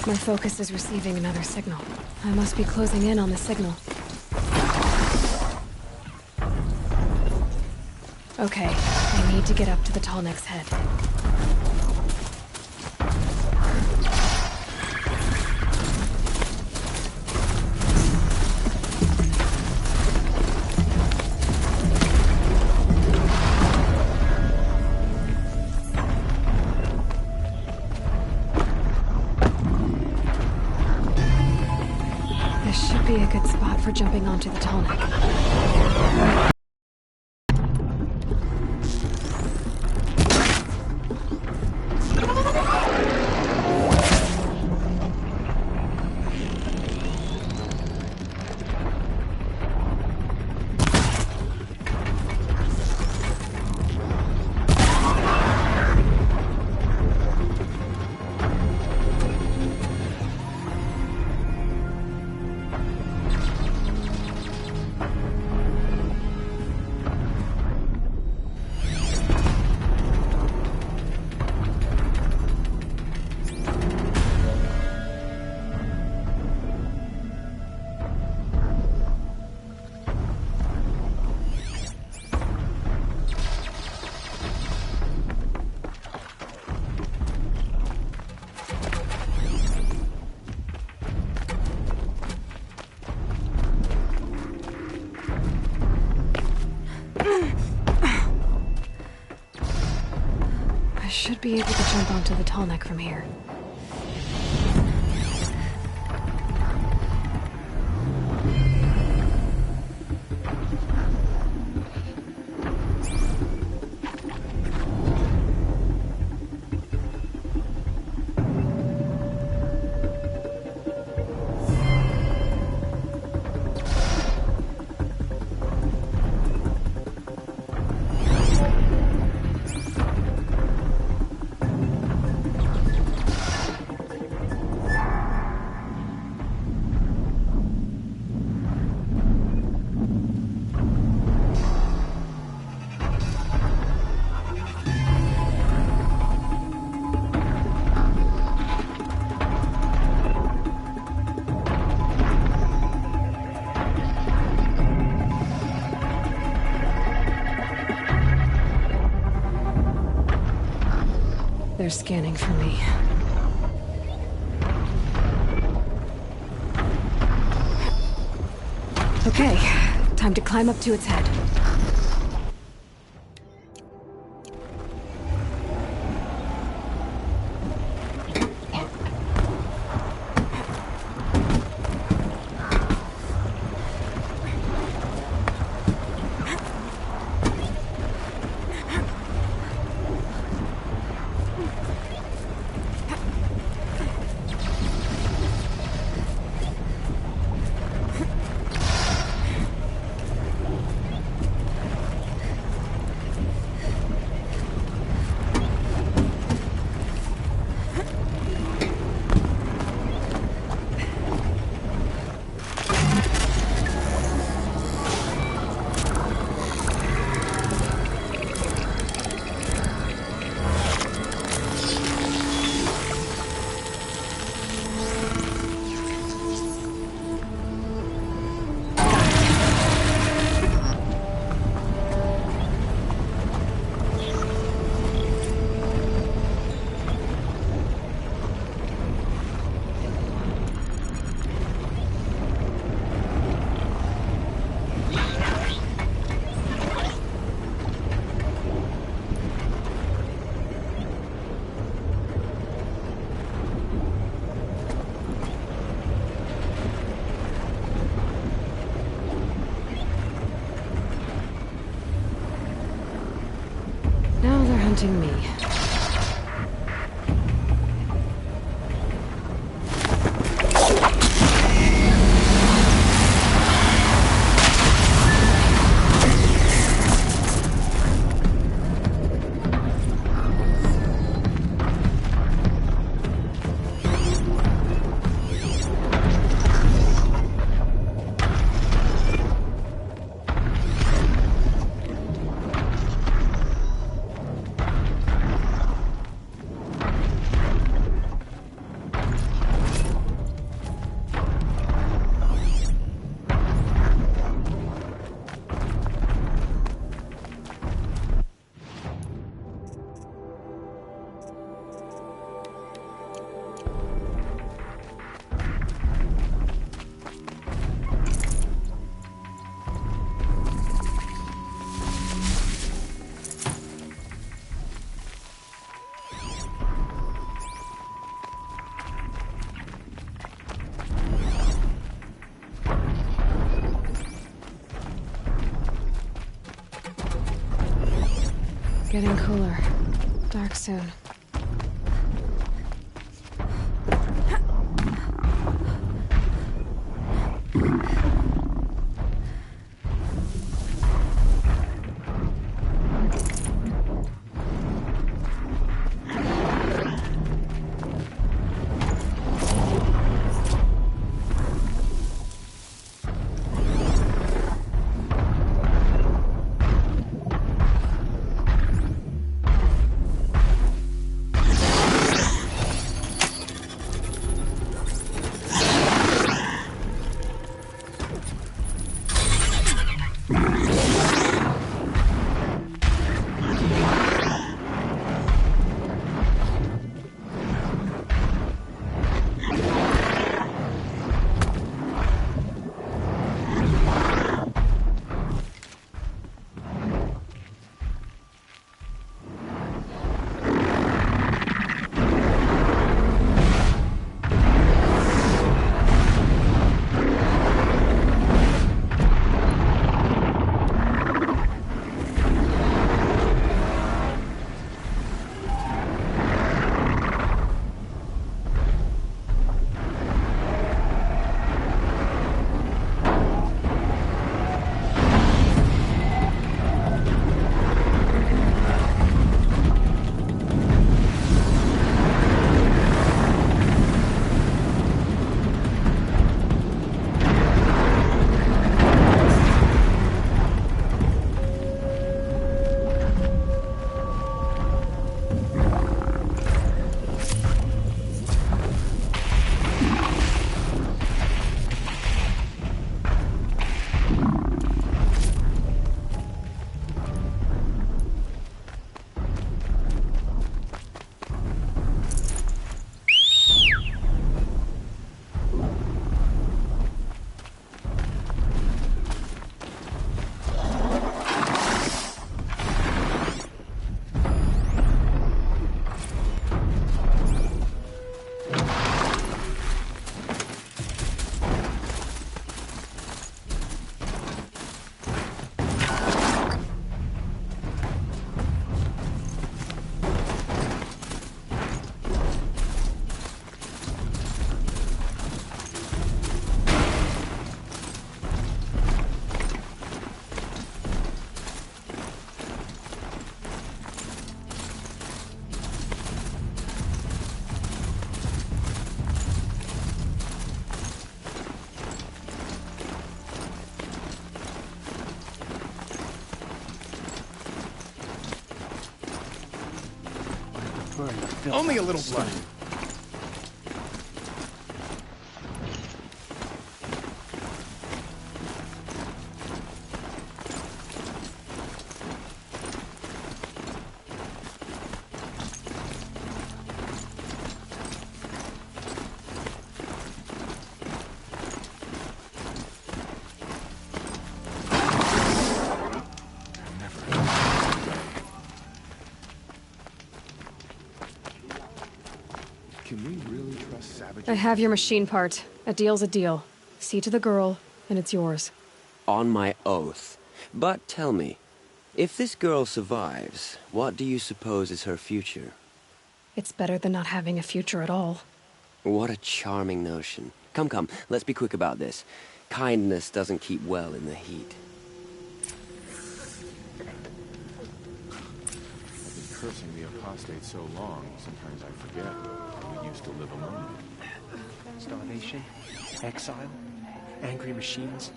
My focus is receiving another signal. I must be closing in on the signal. Okay, I need to get up to the tall neck's head. This should be a good spot for jumping onto the tall neck. I should be able to jump onto the tall neck from here. They're scanning for me. Okay, time to climb up to its head. Hunting me. Getting cooler. Dark soon. Only a little blood. Can we really trust savages? I have your machine part. A deal's a deal. See to the girl, and it's yours. On my oath. But tell me, if this girl survives, what do you suppose is her future? It's better than not having a future at all. What a charming notion. Come, come, let's be quick about this. Kindness doesn't keep well in the heat. I've been cursing the apostate so long, sometimes I forget we used to live alone. Starvation, exile, angry machines.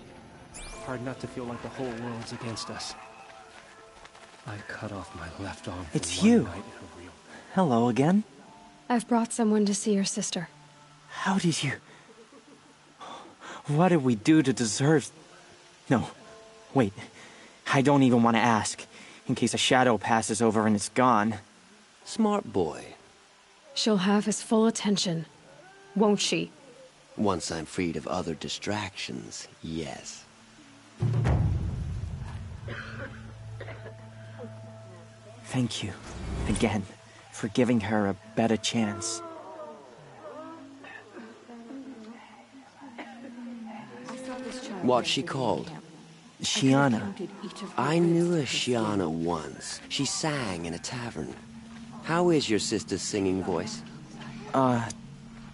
Hard not to feel like the whole world's against us. I cut off my left arm. It's you. Night in a real... Hello again. I've brought someone to see your sister. How did you... What did we do to deserve... No, wait. I don't even want to ask, in case a shadow passes over and it's gone. Smart boy. She'll have his full attention, won't she? Once I'm freed of other distractions, yes. Thank you, again, for giving her a better chance. What's she called? Shiana. I knew a Shiana once. She sang in a tavern. How is your sister's singing voice?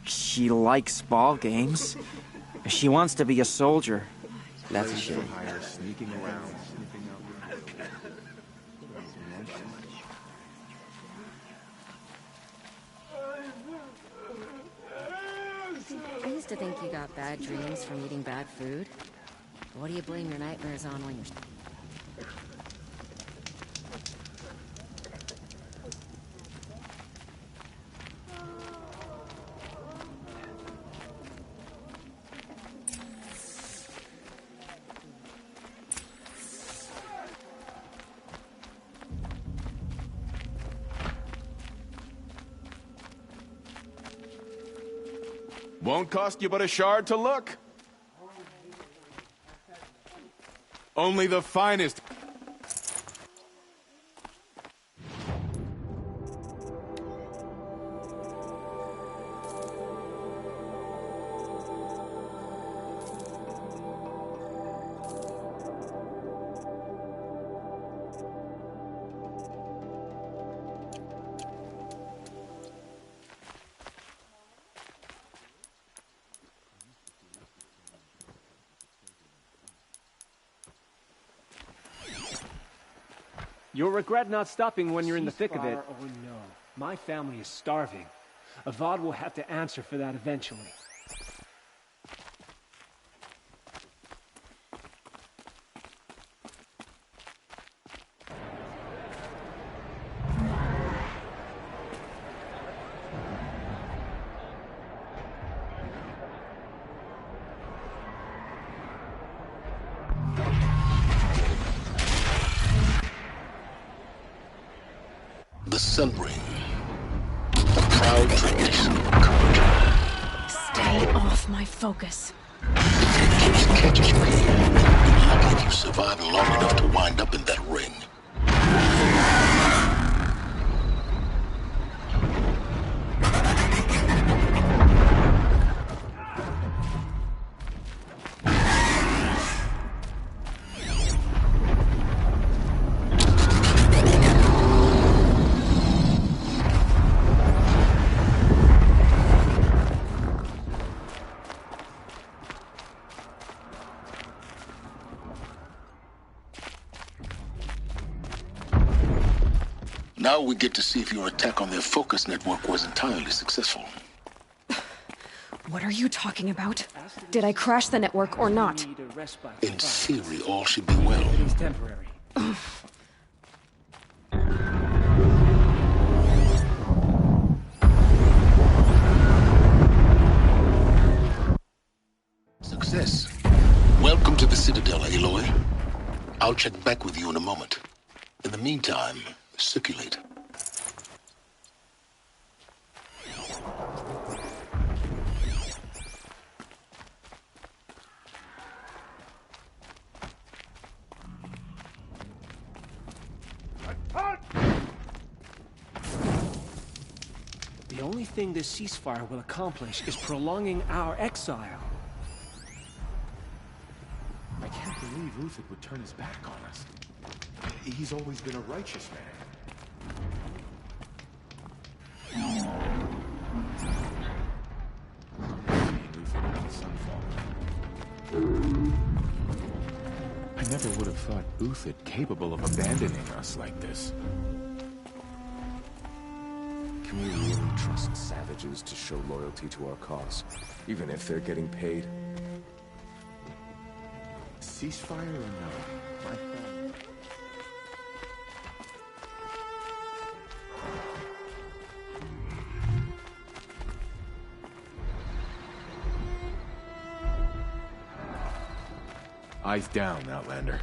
She likes ball games. She wants to be a soldier. That's a shame. Sneaking around, sniffing out. I used to think you got bad dreams from eating bad food. What do you blame your nightmares on when you're... Won't cost you but a shard to look. Only the finest. You'll regret not stopping when you're in the thick of it. Oh no, my family is starving. Avad will have to answer for that eventually. The Sun Ring, a proud tradition of culture. Stay off my focus. If it just catches me, how can you survive long enough to wind up in that ring? Now we get to see if your attack on their focus network was entirely successful. What are you talking about? Did I crash the network or not? In theory, all should be well. It's temporary. Success. Welcome to the Citadel, Aloy. I'll check back with you in a moment. In the meantime, circulate. The only thing this ceasefire will accomplish is prolonging our exile. I can't believe Uthid would turn his back on us. He's always been a righteous man. I never would have thought Uthid capable of abandoning us like this. Can we really trust savages to show loyalty to our cause, even if they're getting paid? Ceasefire or no? My friend. Eyes down, Outlander.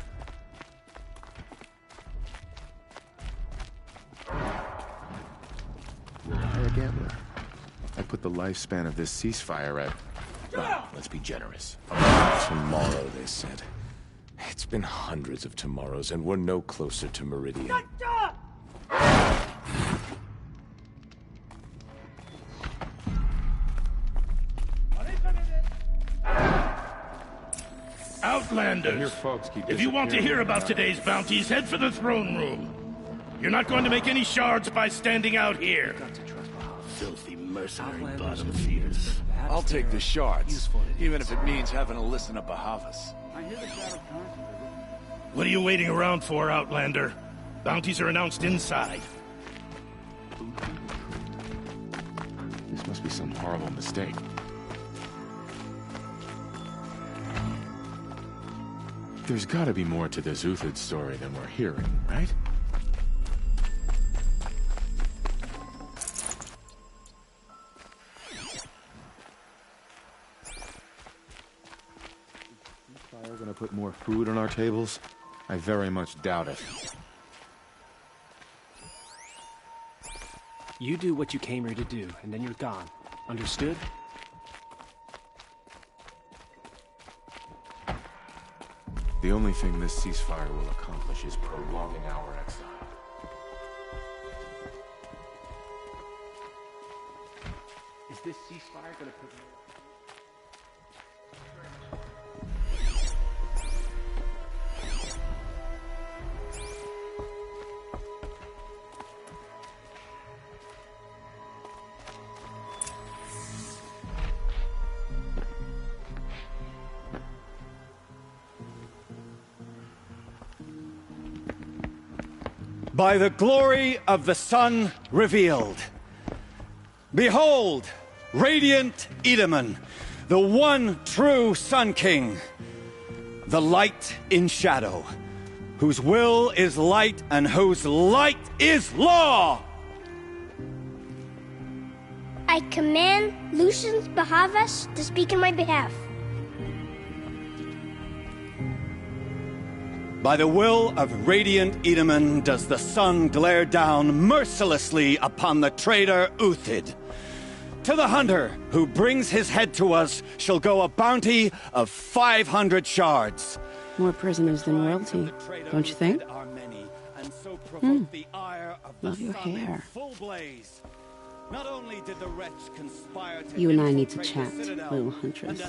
You're a higher gambler. I put the lifespan of this ceasefire at... well, let's be generous. Tomorrow, they said. It's been hundreds of tomorrows, and we're no closer to Meridian. Out Outlanders! Your folks keep If you want to hear disappearing. about today's bounties, head for the throne room. You're not going to make any shards by standing out here. Filthy mercenary bottom feeders. I'll take the shards, even if it means having to listen to Bwahaha's. What are you waiting around for, Outlander? Bounties are announced inside. This must be some horrible mistake. There's gotta be more to this Uthid story than we're hearing, right? Are we gonna put more food on our tables? I very much doubt it. You do what you came here to do, and then you're gone. Understood? The only thing this ceasefire will accomplish is prolonging our exile. Is this ceasefire gonna put... By the glory of the sun revealed. Behold, radiant Edaman, the one true Sun King, the light in shadow, whose will is light and whose light is law! I command Lucius Bwahahaha to speak in my behalf. By the will of radiant Edaman does the sun glare down mercilessly upon the traitor Uthid. To the hunter who brings his head to us shall go a bounty of 500 shards. More prisoners than royalty, don't you think? Love your hair. Not only did the wretch conspire to You and I need to chat, little huntress.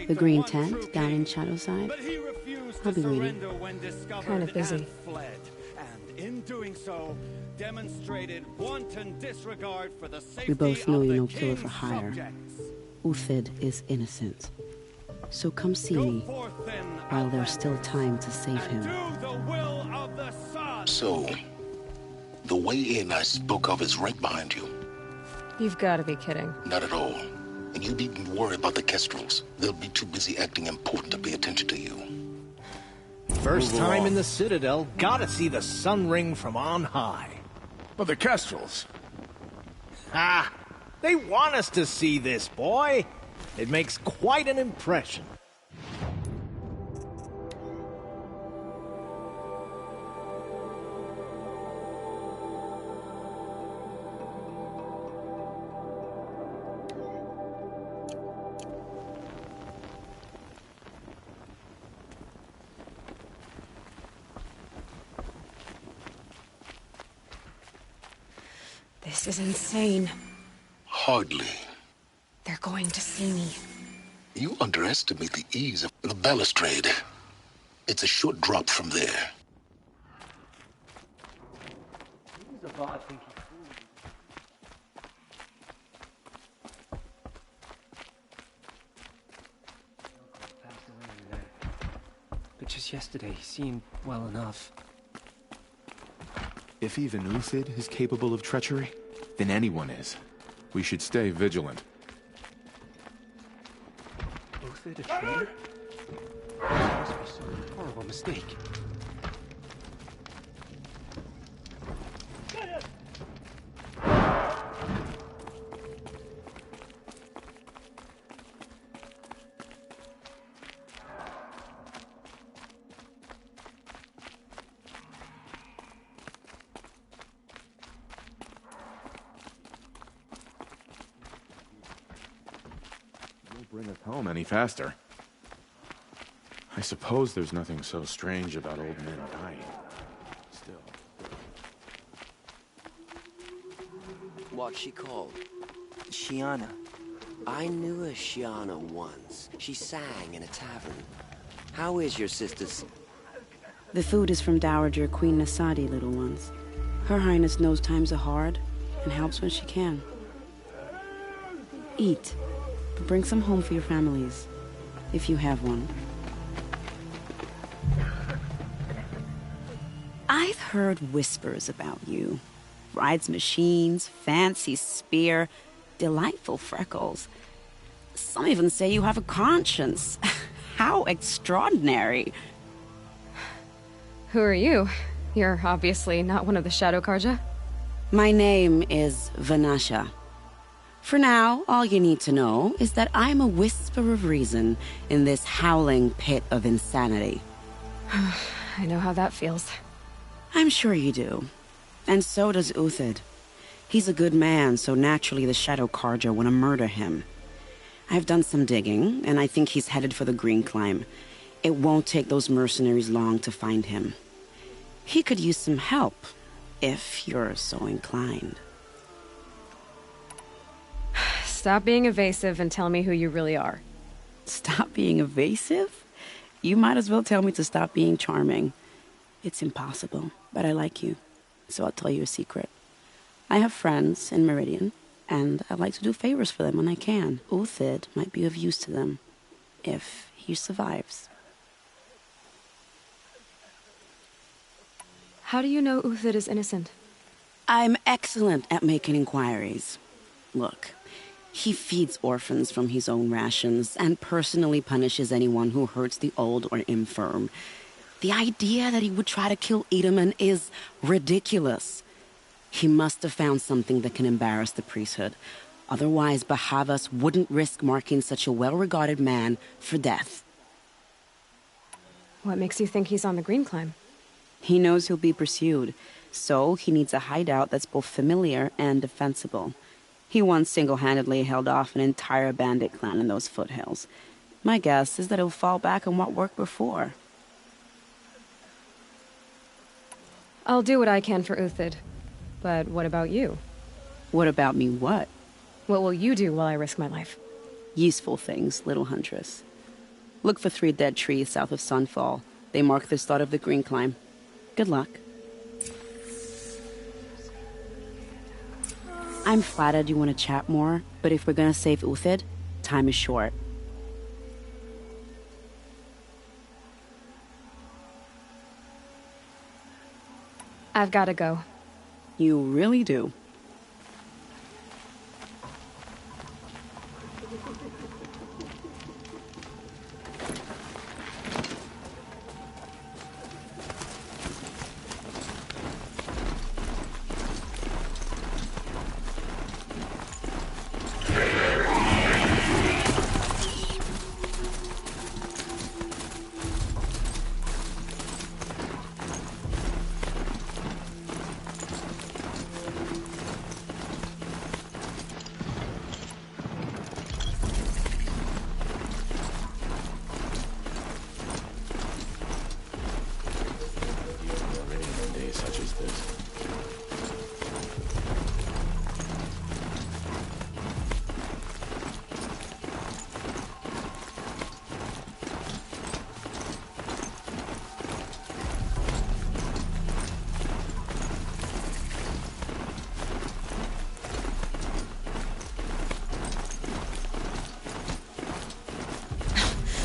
The green tent down in Shadowside. I'll be waiting. Kind of busy. And in doing so, demonstrated wanton disregard for the safety We both know of you're the no killer for king's hire. subjects. Uthid is innocent. So come see me while there's still time to save him. So, the way in I spoke of is right behind you. You've got to be kidding. Not at all. And you needn't worry about the Kestrels. They'll be too busy acting important to pay attention to you. First time in the Citadel, gotta see the sun ring from on high. But the Kestrels. Ha! They want us to see this, boy. It makes quite an impression. This is insane. Hardly. They're going to see me. You underestimate the ease of the balustrade. It's a short drop from there. But just yesterday, he seemed well enough. If even Uthid is capable of treachery, then anyone is. We should stay vigilant. Uthid a traitor? That must be some horrible mistake. Bring us home any faster. I suppose there's nothing so strange about old men dying. Still. What's she called? Shiana. I knew a Shiana once. She sang in a tavern. How is your sister's... The food is from Dowager Queen Nasadi, little ones. Her Highness knows times are hard and helps when she can. Eat, but bring some home for your families, if you have one. I've heard whispers about you. Rides machines, fancy spear, delightful freckles. Some even say you have a conscience. How extraordinary. Who are you? You're obviously not one of the Shadow Karja. My name is Vanasha. For now, all you need to know is that I'm a whisper of reason in this howling pit of insanity. I know how that feels. I'm sure you do. And so does Uthid. He's a good man, so naturally the Shadow Karja want to murder him. I've done some digging, and I think he's headed for the Green Climb. It won't take those mercenaries long to find him. He could use some help, if you're so inclined. Stop being evasive and tell me who you really are. Stop being evasive? You might as well tell me to stop being charming. It's impossible, but I like you, so I'll tell you a secret. I have friends in Meridian, and I like to do favors for them when I can. Uthid might be of use to them, if he survives. How do you know Uthid is innocent? I'm excellent at making inquiries. Look, he feeds orphans from his own rations and personally punishes anyone who hurts the old or infirm. The idea that he would try to kill Edelman is ridiculous. He must have found something that can embarrass the priesthood. Otherwise, Bwahahaha wouldn't risk marking such a well-regarded man for death. What makes you think he's on the Green Climb? He knows he'll be pursued, so he needs a hideout that's both familiar and defensible. He once single-handedly held off an entire bandit clan in those foothills. My guess is that he'll fall back on what worked before. I'll do what I can for Uthid. But what about you? What about me what? What will you do while I risk my life? Useful things, little huntress. Look for 3 dead trees south of Sunfall. They mark the start of the Green Climb. Good luck. I'm flattered you want to chat more, but if we're gonna save Uthid, time is short. I've gotta go. You really do.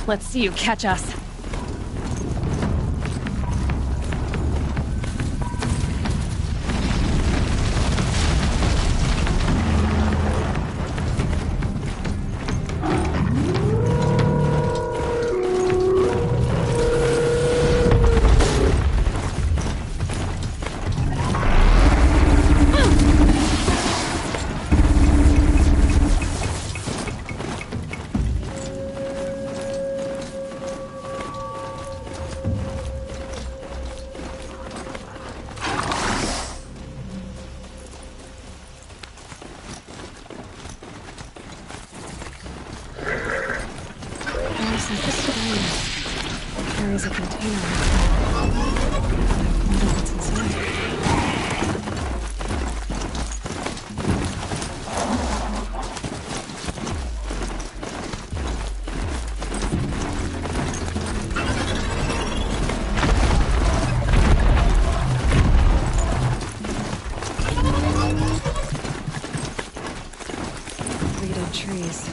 Let's see you catch us. Carries a container. I wonder what's inside. trees,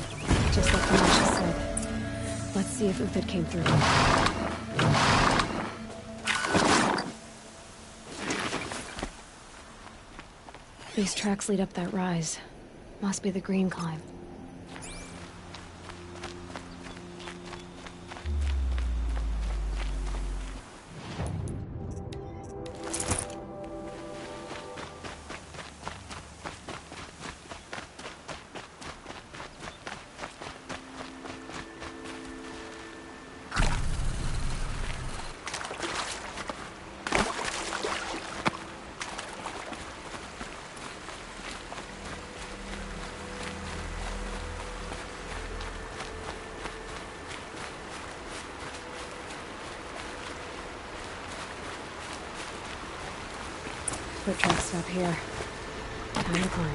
just like Kamasha said. Let's see if Uthid came through. These tracks lead up that rise. Must be the green climb. Foot tracks stop here. Time to climb.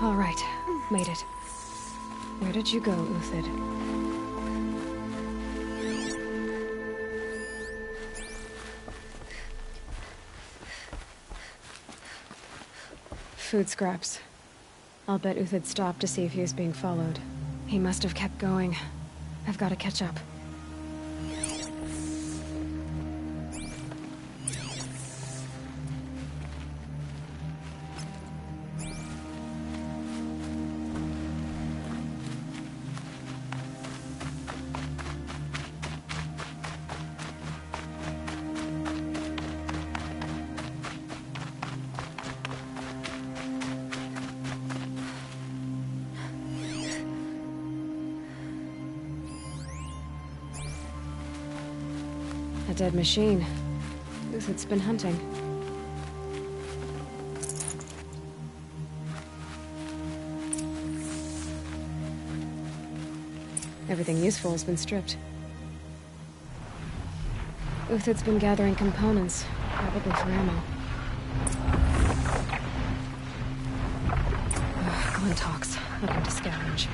All right, made it. Where did you go, Uthid? Food scraps. I'll bet Uthid stopped to see if he was being followed. He must have kept going. I've got to catch up. A dead machine. Uthid's been hunting. Everything useful has been stripped. Uthid's been gathering components, probably for ammo. Glintox, looking to scavenge.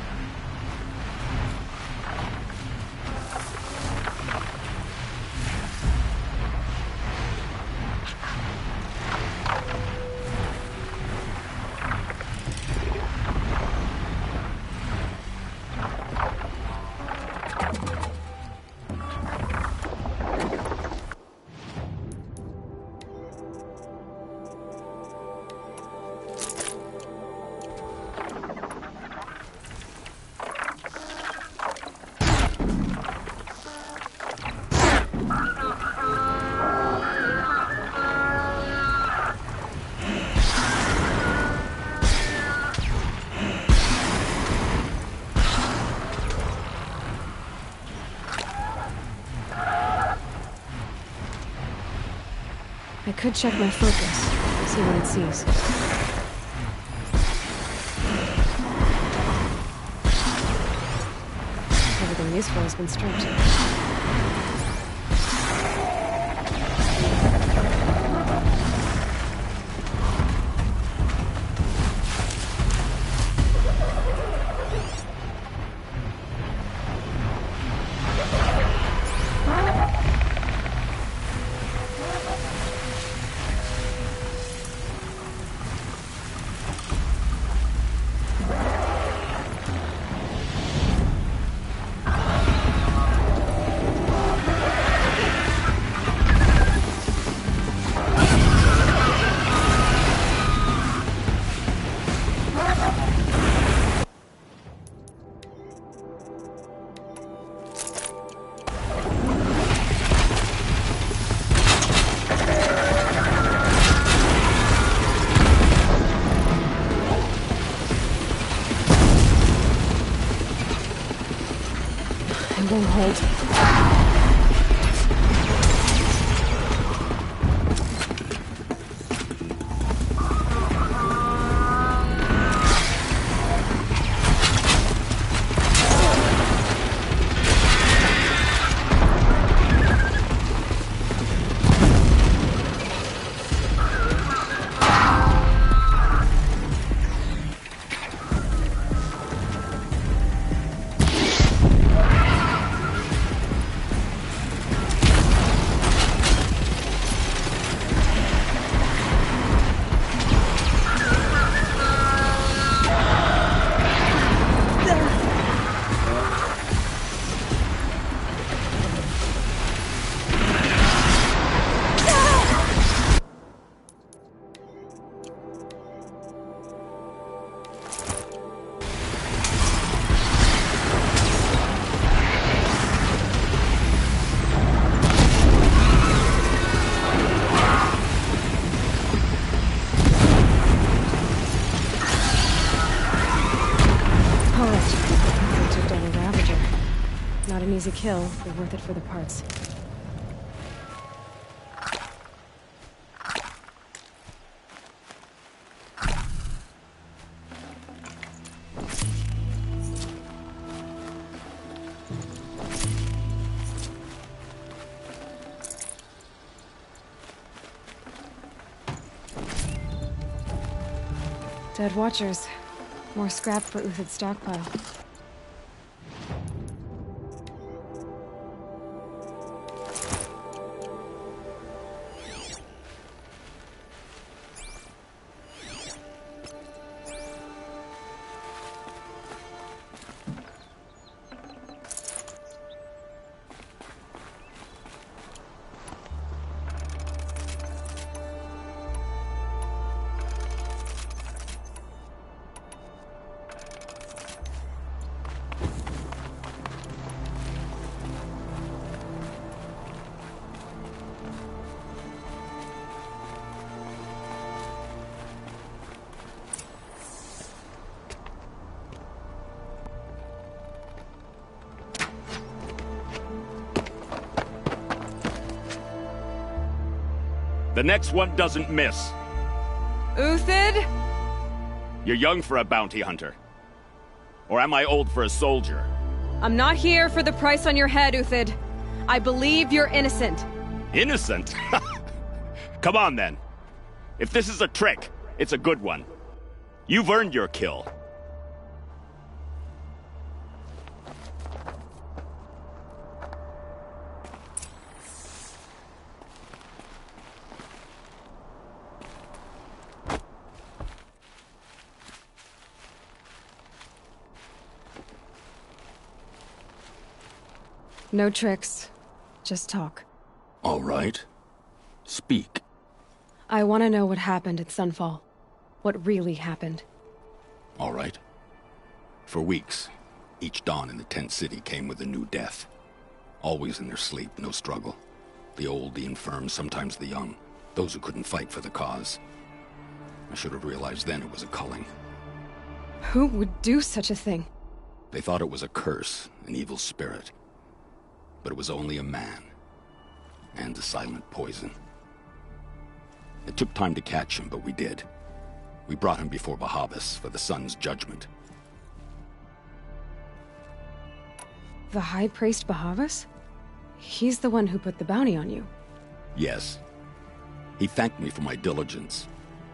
I could check my focus, see what it sees. Everything useful has been stripped. I'm going hold. Easy kill, but worth it for the parts. Dead Watchers. More scrap for Uthid's stockpile. The next one doesn't miss. Uthid? You're young for a bounty hunter. Or am I old for a soldier? I'm not here for the price on your head, Uthid. I believe you're innocent. Innocent? Come on, then. If this is a trick, it's a good one. You've earned your kill. No tricks. Just talk. All right. Speak. I want to know what happened at Sunfall. What really happened. All right. For weeks, each dawn in the tent city came with a new death. Always in their sleep, no struggle. The old, the infirm, sometimes the young. Those who couldn't fight for the cause. I should have realized then it was a culling. Who would do such a thing? They thought it was a curse, an evil spirit. But it was only a man. And a silent poison. It took time to catch him, but we did. We brought him before Bwahahaha for the sun's judgment. The High Priest Bwahahaha? He's the one who put the bounty on you. Yes. He thanked me for my diligence,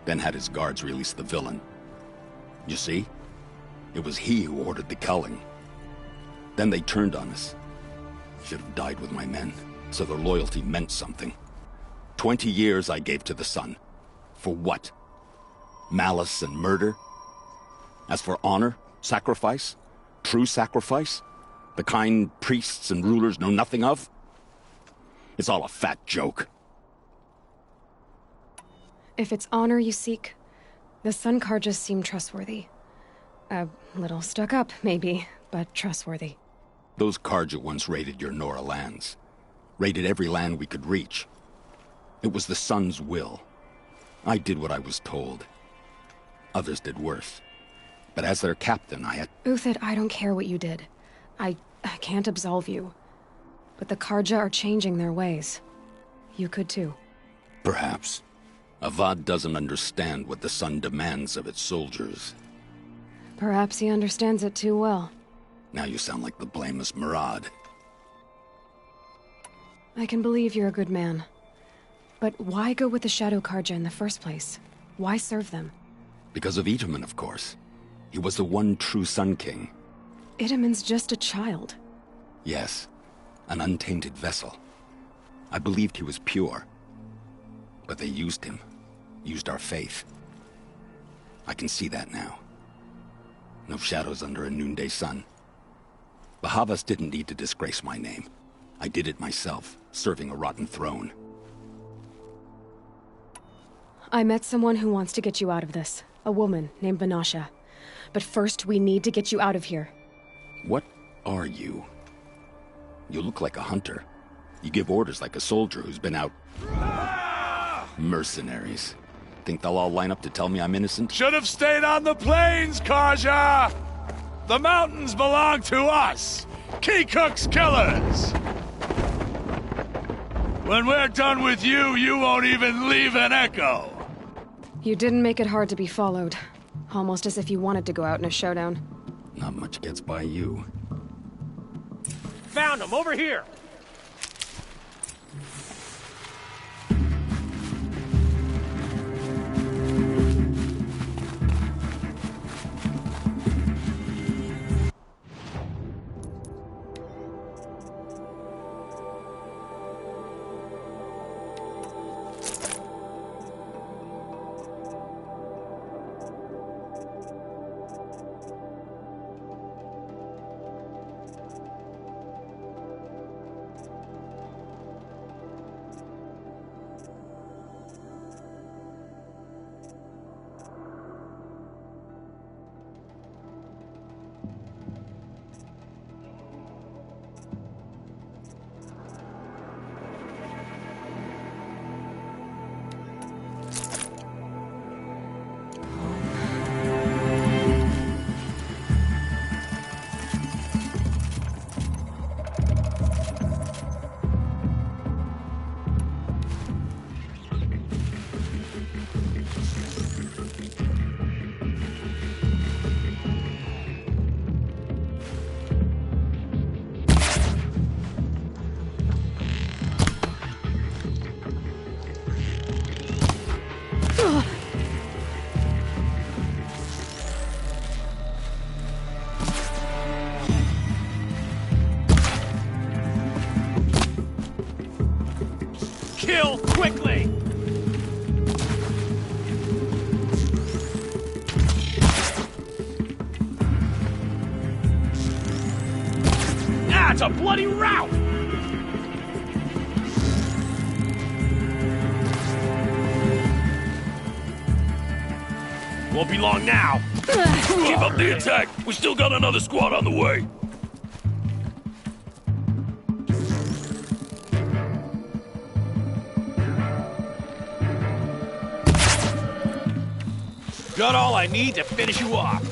then had his guards release the villain. You see? It was he who ordered the culling. Then they turned on us. Should have died with my men, so their loyalty meant something. 20 years I gave to the sun. For what? Malice and murder? As for honor, sacrifice, true sacrifice, the kind priests and rulers know nothing of? It's all a fat joke. If it's honor you seek, the Sun Carjas seem trustworthy. A little stuck up, maybe, but trustworthy. Those Carja once raided your Nora lands. Raided every land we could reach. It was the Sun's will. I did what I was told. Others did worse. But as their captain, I had... Uthid, I don't care what you did. I I can't absolve you. But the Karja are changing their ways. You could too. Perhaps. Avad doesn't understand what the Sun demands of its soldiers. Perhaps he understands it too well. Now you sound like the blameless Murad. I can believe you're a good man. But why go with the Shadow Karja in the first place? Why serve them? Because of Itaman, of course. He was the one true Sun King. Itaman's just a child. Yes, an untainted vessel. I believed he was pure. But they used him. Used our faith. I can see that now. No shadows under a noonday sun. Bahavas didn't need to disgrace my name. I did it myself, serving a rotten throne. I met someone who wants to get you out of this. A woman named Banasha. But first, we need to get you out of here. What are you? You look like a hunter. You give orders like a soldier who's been out... Mercenaries. Think they'll all line up to tell me I'm innocent? Should have stayed on the plains, Karja! The mountains belong to us! Keycook's killers! When we're done with you, you won't even leave an echo! You didn't make it hard to be followed. Almost as if you wanted to go out in a showdown. Not much gets by you. Found him, over here! Kill quickly! Ah, it's a bloody rout! Won't be long now. Keep up the attack! We still got another squad on the way! Got all I need to finish you off.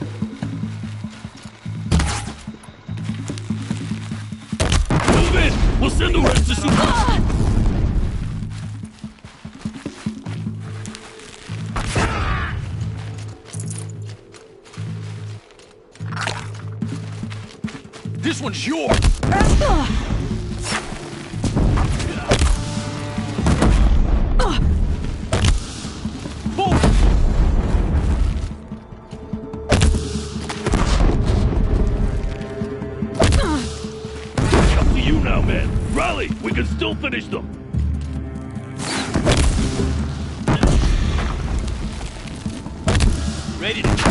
Move in! We'll send the rest to Sooo. This one's yours! We can still finish them! Ready to...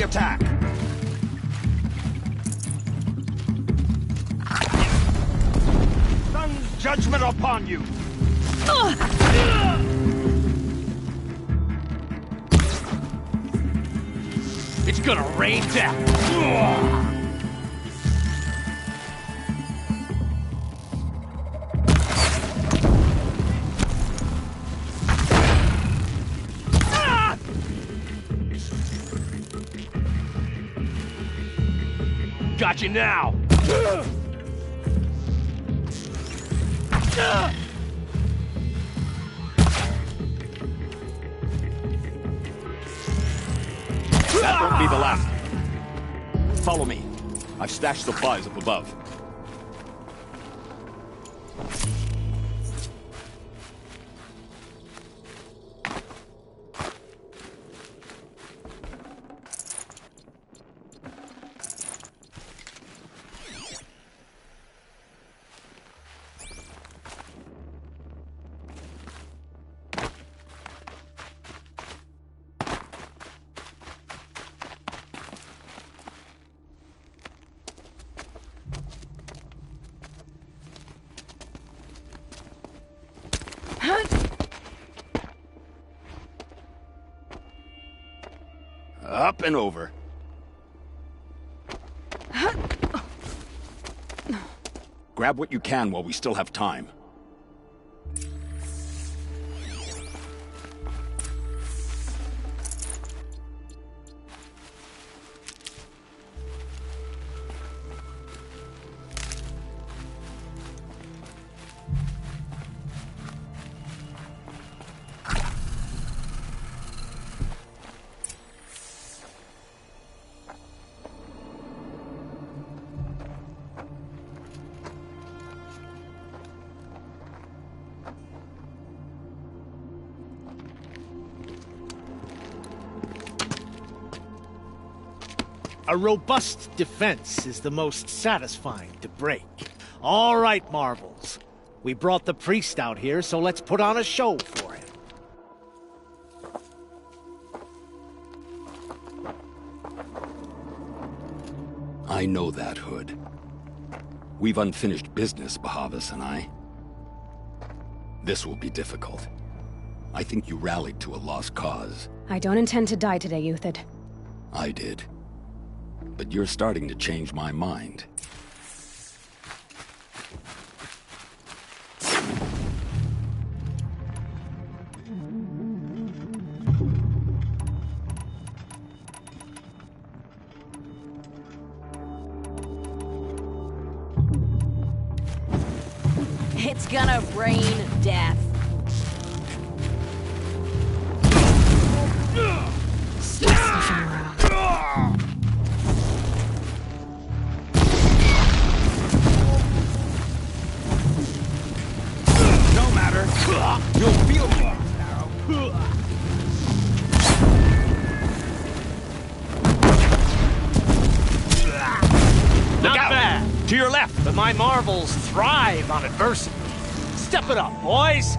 attack! Sun's judgment upon you! You're gonna rain down. Got you now. That won't be the last. Follow me. I've stashed supplies up above. Up and over. Grab what you can while we still have time. A robust defense is the most satisfying to break. All right, Marvels. We brought the priest out here, so let's put on a show for him. I know that, Hood. We've unfinished business, Bwahahaha and I. This will be difficult. I think you rallied to a lost cause. I don't intend to die today, Uthid. I did. But you're starting to change my mind. It's gonna rain death. Stop sniffing around. No matter. You'll feel me. Not Look out! bad. To your left! But my Marvels thrive on adversity. Step it up, boys!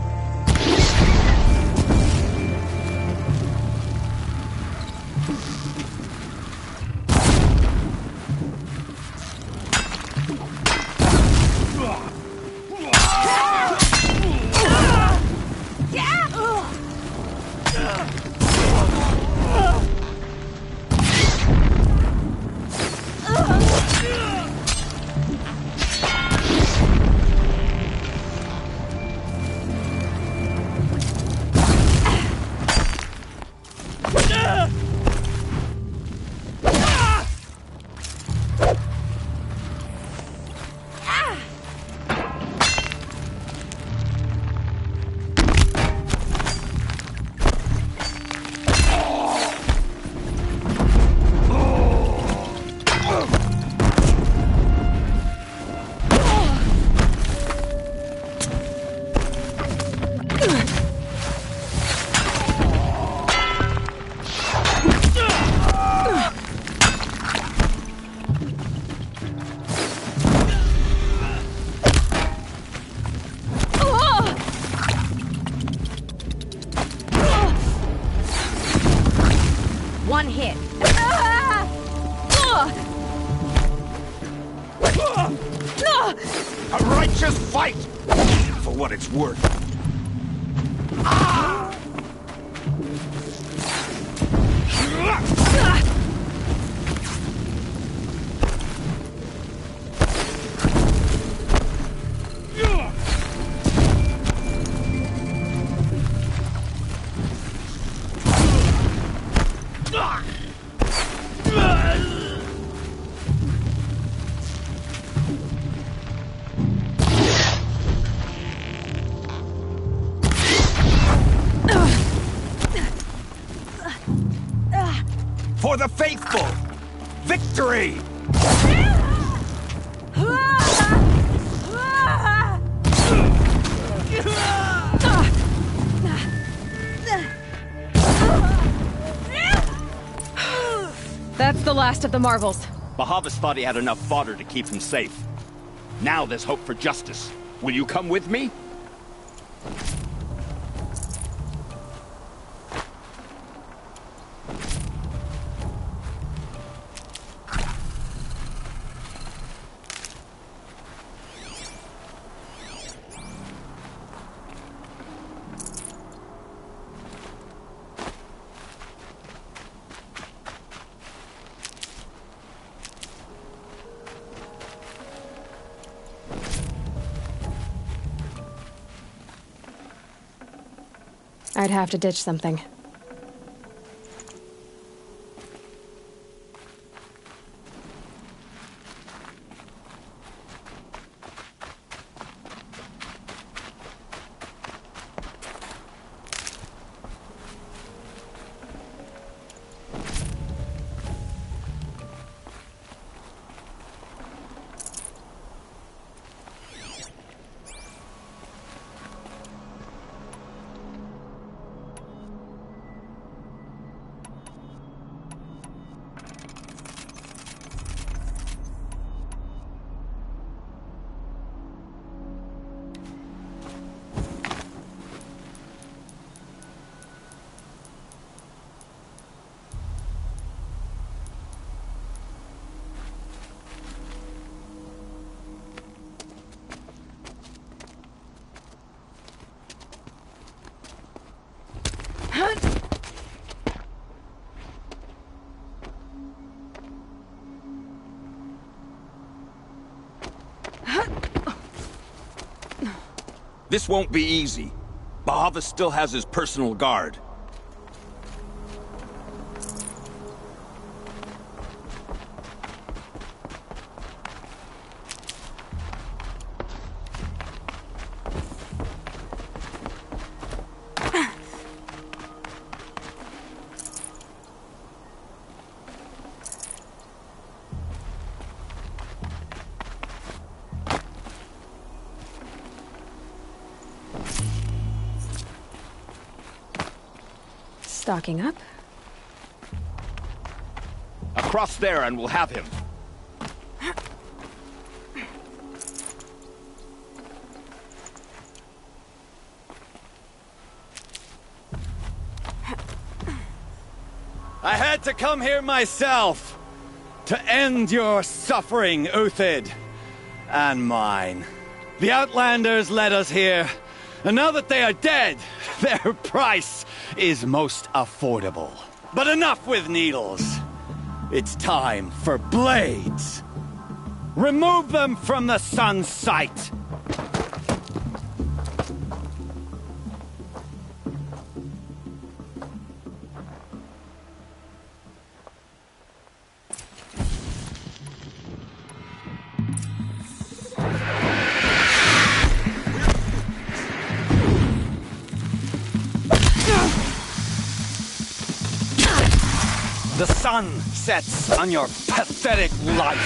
One hit. A righteous fight! For what it's worth. For the faithful! Victory! That's the last of the marvels. Bwahahaha thought he had enough fodder to keep him safe. Now there's hope for justice. Will you come with me? I'd have to ditch something. This won't be easy. Bwahahaha still has his personal guard. Stocking up. Across there and we'll have him. I had to come here myself to end your suffering, Uthid, and mine. The Outlanders led us here, and now that they are dead, their price is most affordable. But enough with needles. It's time for blades. Remove them from the sun's sight. The sun sets on your pathetic life.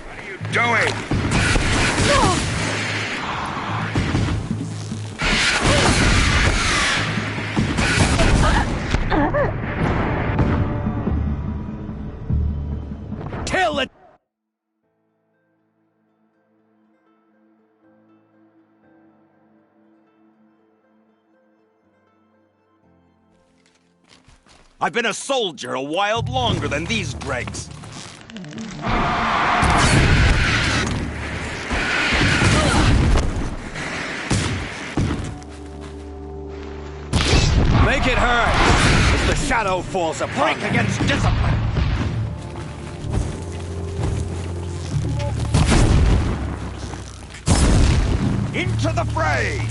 What are you doing? Kill it! I've been a soldier a while longer than these dregs. Make it hurt as the shadow falls upon Break against discipline. Into the fray!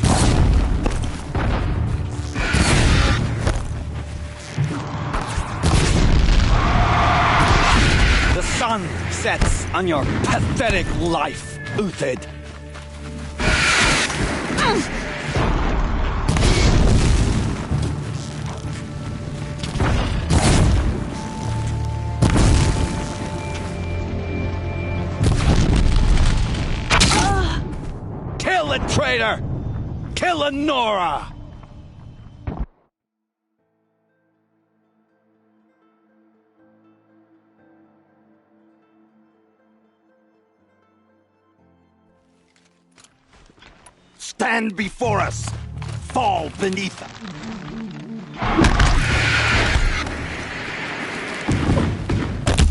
The sun sets on your pathetic life, Uthid. Kill it, traitor! Kill Nora! Stand before us! Fall beneath us!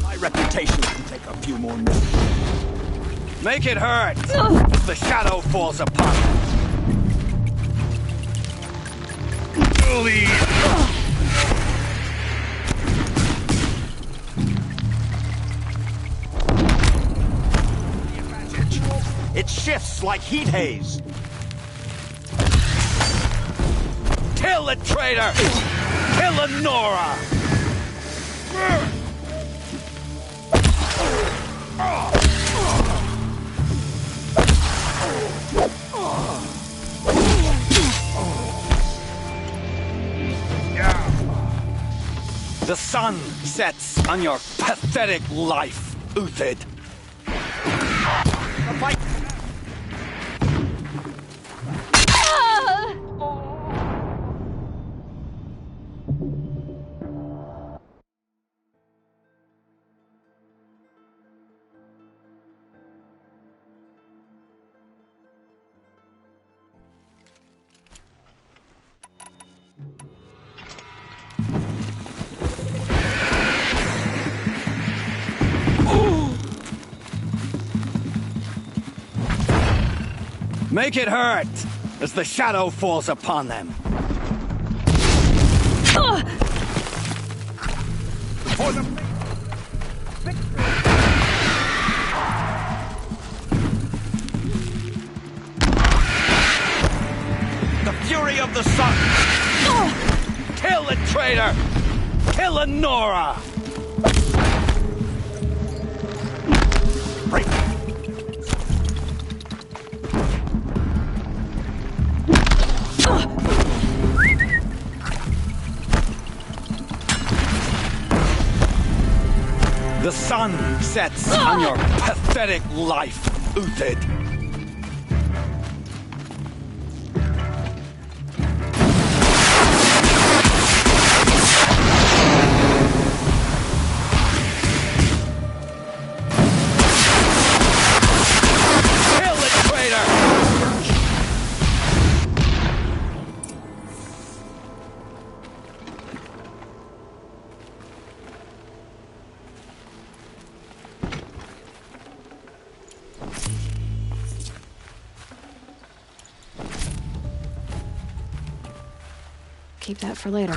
My reputation can take a few more minutes. Make it hurt! As the shadow falls upon it. It shifts like heat haze. Kill it, traitor! Kill Nora! The sun sets on your pathetic life, Uthid. The fight. Make it hurt as the shadow falls upon them. For the victory. The fury of the sun. Kill it, traitor! Kill Nora! Break. The sun sets on your pathetic life, Uthid. Kill it, traitor! Keep that for later.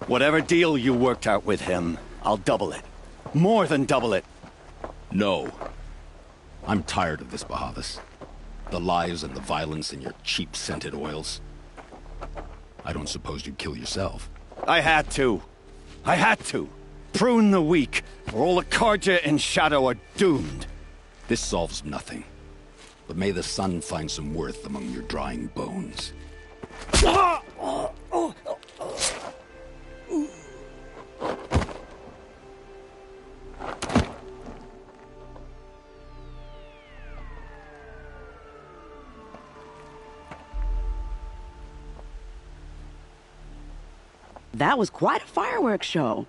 Whatever deal you worked out with him, I'll double it. More than double it. No. I'm tired of this, Bwahahaha. The lies and the violence and your cheap scented oils. I don't suppose you'd kill yourself. I had to. I had to. Prune the weak, or all the Carja in Shadow are doomed. This solves nothing. But may the sun find some worth among your drying bones. That was quite a fireworks show.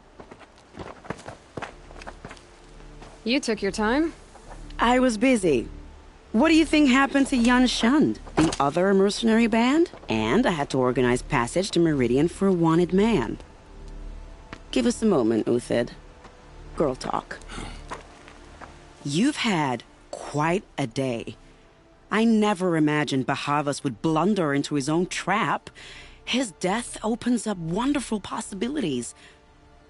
You took your time. I was busy. What do you think happened to Yun Shund, the other mercenary band? And I had to organize passage to Meridian for a wanted man. Give us a moment, Uthid. Girl talk. You've had quite a day. I never imagined Bwahahaha would blunder into his own trap. His death opens up wonderful possibilities.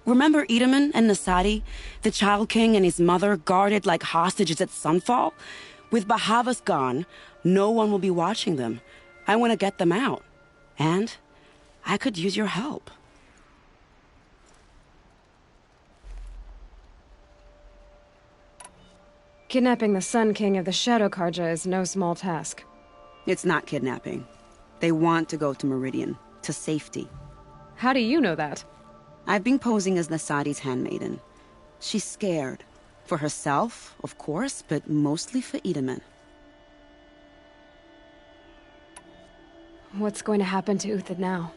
Remember Edaman and Nasadi, the Child King and his mother guarded like hostages at Sunfall? With Bwahahaha gone, no one will be watching them. I want to get them out. And I could use your help. Kidnapping the Sun King of the Shadow Karja is no small task. It's not kidnapping. They want to go to Meridian, to safety. How do you know that? I've been posing as Nasadi's handmaiden. She's scared. For herself, of course, but mostly for Edaman. What's going to happen to Uthid now?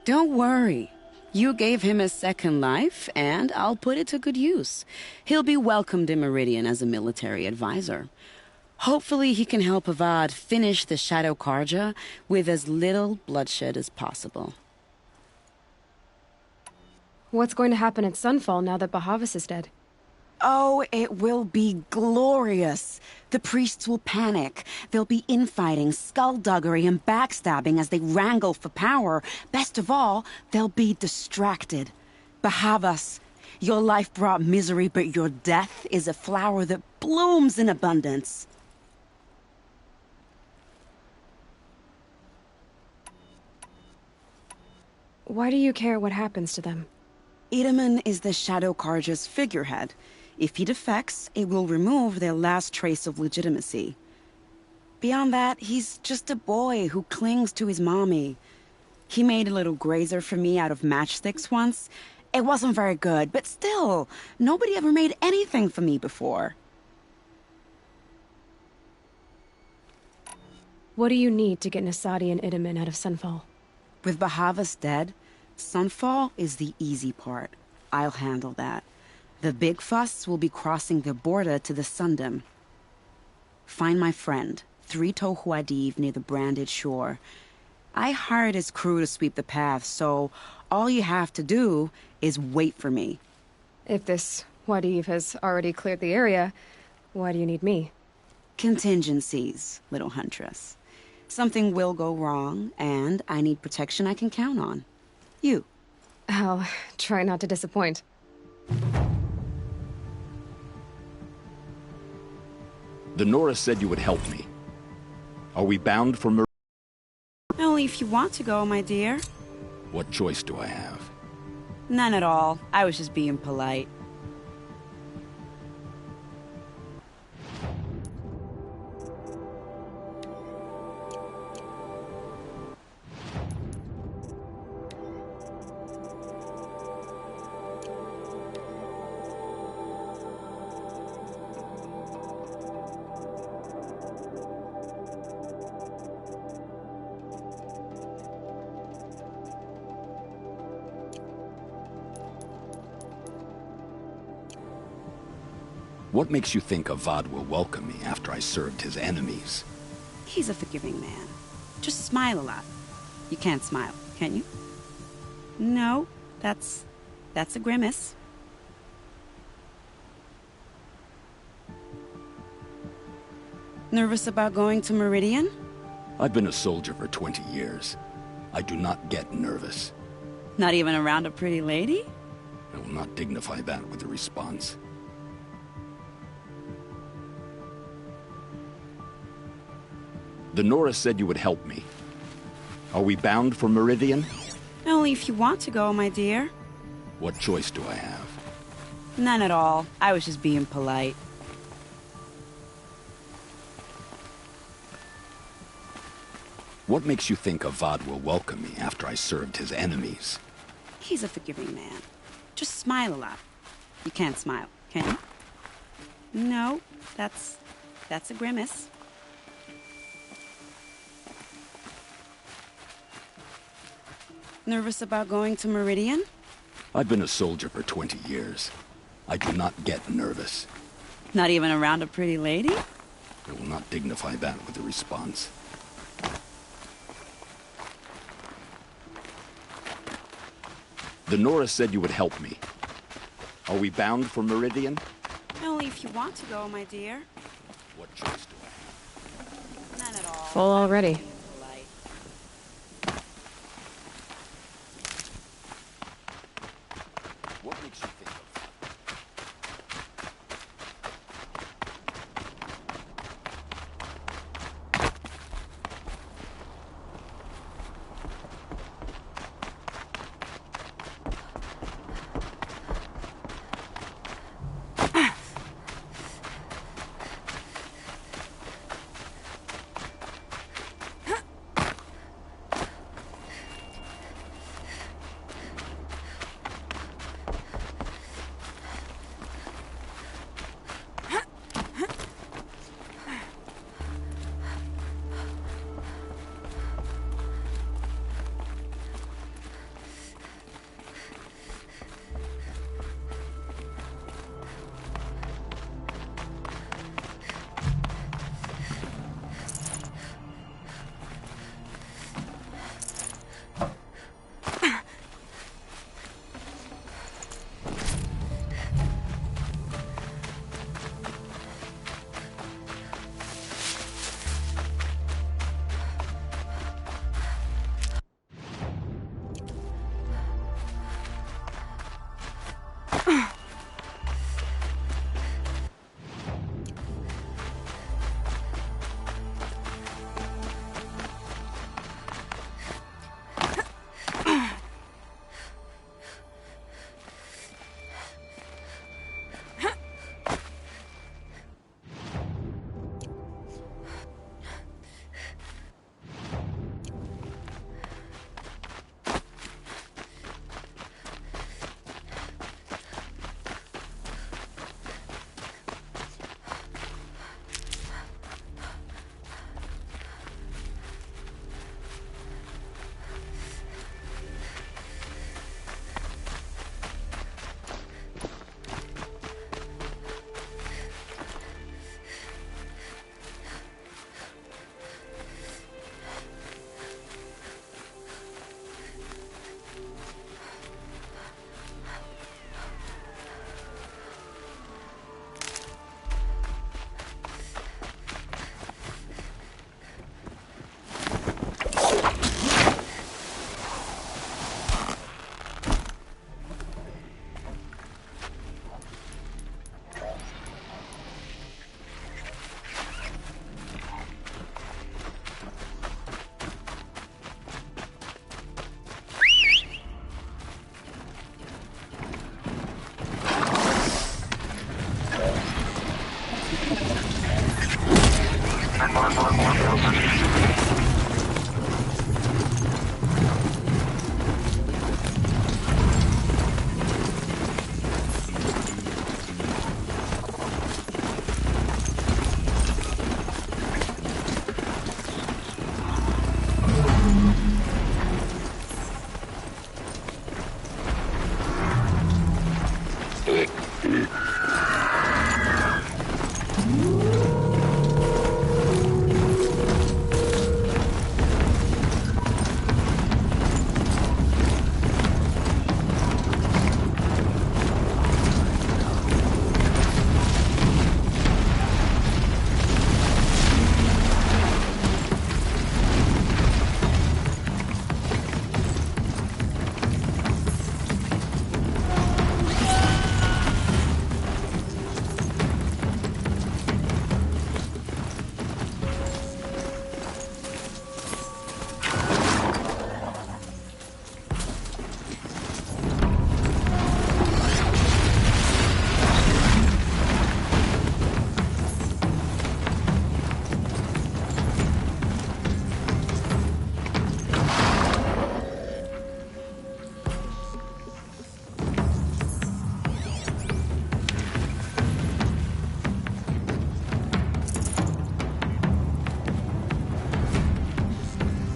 Don't worry. You gave him a second life, and I'll put it to good use. He'll be welcomed in Meridian as a military advisor. Hopefully he can help Avad finish the Shadow Karja with as little bloodshed as possible. What's going to happen at Sunfall now that Bwahahaha is dead? Oh, it will be glorious. The priests will panic. There'll be infighting, skullduggery, and backstabbing as they wrangle for power. Best of all, they'll be distracted. Bwahahaha, your life brought misery, but your death is a flower that blooms in abundance. Why do you care what happens to them? Edaman is the Shadow Karja's figurehead. If he defects, it will remove their last trace of legitimacy. Beyond that, he's just a boy who clings to his mommy. He made a little grazer for me out of matchsticks once. It wasn't very good, but still, nobody ever made anything for me before. What do you need to get Nasadi and Edaman out of Sunfall? With Bwahahaha dead, Sunfall is the easy part. I'll handle that. The big fuss will be crossing the border to the Sundom. Find my friend, 3 Tohuadiv near the branded shore. I hired his crew to sweep the path, so all you have to do is wait for me. If this Wadiv has already cleared the area, why do you need me? Contingencies, little huntress. Something will go wrong, and I need protection I can count on. You. I'll try not to disappoint. The Nora said you would help me. Are we bound for Meridian? Only if you want to go, my dear. What choice do I have? None at all. I was just being polite. What makes you think Avad will welcome me after I served his enemies? He's a forgiving man. Just smile a lot. You can't smile, can you? No, that's a grimace. Nervous about going to Meridian? I've been a soldier for 20 years. I do not get nervous. Not even around a pretty lady? I will not dignify that with a response. The Nora said you would help me. Are we bound for Meridian? Only if you want to go, my dear. What choice do I have? None at all. I was just being polite. What makes you think Avad will welcome me after I served his enemies? He's a forgiving man. Just smile a lot. You can't smile, can you? No, that's a grimace. Nervous about going to Meridian? I've been a soldier for 20 years. I do not get nervous. Not even around a pretty lady? I will not dignify that with a response. The Nora said you would help me. Are we bound for Meridian? Only if you want to go, my dear. What choice do I have? None at all. Full already. What makes you think of that?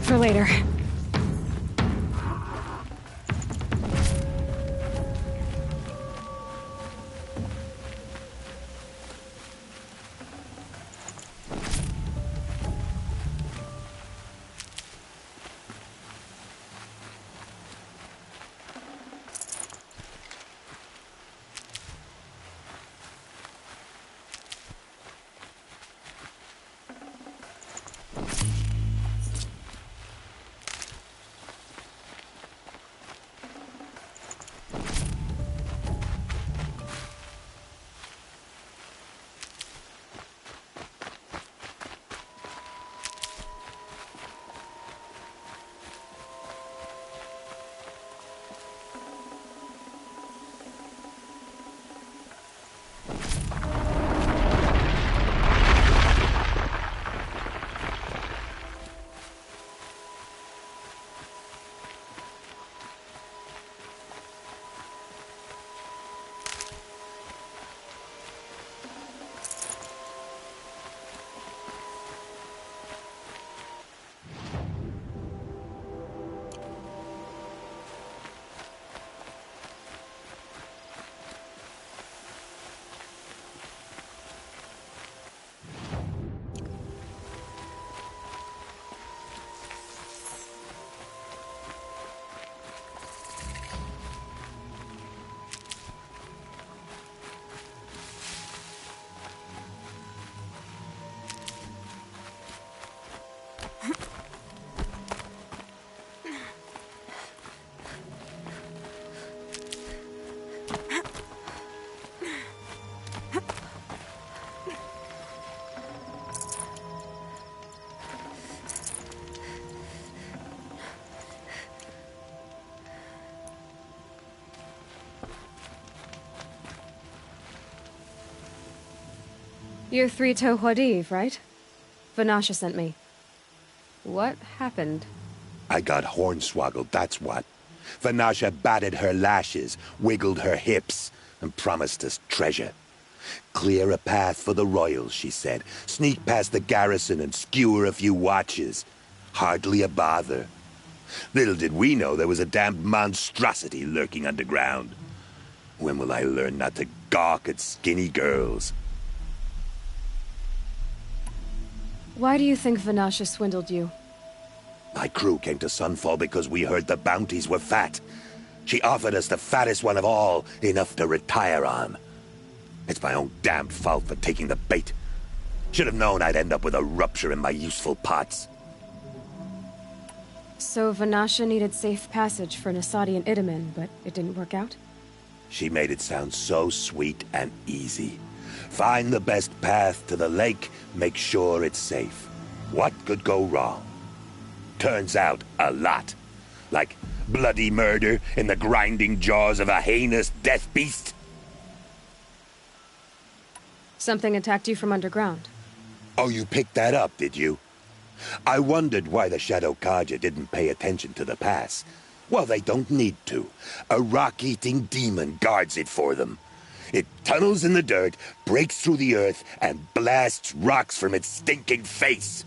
For later. You're Three-Toe Huadiv, right? Vanasha sent me. What happened? I got hornswoggled, that's what. Vanasha batted her lashes, wiggled her hips, and promised us treasure. Clear a path for the royals, she said. Sneak past the garrison and skewer a few watches. Hardly a bother. Little did we know there was a damned monstrosity lurking underground. When will I learn not to gawk at skinny girls? Why do you think Vanasha swindled you? My crew came to Sunfall because we heard the bounties were fat. She offered us the fattest one of all, enough to retire on. It's my own damned fault for taking the bait. Should have known I'd end up with a rupture in my useful parts. So Vanasha needed safe passage for Nasadi and Itamen, but it didn't work out? She made it sound so sweet and easy. Find the best path to the lake, make sure it's safe. What could go wrong? Turns out, a lot. Like bloody murder in the grinding jaws of a heinous death beast. Something attacked you from underground. Oh, you picked that up, did you? I wondered why the Shadow Kaja didn't pay attention to the pass. Well, they don't need to. A rock-eating demon guards it for them. It tunnels in the dirt, breaks through the earth, and blasts rocks from its stinking face.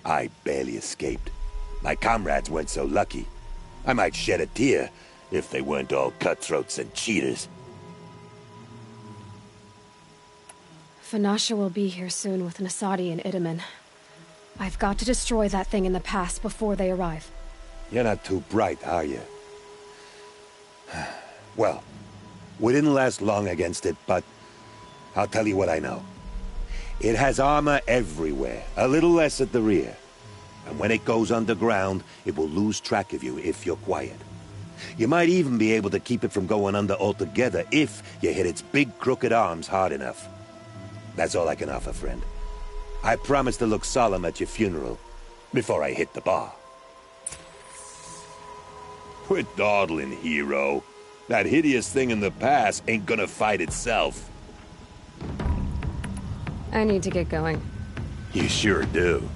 I barely escaped. My comrades weren't so lucky. I might shed a tear if they weren't all cutthroats and cheaters. Vanasha will be here soon with Nasadi and Itamen. I've got to destroy that thing in the pass before they arrive. You're not too bright, are you? Well, we didn't last long against it, but I'll tell you what I know. It has armor everywhere, a little less at the rear. And when it goes underground, it will lose track of you if you're quiet. You might even be able to keep it from going under altogether if you hit its big crooked arms hard enough. That's all I can offer, friend. I promise to look solemn at your funeral before I hit the bar. Quit dawdling, hero. That hideous thing in the pass ain't gonna fight itself. I need to get going. You sure do.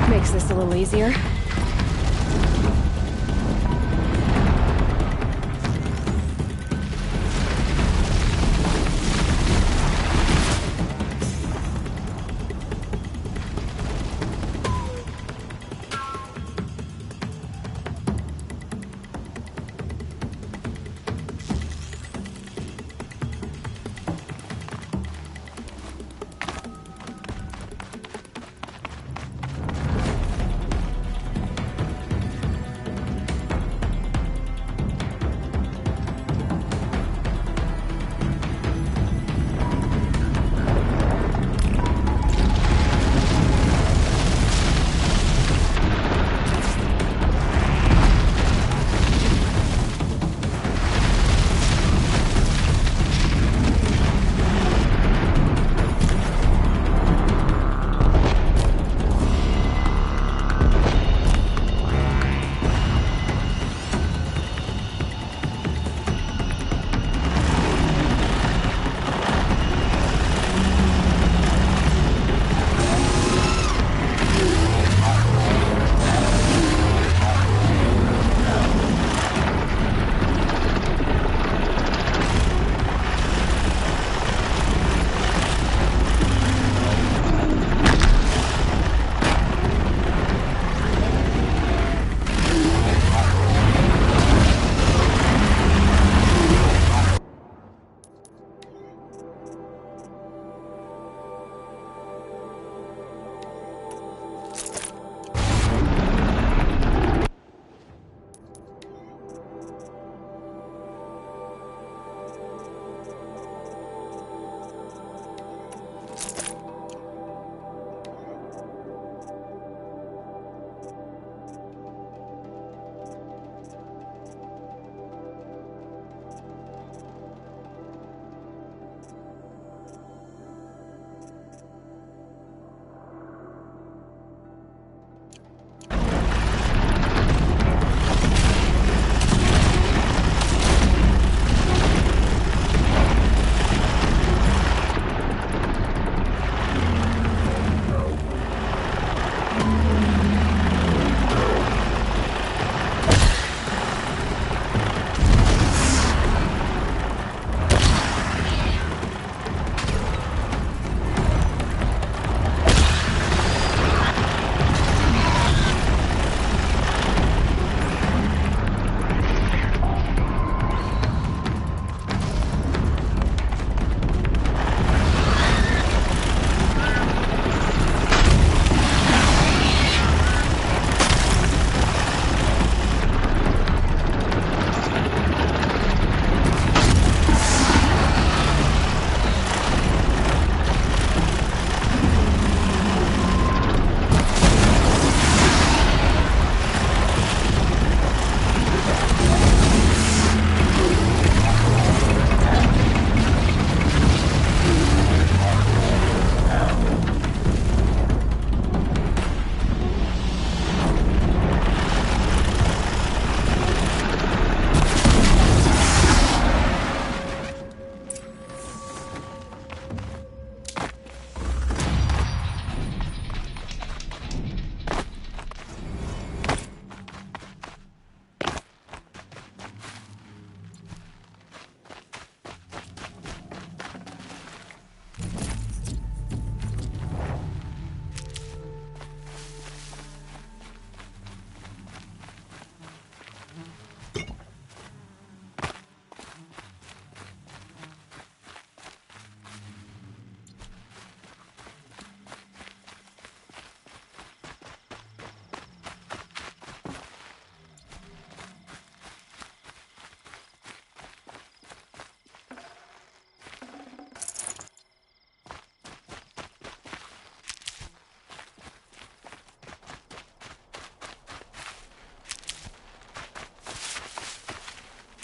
Makes this a little easier.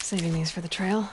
Saving these for the trail.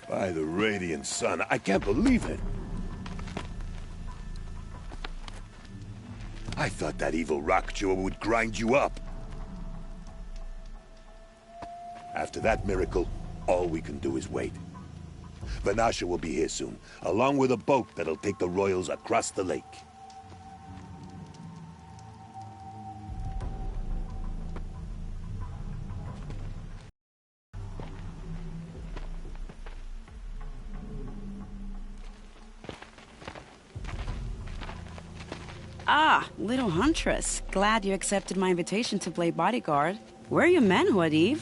By the radiant sun, I can't believe it. I thought that evil rock chewer would grind you up. After that miracle, all we can do is wait. Vanasha will be here soon, along with a boat that'll take the royals across the lake. Ah, little huntress. Glad you accepted my invitation to play bodyguard. Where are your men, Huadiv?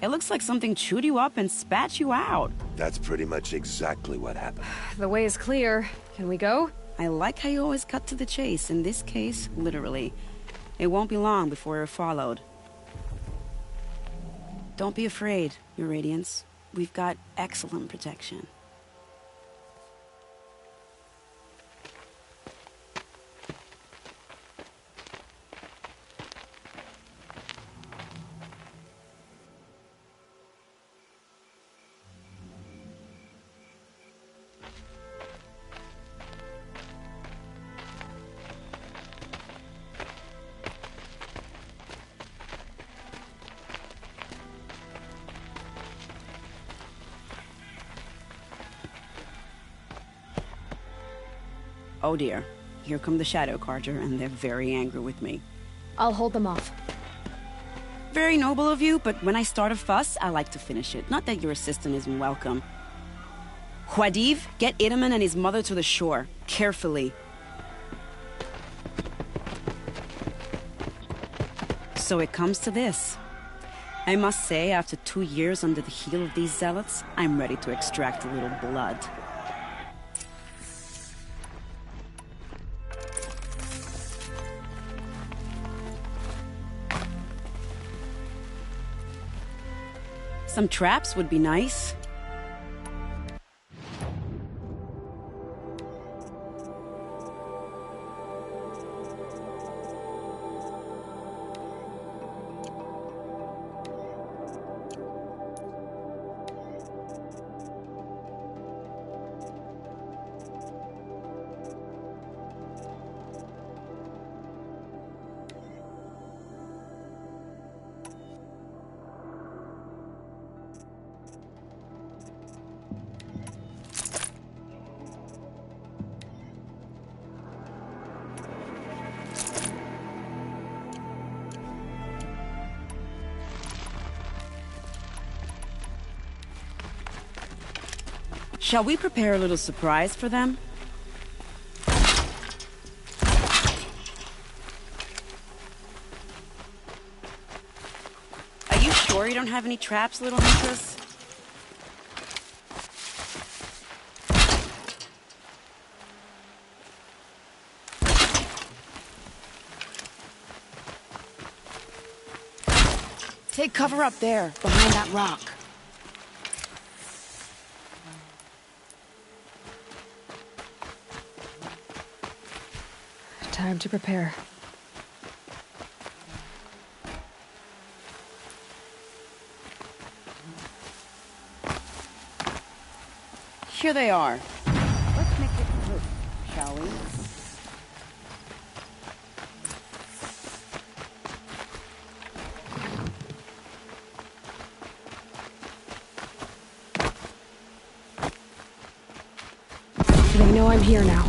It looks like something chewed you up and spat you out. That's pretty much exactly what happened. The way is clear. Can we go? I like how you always cut to the chase. In this case, literally. It won't be long before you're followed. Don't be afraid, Your Radiance. We've got excellent protection. Oh dear, here come the Shadow Carter, and they're very angry with me. I'll hold them off. Very noble of you, but when I start a fuss, I like to finish it. Not that your assistant isn't welcome. Huadiv, get Itaman and his mother to the shore. Carefully. So it comes to this. I must say, after 2 years under the heel of these zealots, I'm ready to extract a little blood. Some traps would be nice. Shall we prepare a little surprise for them? sure you don't have any traps, little huntress? Take cover up there, behind that rock. Time to prepare. Here they are. Let's make it quick, shall we? They know I'm here now.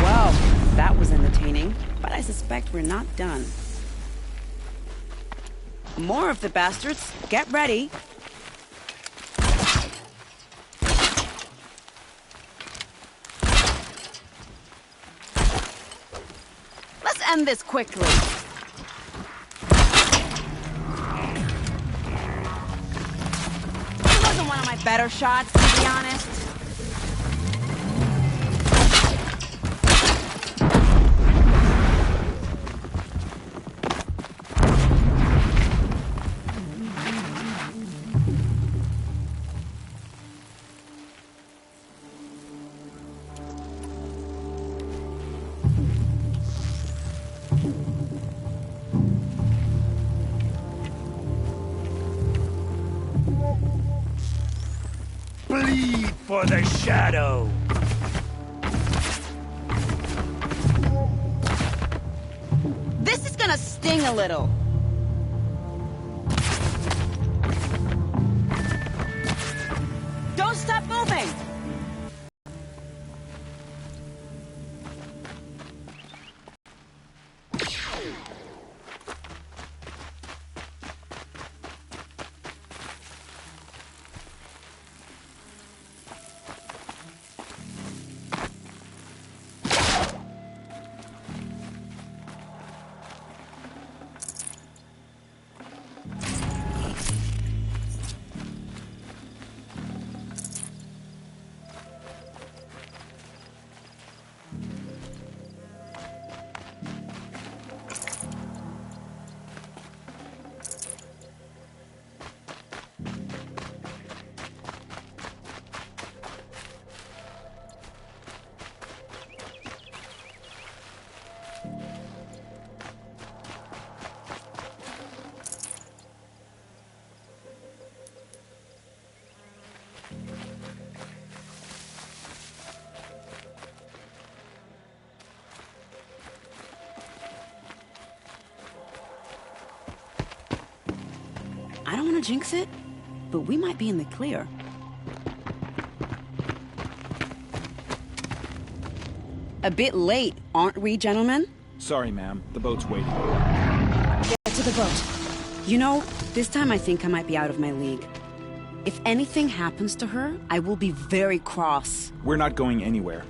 Well, that was entertaining, but I suspect we're not done. More of the bastards. Get ready. Let's end this quickly. It wasn't one of my better shots, to be honest. Bleed for the shadow! This is gonna sting a little. Don't stop moving! I don't want to jinx it, but we might be in the clear. A bit late, aren't we, gentlemen? Sorry, ma'am. The boat's waiting. Get to the boat. You know, this time I think I might be out of my league. If anything happens to her, I will be very cross. We're not going anywhere.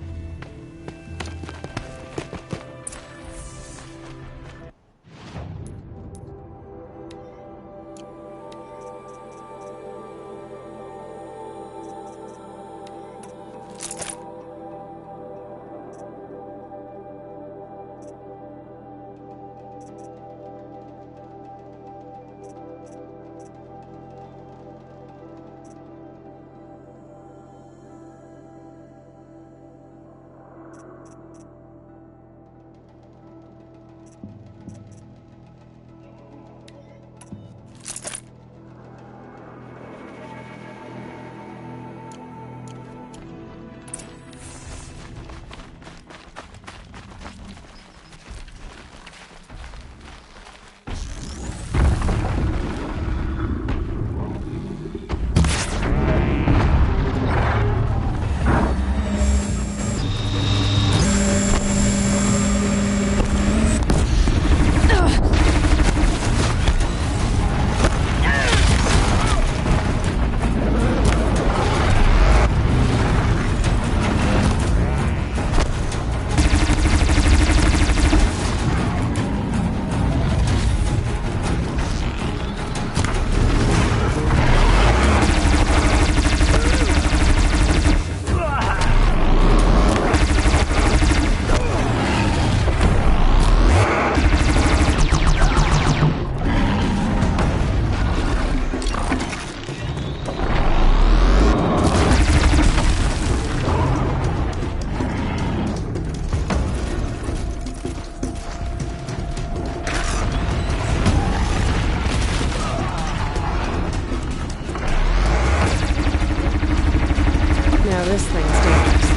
this thing's dangerous.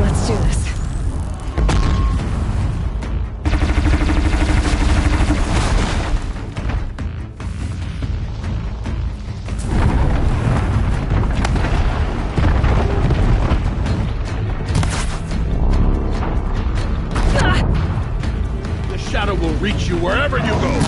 Let's do this. The shadow will reach you wherever you go.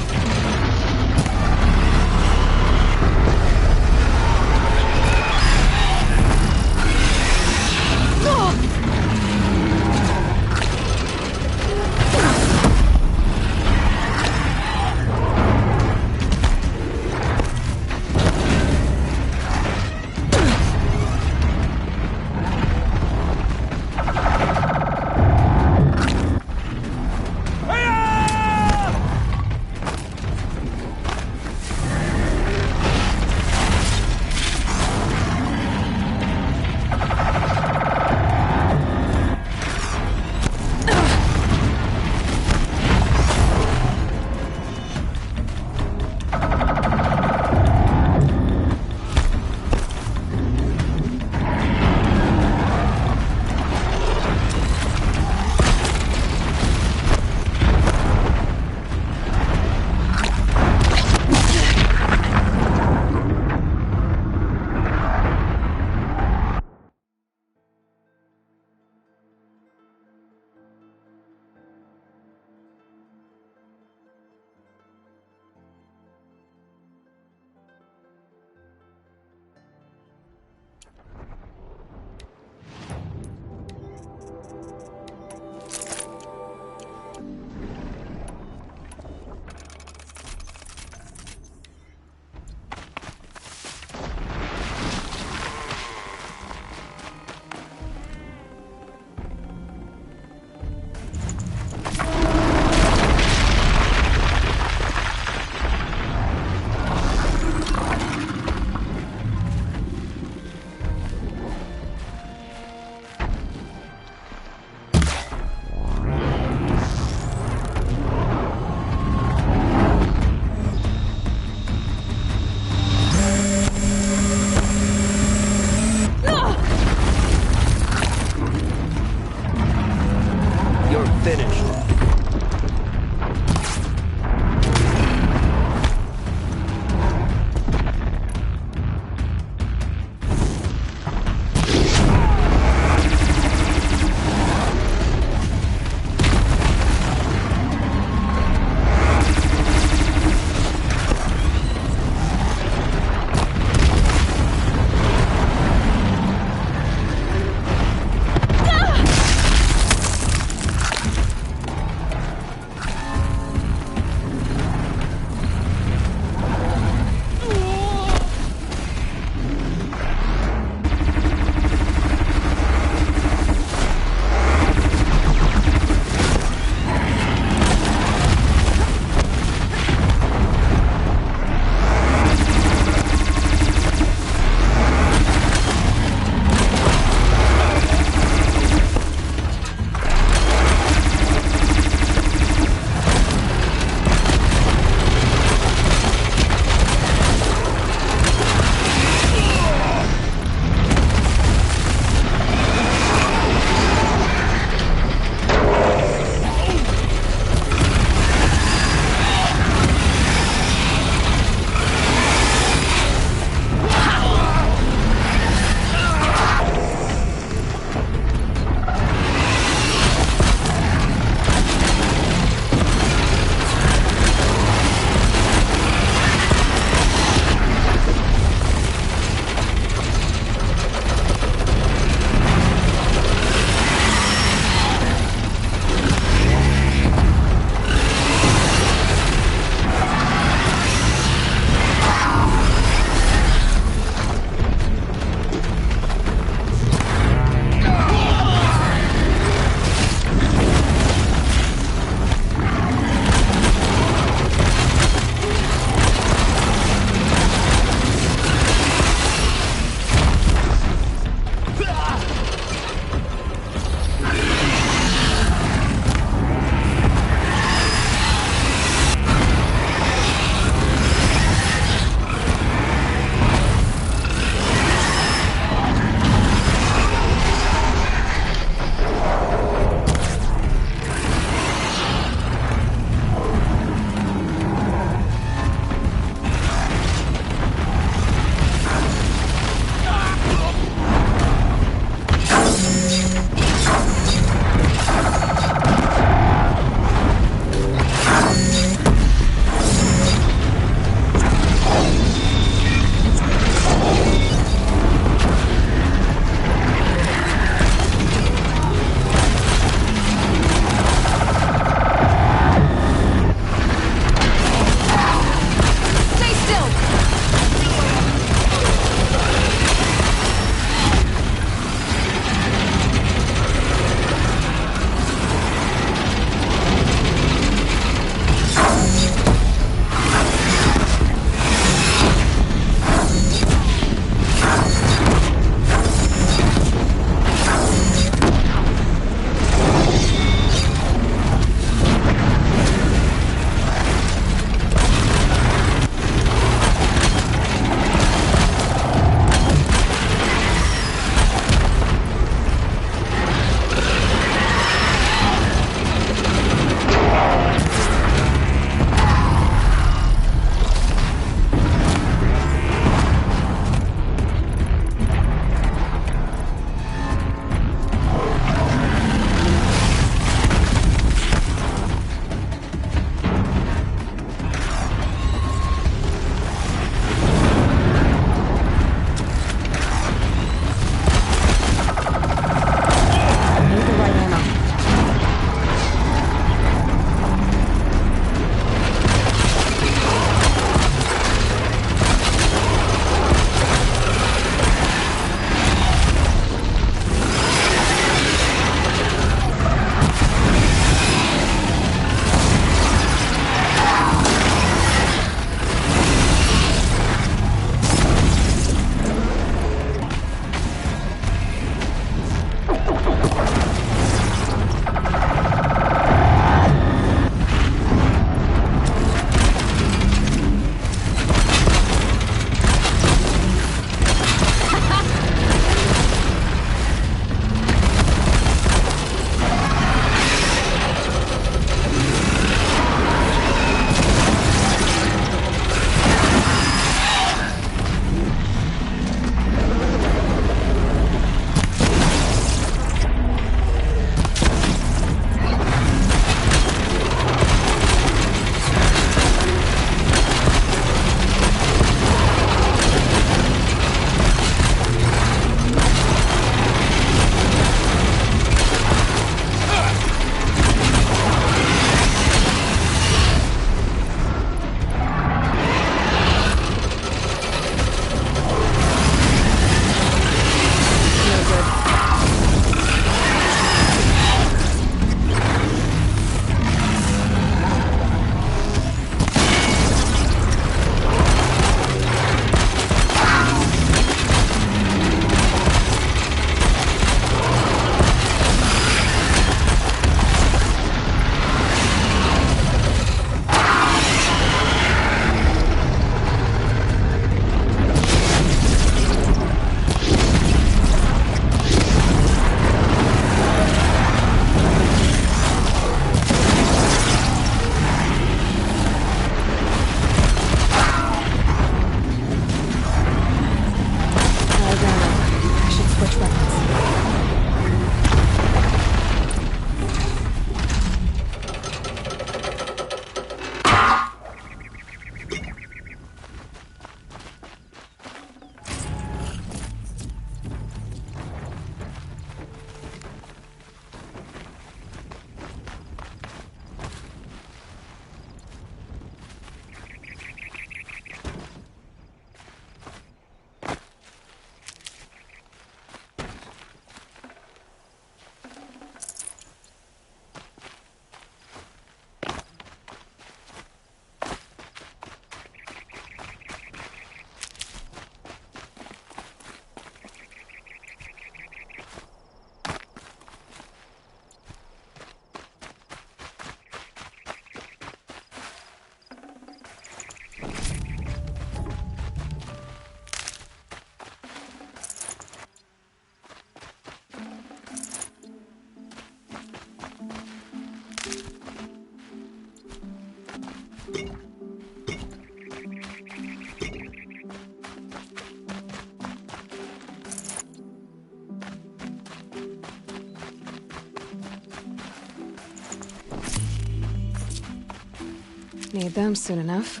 Need them soon enough.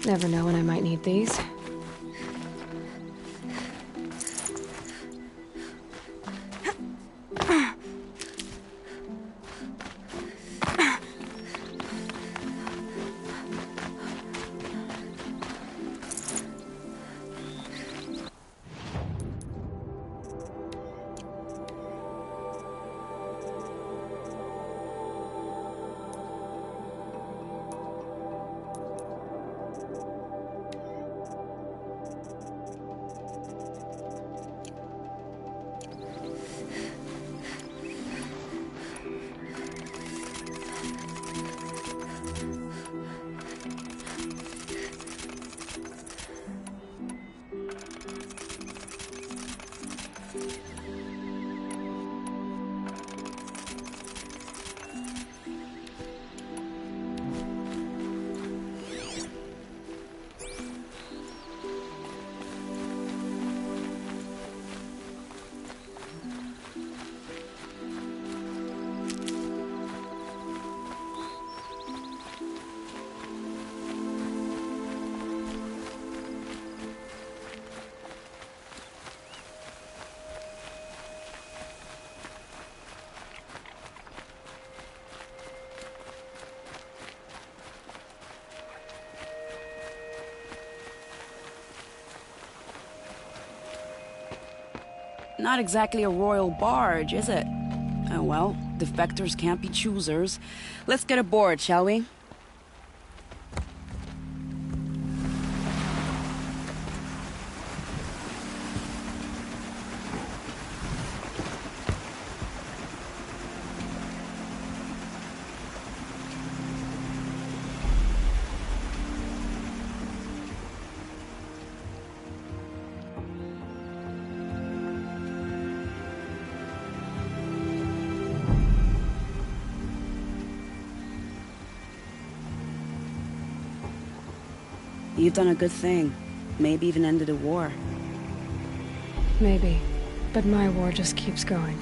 Never know when I might need these. Not exactly a royal barge, is it? Oh well, defectors can't be choosers. Let's get aboard, shall we? You've done a good thing. Maybe even ended a war. Maybe. But my war just keeps going.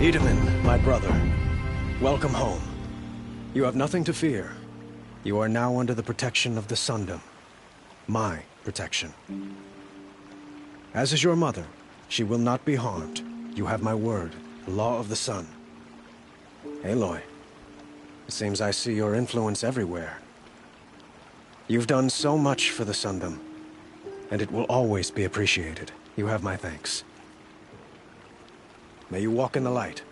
Itamen, my brother, welcome home. You have nothing to fear. You are now under the protection of the Sundom. My protection. As is your mother, she will not be harmed. You have my word, the law of the sun. Aloy, it seems I see your influence everywhere. You've done so much for the Sundom, and it will always be appreciated. You have my thanks. May you walk in the light.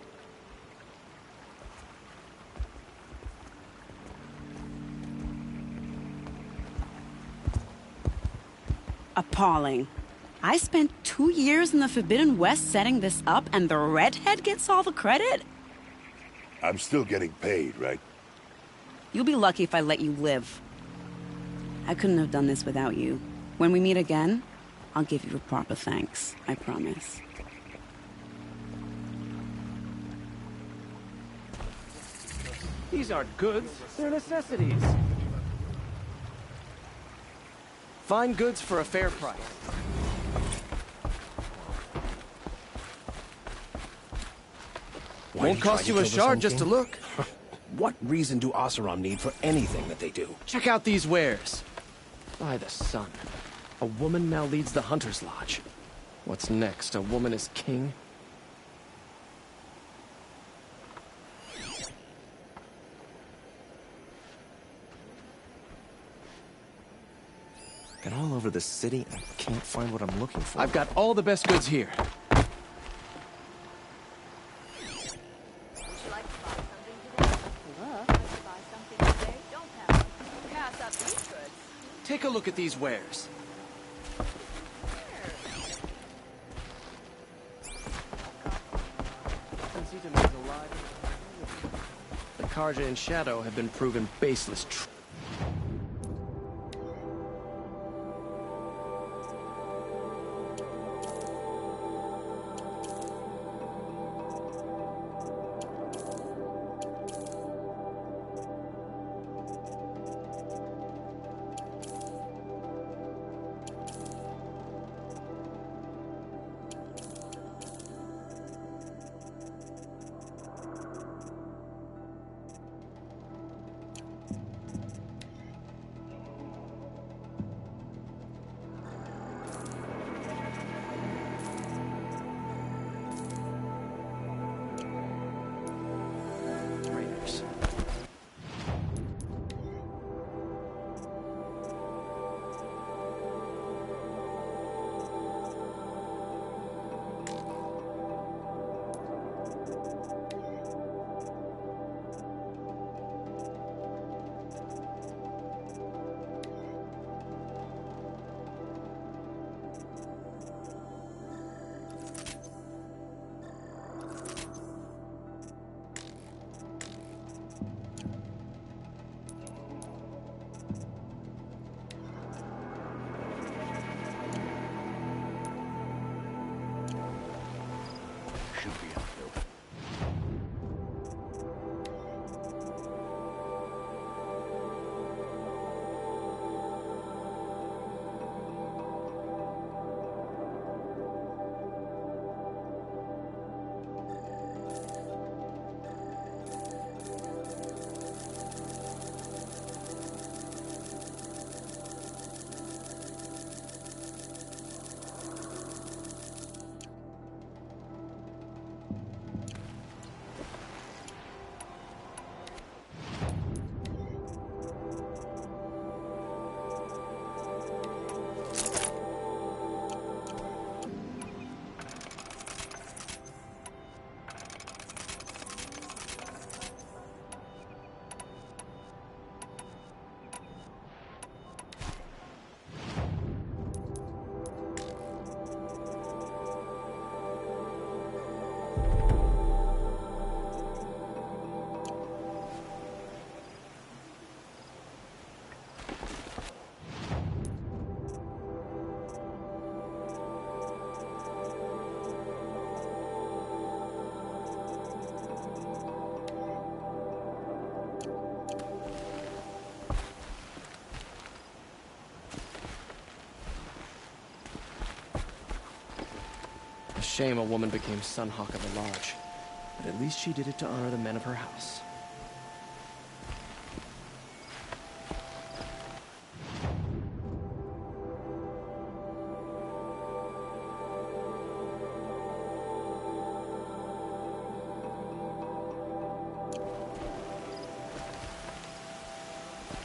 Appalling. I spent 2 years in the Forbidden West setting this up, and the redhead gets all the credit? I'm still getting paid, right? You'll be lucky if I let you live. I couldn't have done this without you. When we meet again, I'll give you a proper thanks, I promise. These aren't goods, they're necessities. Fine goods for a fair price. Won't cost you a shard just to look. What reason do Oseram need for anything that they do? Check out these wares. By the sun. A woman now leads the Hunter's Lodge. What's next? A woman is king? Been all over the city and can't find what I'm looking for. I've got all the best goods here. Take a look at these wares. The Karja and Shadow have been proven baseless. Shame a woman became Sunhawk of the Lodge, but at least she did it to honor the men of her house.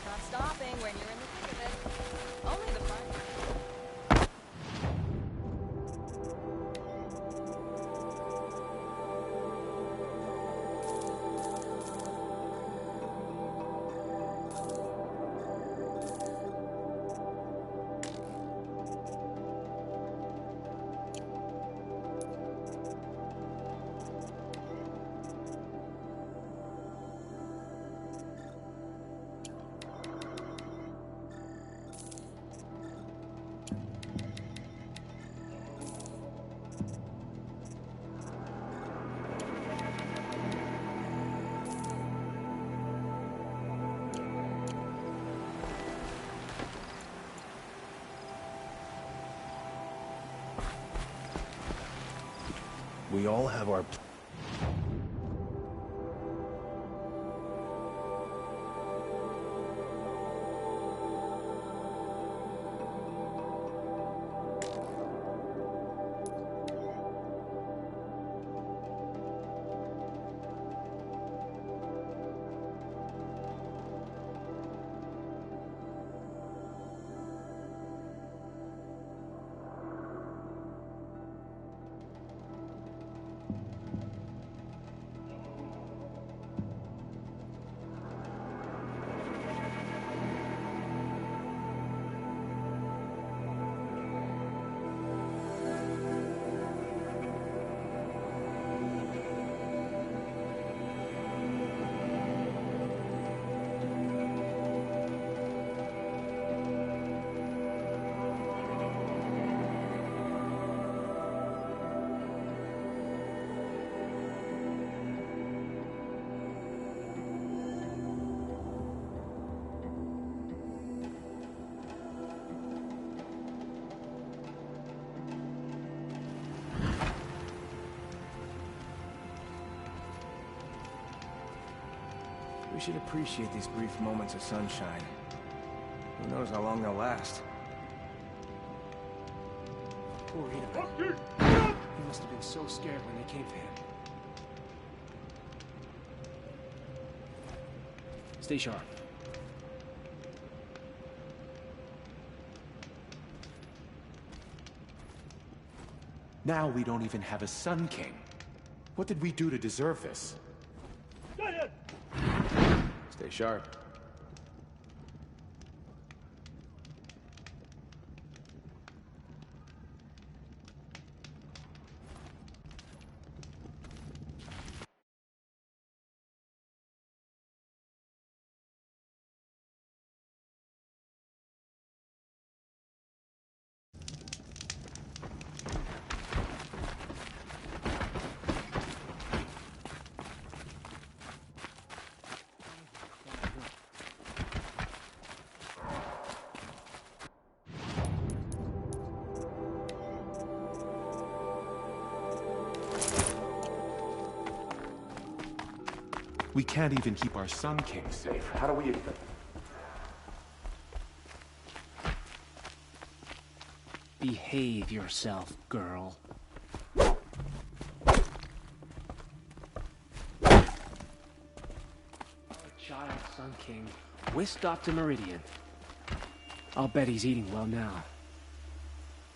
Not stopping when you're in the thick of it. Only the front. We all have our... We should appreciate these brief moments of sunshine. Who knows how long they'll last? Poor Ida. He must have been so scared when they came for him. Stay sharp. Now we don't even have a Sun King. What did we do to deserve this? Stay sharp. We can't even keep our Sun King safe. How do we... Behave yourself, girl. Our child Sun King whisked off to Meridian. I'll bet he's eating well now.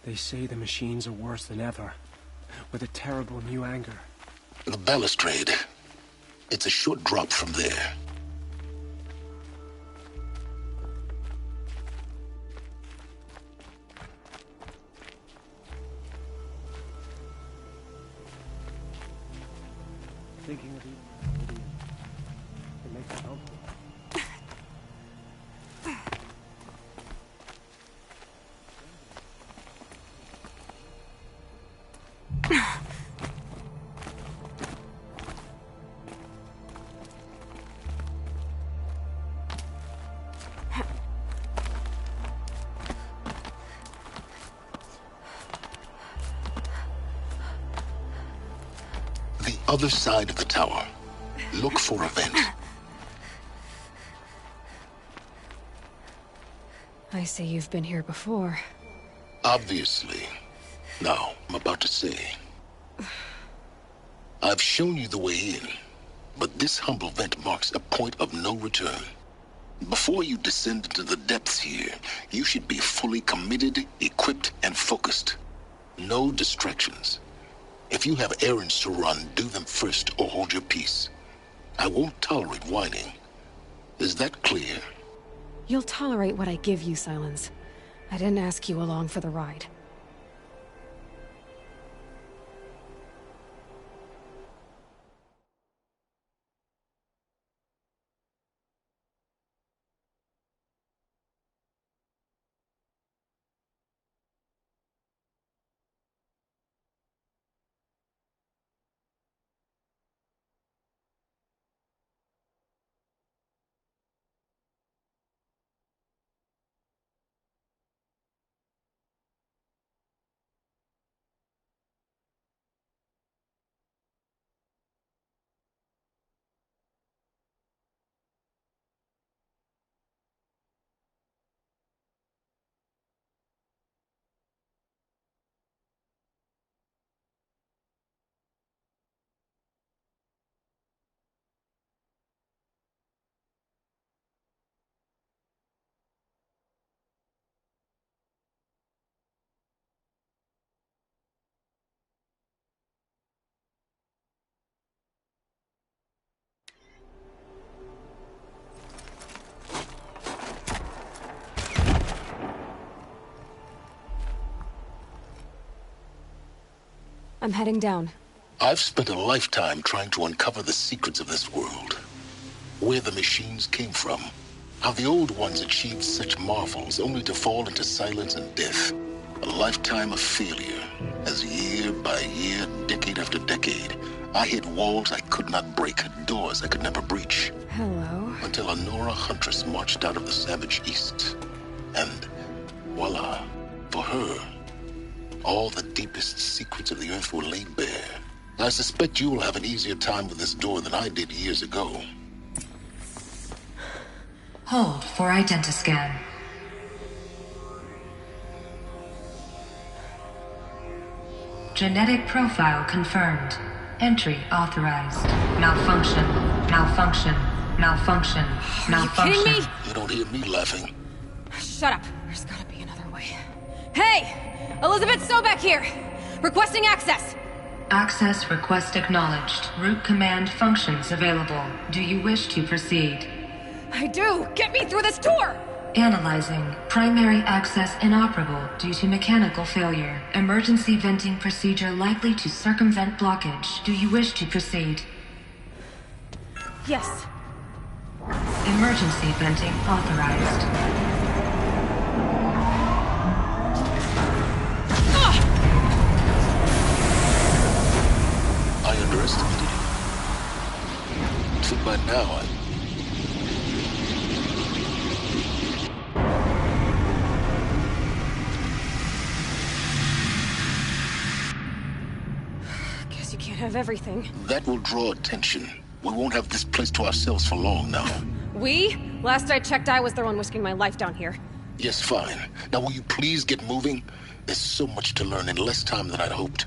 They say the machines are worse than ever, with a terrible new anger. The balustrade. It's a short drop from there. Thinking of you, it makes it helpful. Other side of the tower. Look for a vent. I see you've been here before. Obviously. Now, I'm about to say. I've shown you the way in, but this humble vent marks a point of no return. Before you descend into the depths here, you should be fully committed, equipped, and focused. No distractions. If you have errands to run, do them first or hold your peace. I won't tolerate whining. Is that clear? You'll tolerate what I give you, Silence. I didn't ask you along for the ride. I'm heading down. I've spent a lifetime trying to uncover the secrets of this world. Where the machines came from. How the old ones achieved such marvels only to fall into silence and death. A lifetime of failure, as year by year, decade after decade, I hit walls I could not break, doors I could never breach. Hello. Until a Nora huntress marched out of the savage east. And voila, for her, all the deepest secrets of the earth were laid bare. I suspect you will have an easier time with this door than I did years ago. Hold for identiscan. Genetic profile confirmed. Entry authorized. Malfunction. Malfunction. Malfunction. Malfunction. Are you kidding me? You don't hear me laughing. Shut up. There's gotta be another way. Hey! Elizabeth Sobek here! Requesting access! Access request acknowledged. Root command functions available. Do you wish to proceed? I do! Get me through this door! Analyzing. Primary access inoperable due to mechanical failure. Emergency venting procedure likely to circumvent blockage. Do you wish to proceed? Yes. Emergency venting authorized. I underestimated you. So by now, Guess you can't have everything. that will draw attention. We won't have this place to ourselves for long now. We? Last I checked, I was the one risking my life down here. Yes, fine. Now will you please get moving? There's so much to learn in less time than I'd hoped.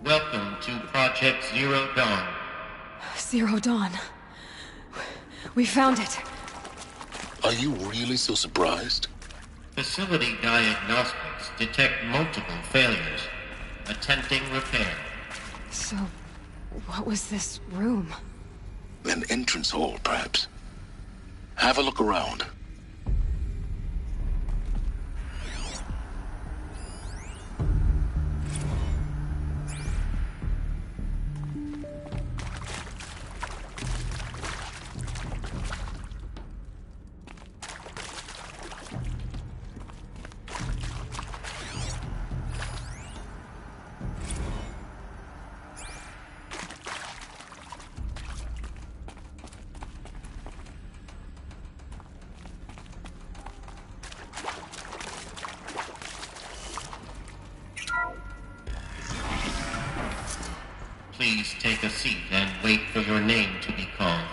Welcome to Project Zero Dawn. Zero Dawn. We found it. Are you really so surprised? Facility diagnostics detect multiple failures. Attempting repair. So, what was this room? An entrance hall, perhaps. Have a look around. Please take a seat and wait for your name to be called.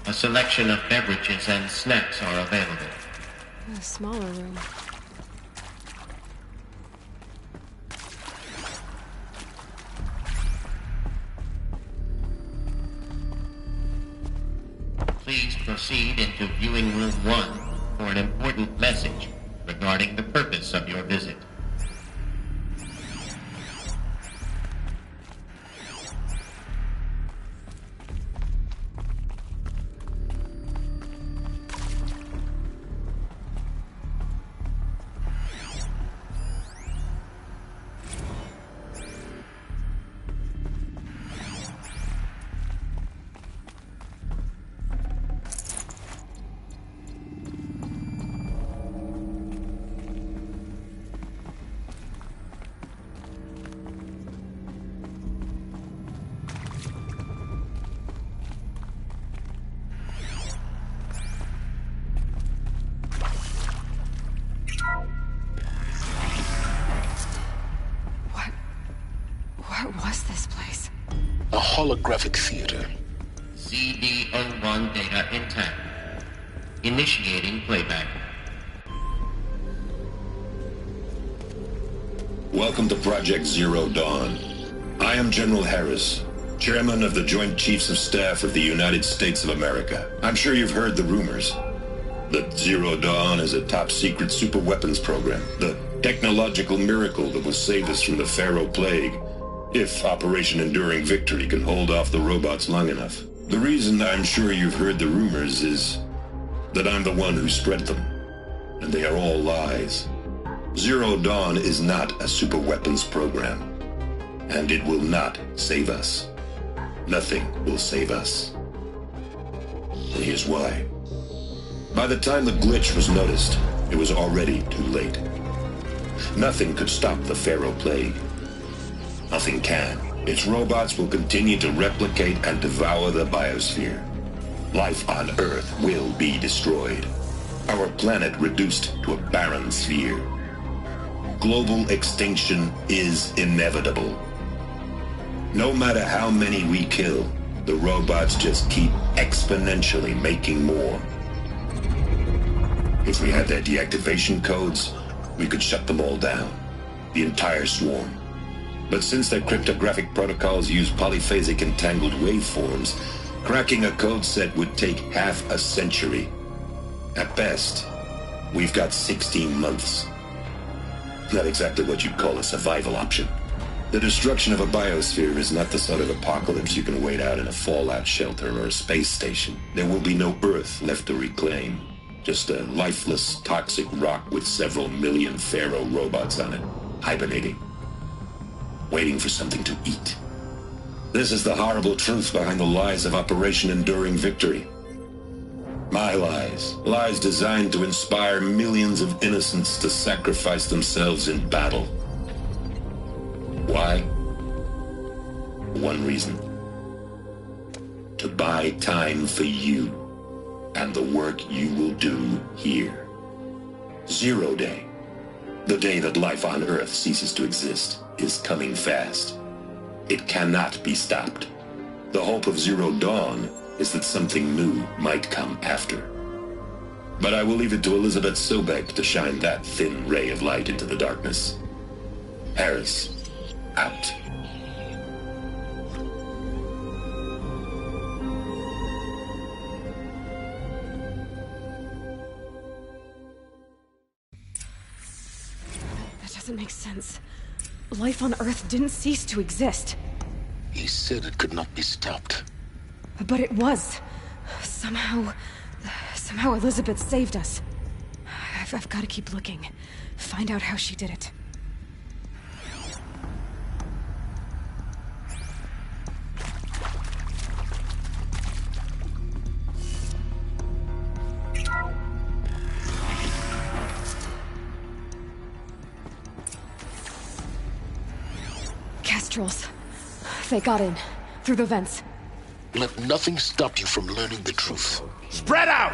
A selection of beverages and snacks are available. A smaller room. Please proceed into viewing room 1 for an important message regarding the purpose of your visit. What was this place? A holographic theater. CD01 data intact. Initiating playback. Welcome to Project Zero Dawn. I am General Harris, Chairman of the Joint Chiefs of Staff of the United States of America. I'm sure you've heard the rumors that Zero Dawn is a top-secret superweapons program, the technological miracle that will save us from the Pharaoh Plague, if Operation Enduring Victory can hold off the robots long enough. The reason I'm sure you've heard the rumors is that I'm the one who spread them, and they are all lies. Zero Dawn is not a superweapons program, and it will not save us. Nothing will save us. And here's why. By the time the glitch was noticed, it was already too late. Nothing could stop the Pharaoh Plague. Nothing can. Its robots will continue to replicate and devour the biosphere. Life on Earth will be destroyed. Our planet reduced to a barren sphere. Global extinction is inevitable. No matter how many we kill, the robots just keep exponentially making more. If we had their deactivation codes, we could shut them all down. The entire swarm. But since their cryptographic protocols use polyphasic entangled waveforms, cracking a code set would take half a century. At best, we've got 16 months. Not exactly what you'd call a survival option. The destruction of a biosphere is not the sort of apocalypse you can wait out in a fallout shelter or a space station. There will be no Earth left to reclaim. Just a lifeless, toxic rock with several million Pharaoh robots on it, hibernating. Waiting for something to eat. This is the horrible truth behind the lies of Operation Enduring Victory. My lies. Lies designed to inspire millions of innocents to sacrifice themselves in battle. Why? One reason. To buy time for you and the work you will do here. Zero Day. The day that life on Earth ceases to exist is coming fast. It cannot be stopped. The hope of Zero Dawn is that something new might come after. But I will leave it to Elizabeth Sobek to shine that thin ray of light into the darkness. Harris, out. That doesn't make sense. Life on Earth didn't cease to exist. He said it could not be stopped. But it was. Somehow Elizabeth saved us. I've got to keep looking. Find out how she did it. Kestrels. They got in. Through the vents. Let nothing stop you from learning the truth. Spread out!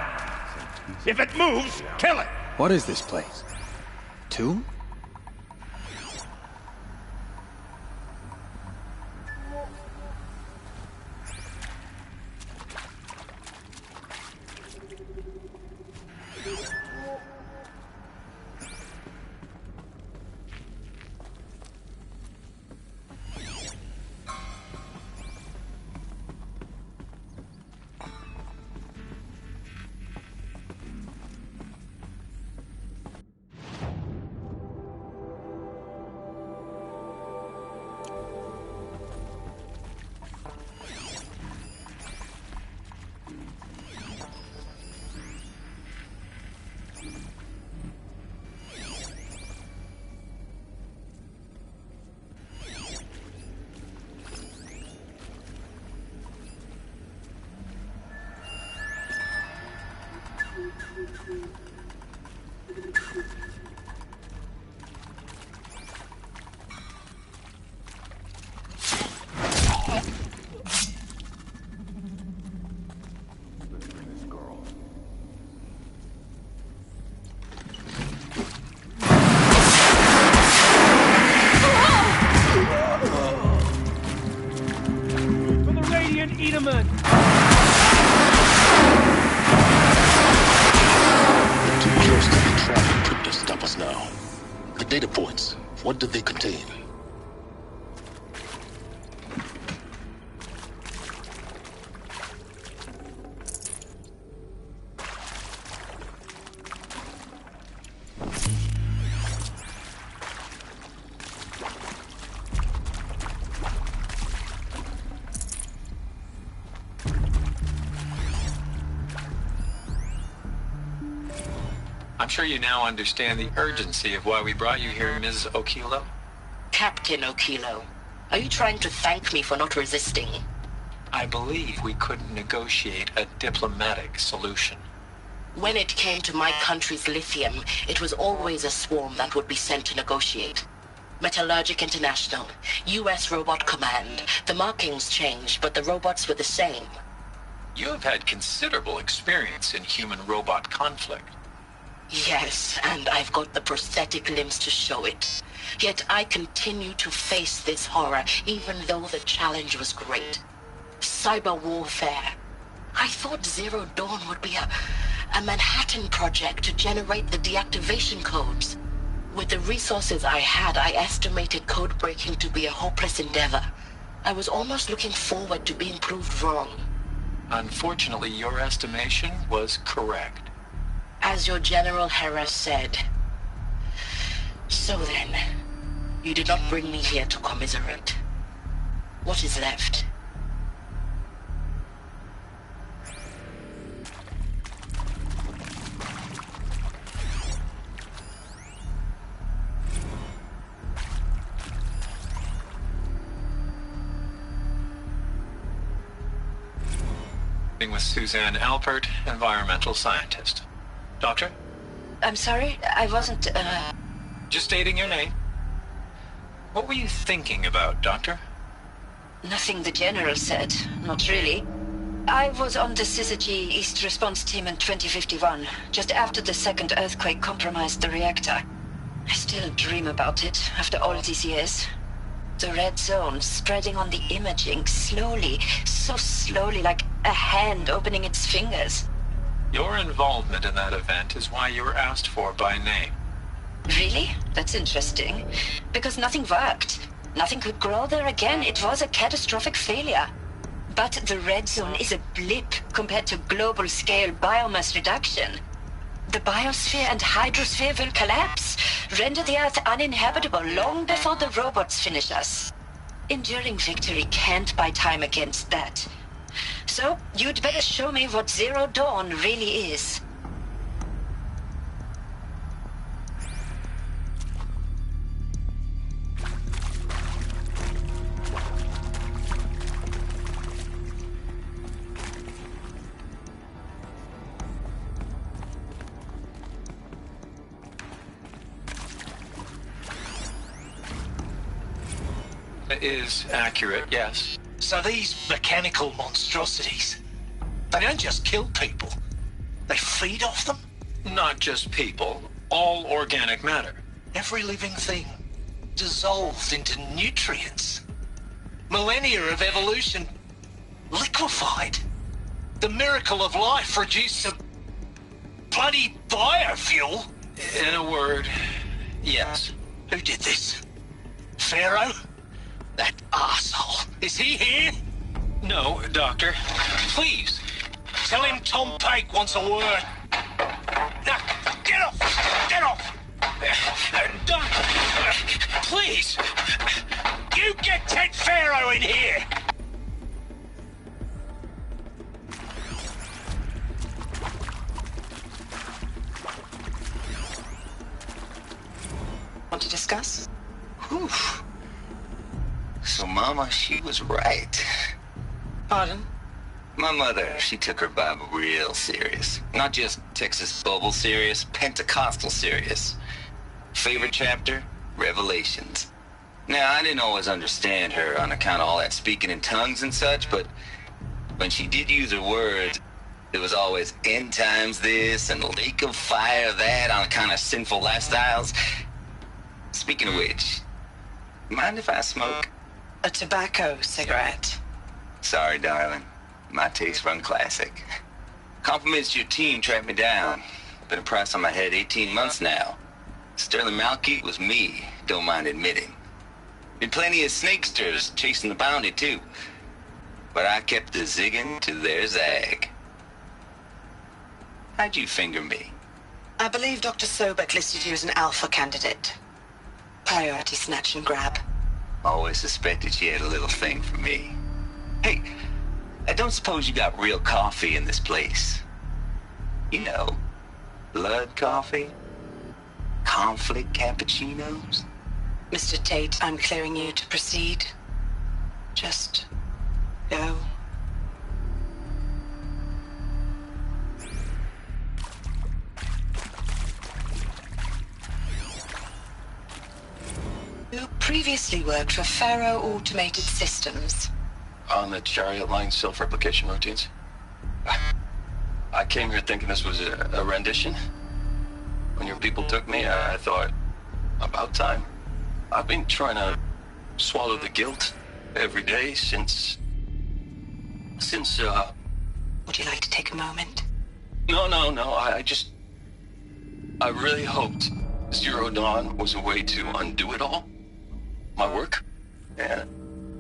If it moves, kill it! What is this place? Tomb? Data points. What did they contain? I'm sure you now understand the urgency of why we brought you here, Ms. Okilo. Captain Okilo, are you trying to thank me for not resisting? I believe we couldn't negotiate a diplomatic solution. When it came to my country's lithium, it was always a swarm that would be sent to negotiate. Metallurgic International, U.S. Robot Command. The markings changed, but the robots were the same. You have had considerable experience in human-robot conflict. Yes, and I've got the prosthetic limbs to show it. Yet I continue to face this horror, even though the challenge was great. Cyber warfare. I thought Zero Dawn would be a Manhattan project to generate the deactivation codes. With the resources I had, I estimated code breaking to be a hopeless endeavor. I was almost looking forward to being proved wrong. Unfortunately, your estimation was correct. As your General Hera said. So then, you did not bring me here to commiserate. What is left? With Suzanne Alpert, environmental scientist. Doctor? I'm sorry, I wasn't, Just stating your name. What were you thinking about, Doctor? Nothing the General said, not really. I was on the Syzygy East Response Team in 2051, just after the second earthquake compromised the reactor. I still dream about it, after all these years. The red zone spreading on the imaging, slowly, so slowly, like a hand opening its fingers. Your involvement in that event is why you were asked for by name. Really? That's interesting. Because nothing worked. Nothing could grow there again. It was a catastrophic failure. But the red zone is a blip compared to global-scale biomass reduction. The biosphere and hydrosphere will collapse, render the Earth uninhabitable long before the robots finish us. Enduring victory can't buy time against that. So, you'd better show me what Zero Dawn really is. Is accurate, yes. So these mechanical monstrosities, they don't just kill people. They feed off them? Not just people, all organic matter. Every living thing, dissolved into nutrients. Millennia of evolution, liquefied. The miracle of life reduced to bloody biofuel. In a word, yes. Who did this? Pharaoh? That arsehole. Is he here? No, Doctor. Please, tell him Tom Pake wants a word. Now, get off! Get off! Doctor, please! You get Ted Pharaoh in here! Want to discuss? Whew. So Mama, she was right. Pardon? My mother, she took her Bible real serious. Not just Texas Bible serious, Pentecostal serious. Favorite chapter? Revelations. Now, I didn't always understand her on account of all that speaking in tongues and such, but when she did use her words, it was always end times this and lake of fire that on account of sinful lifestyles. Speaking of which, mind if I smoke? A tobacco cigarette. Sorry, darling. My taste run classic. Compliments to your team tracked me down. Been a price on my head 18 months now. Sterling Malky was me, don't mind admitting. Been plenty of snakesters chasing the bounty, too. But I kept the zigging to their zag. How'd you finger me? I believe Dr. Sobek listed you as an alpha candidate. Priority snatch and grab. Always suspected she had a little thing for me. Hey, I don't suppose you got real coffee in this place. You know, Blood coffee? Conflict cappuccinos? Mr. Tate, I'm clearing you to proceed. Just go. You previously worked for Faro Automated Systems. On the Chariot Line self-replication routines? I came here thinking this was a rendition. When your people took me, I thought, about time. I've been trying to swallow the guilt every day since... Would you like to take a moment? No, I really hoped Zero Dawn was a way to undo it all. My work. And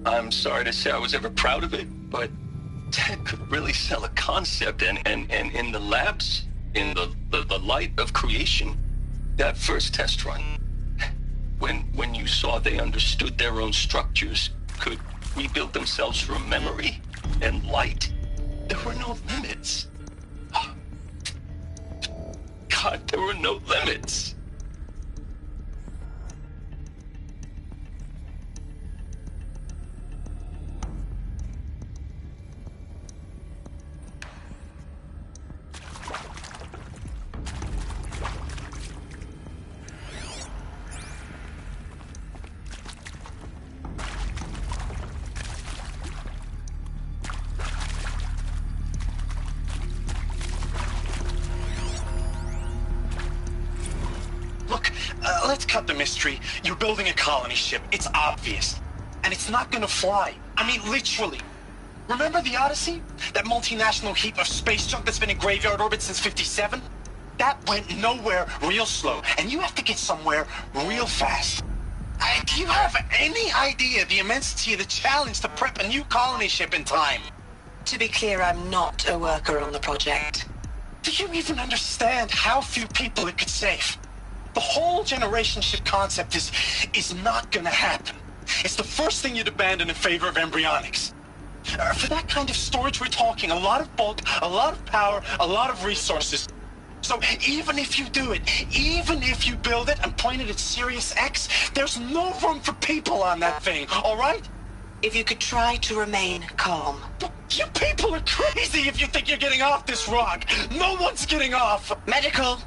I'm sorry to say I was ever proud of it, but Ted could really sell a concept, and in the labs, in the light of creation, that first test run, when you saw they understood their own structures, could rebuild themselves from memory and light, there were no limits. God, there were no limits. Let's cut the mystery. You're building a colony ship. It's obvious. And it's not gonna fly. I mean, literally. Remember the Odyssey? That multinational heap of space junk that's been in graveyard orbit since '57? That went nowhere real slow. And you have to get somewhere real fast. Do you have any idea the immensity of the challenge to prep a new colony ship in time? To be clear, I'm not a worker on the project. Do you even understand how few people it could save? The whole generation ship concept is not gonna happen. It's the first thing you'd abandon in favor of embryonics. For that kind of storage, we're talking a lot of bulk, a lot of power, a lot of resources. So even if you do it, even if you build it and point it at Sirius X, there's no room for people on that thing, all right? If you could try to remain calm. You people are crazy if you think you're getting off this rock. No one's getting off. Medical.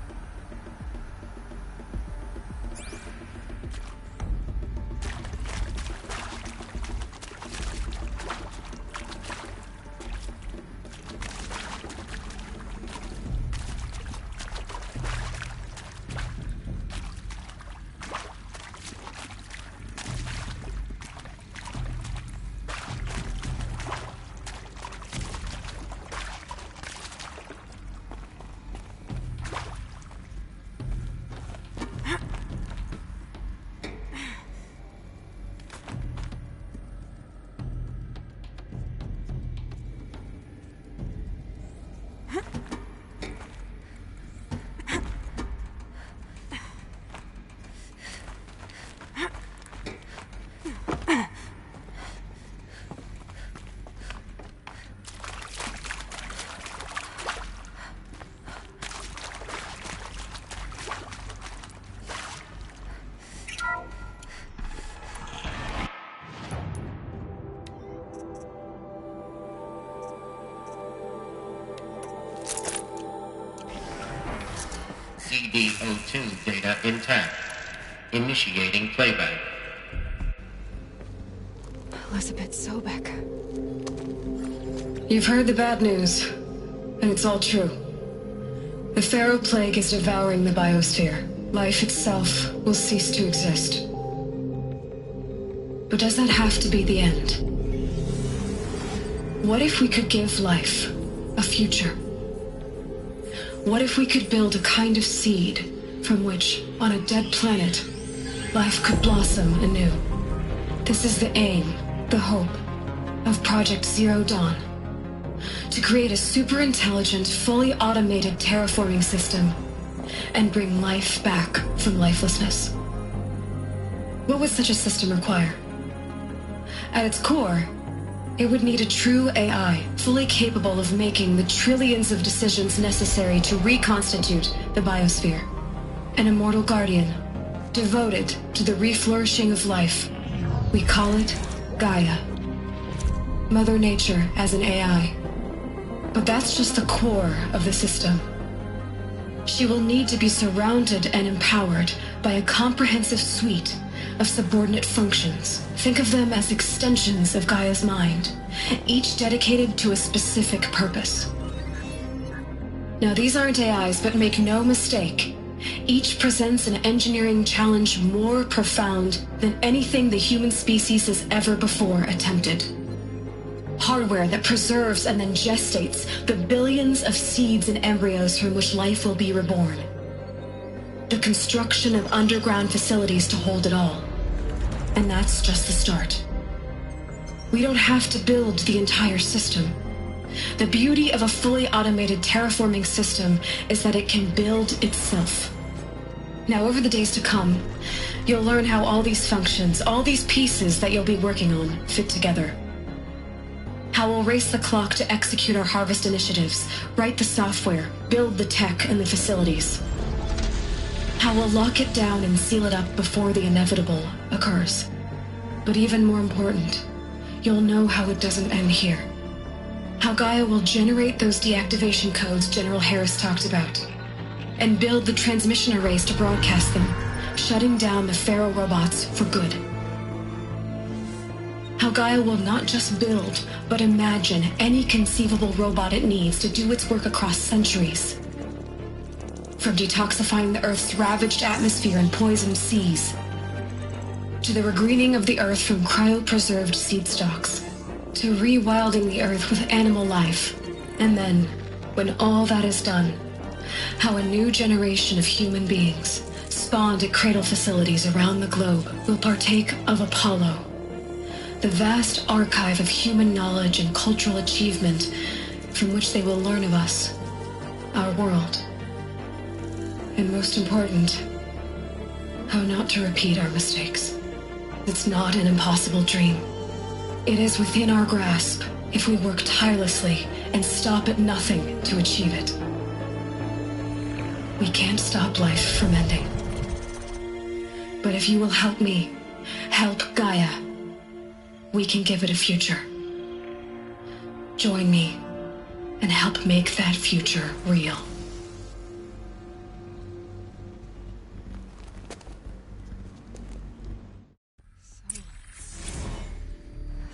CD02 data intact. Initiating playback. Elizabeth Sobek. You've heard the bad news, and it's all true. The Pharaoh Plague is devouring the biosphere. Life itself will cease to exist. But does that have to be the end? What if we could give life a future? What if we could build a kind of seed from which, on a dead planet, life could blossom anew? This is the aim, the hope, of Project Zero Dawn. To create a super-intelligent, fully automated terraforming system and bring life back from lifelessness. What would such a system require? At its core, It would need a true AI, fully capable of making the trillions of decisions necessary to reconstitute the biosphere. An immortal guardian, devoted to the reflourishing of life. We call it Gaia. Mother Nature as an AI. But that's just the core of the system. She will need to be surrounded and empowered by a comprehensive suite of subordinate functions. Think of them as extensions of Gaia's mind, each dedicated to a specific purpose. Now, these aren't AIs, but make no mistake, each presents an engineering challenge more profound than anything the human species has ever before attempted. Hardware that preserves and then gestates the billions of seeds and embryos from which life will be reborn. The construction of underground facilities to hold it all. And that's just the start. We don't have to build the entire system. The beauty of a fully automated terraforming system is that it can build itself. Now, over the days to come, you'll learn how all these functions, all these pieces that you'll be working on, fit together. How we'll race the clock to execute our harvest initiatives, write the software, build the tech and the facilities. How we'll lock it down and seal it up before the inevitable occurs. But even more important, you'll know how it doesn't end here. How Gaia will generate those deactivation codes General Harris talked about, and build the transmission arrays to broadcast them, shutting down the Pharaoh robots for good. How Gaia will not just build, but imagine any conceivable robot it needs to do its work across centuries. From detoxifying the Earth's ravaged atmosphere and poisoned seas, to the regreening of the Earth from cryopreserved seed stalks, to rewilding the Earth with animal life. And then, when all that is done, how a new generation of human beings, spawned at cradle facilities around the globe, will partake of Apollo, the vast archive of human knowledge and cultural achievement from which they will learn of us, our world. And most important, how not to repeat our mistakes. It's not an impossible dream. It is within our grasp if we work tirelessly and stop at nothing to achieve it. We can't stop life from ending. But if you will help me, help Gaia, we can give it a future. Join me and help make that future real.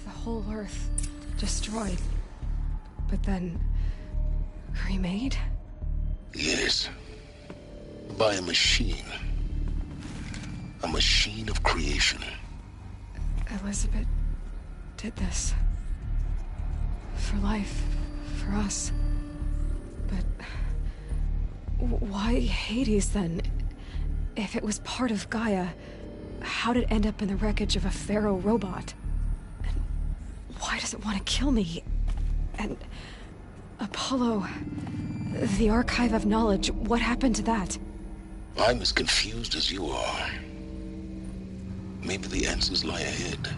The whole Earth destroyed, but then remade? Yes. By a machine. A machine of creation. Elizabeth did this. For life. For us. But why Hades then? If it was part of Gaia, how'd it end up in the wreckage of a Pharaoh robot? And why does it want to kill me? And Apollo, the archive of knowledge, what happened to that? I'm as confused as you are. Maybe the answers lie ahead.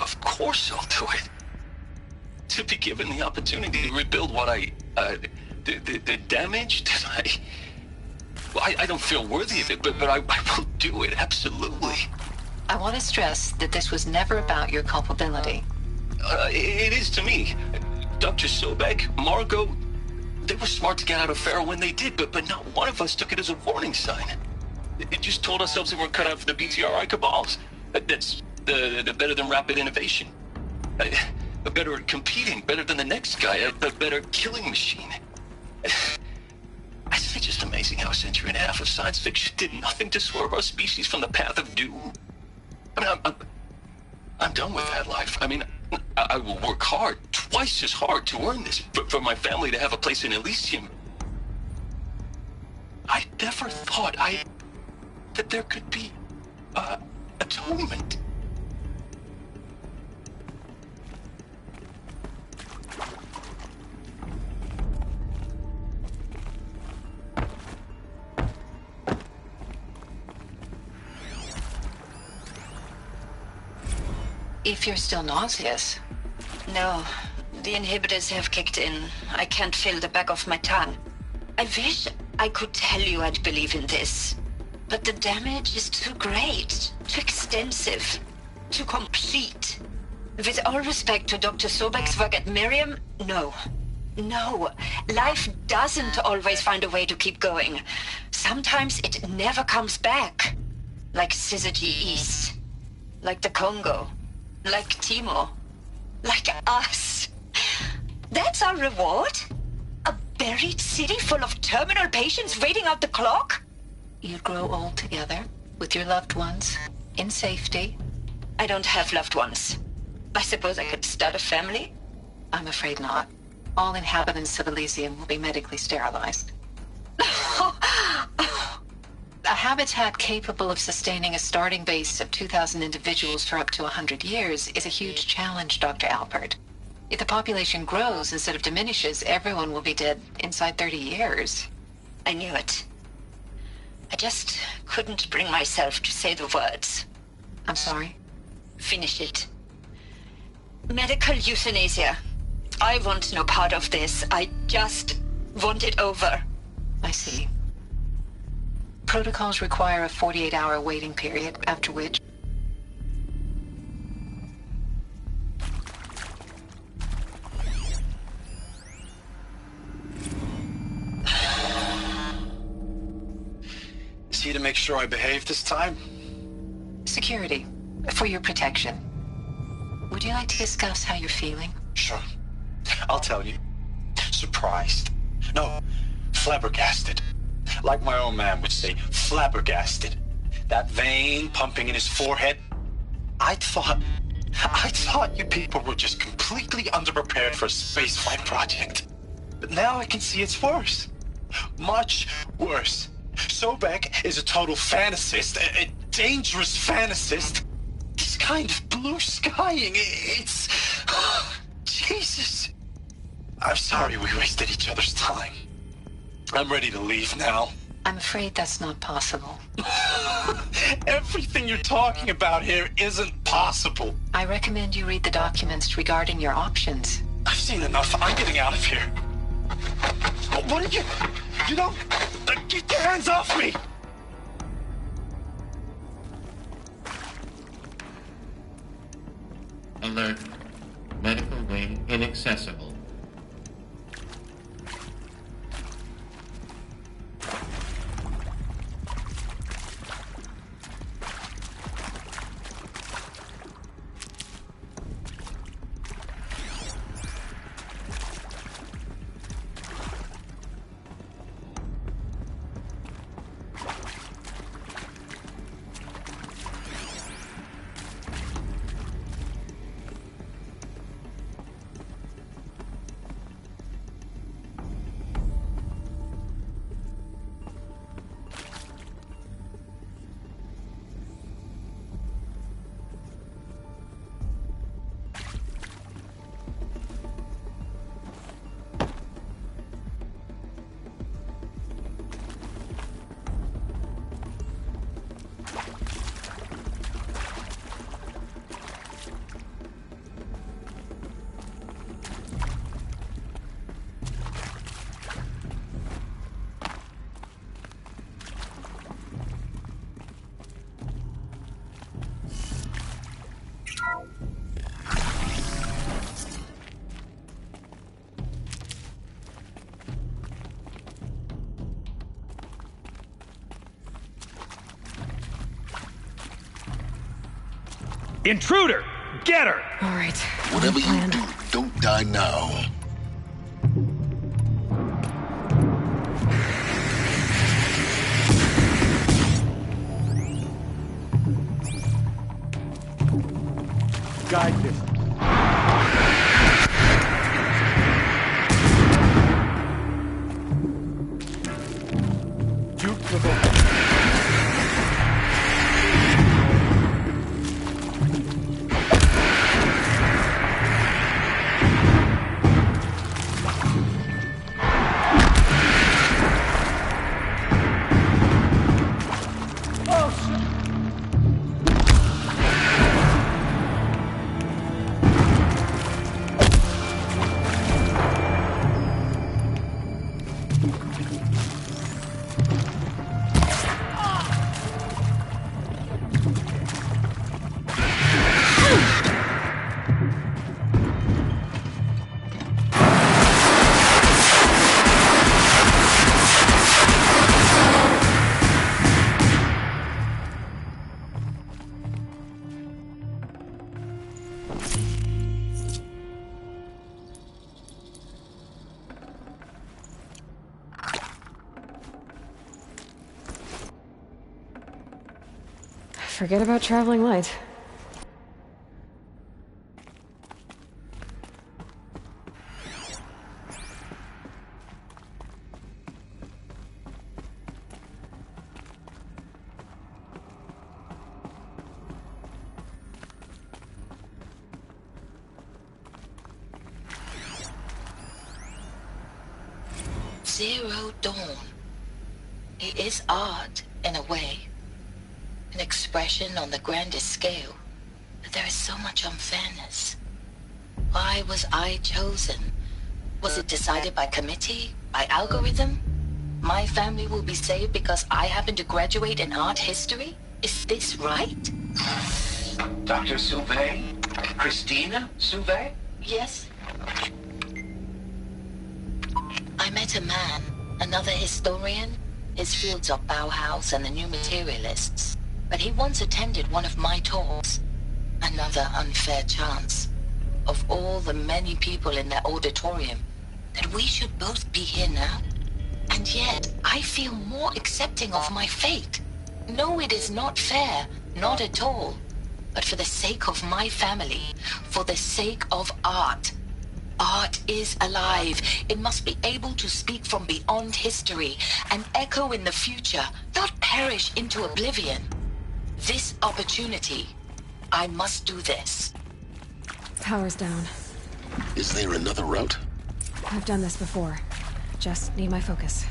Of course I'll do it. To be given the opportunity to rebuild what the damage that I don't feel worthy of it, but I will do it, absolutely. I want to stress that this was never about your culpability. It is to me. Dr. Sobek, Margot, they were smart to get out of Pharaoh when they did, but not one of us took it as a warning sign. It just told ourselves that we're cut out for the BTRI cabals. That's the better than rapid innovation. Better at competing, better than the next guy, a better killing machine. Isn't it just amazing how a century and a half of science fiction did nothing to swerve our species from the path of doom? I mean, I'm done with that life. I mean, I will work hard, twice as hard to earn this, for my family to have a place in Elysium. I never thought that there could be, atonement. If you're still nauseous. No, the inhibitors have kicked in. I can't feel the back of my tongue. I wish I could tell you I'd believe in this. But the damage is too great, too extensive, too complete. With all respect to Dr. Sobek's work at Miriam, no. No, life doesn't always find a way to keep going. Sometimes it never comes back. Like Syzygy East. Like the Congo. Like Timo. Like us. That's our reward? A buried city full of terminal patients waiting out the clock? You'd grow old together, with your loved ones, in safety. I don't have loved ones. I suppose I could start a family? I'm afraid not. All inhabitants of Elysium will be medically sterilized. A habitat capable of sustaining a starting base of 2,000 individuals for up to 100 years is a huge challenge, Dr. Alpert. If the population grows instead of diminishes, everyone will be dead inside 30 years. I knew it. I just couldn't bring myself to say the words. I'm sorry? Finish it. Medical euthanasia. I want no part of this. I just want it over. I see. Protocols require a 48-hour waiting period, after which... Is he to make sure I behave this time? Security. For your protection. Would you like to discuss how you're feeling? Sure. I'll tell you. Surprised. No, flabbergasted. Like my own man would say, flabbergasted. That vein pumping in his forehead. I thought you people were just completely underprepared for a spaceflight project. But now I can see it's worse. Much worse. Sobek is a total fantasist, a dangerous fantasist. This kind of blue skying, it's... Jesus. I'm sorry we wasted each other's time. I'm ready to leave now. I'm afraid that's not possible. Everything you're talking about here isn't possible. I recommend you read the documents regarding your options. I've seen enough. I'm getting out of here. What are you... You don't... Get your hands off me! Alert. Medical wing inaccessible. Intruder! Get her! All right. Whatever you do, don't die now. Guide this. Forget about traveling light. Zero Dawn. It is art, in a way. An expression on the grandest scale. But there is so much unfairness. Why was I chosen? Was it decided by committee? By algorithm? My family will be saved because I happen to graduate in art history? Is this right? Dr. Sooo? Christina Sooo? Yes. I met a man, another historian. His fields are Bauhaus and the New Materialists. But he once attended one of my talks. Another unfair chance. Of all the many people in that auditorium, that we should both be here now. And yet, I feel more accepting of my fate. No, it is not fair. Not at all. But for the sake of my family, for the sake of art. Art is alive. It must be able to speak from beyond history and echo in the future, not perish into oblivion. This opportunity, I must do this. Power's down. Is there another route? I've done this before. Just need my focus.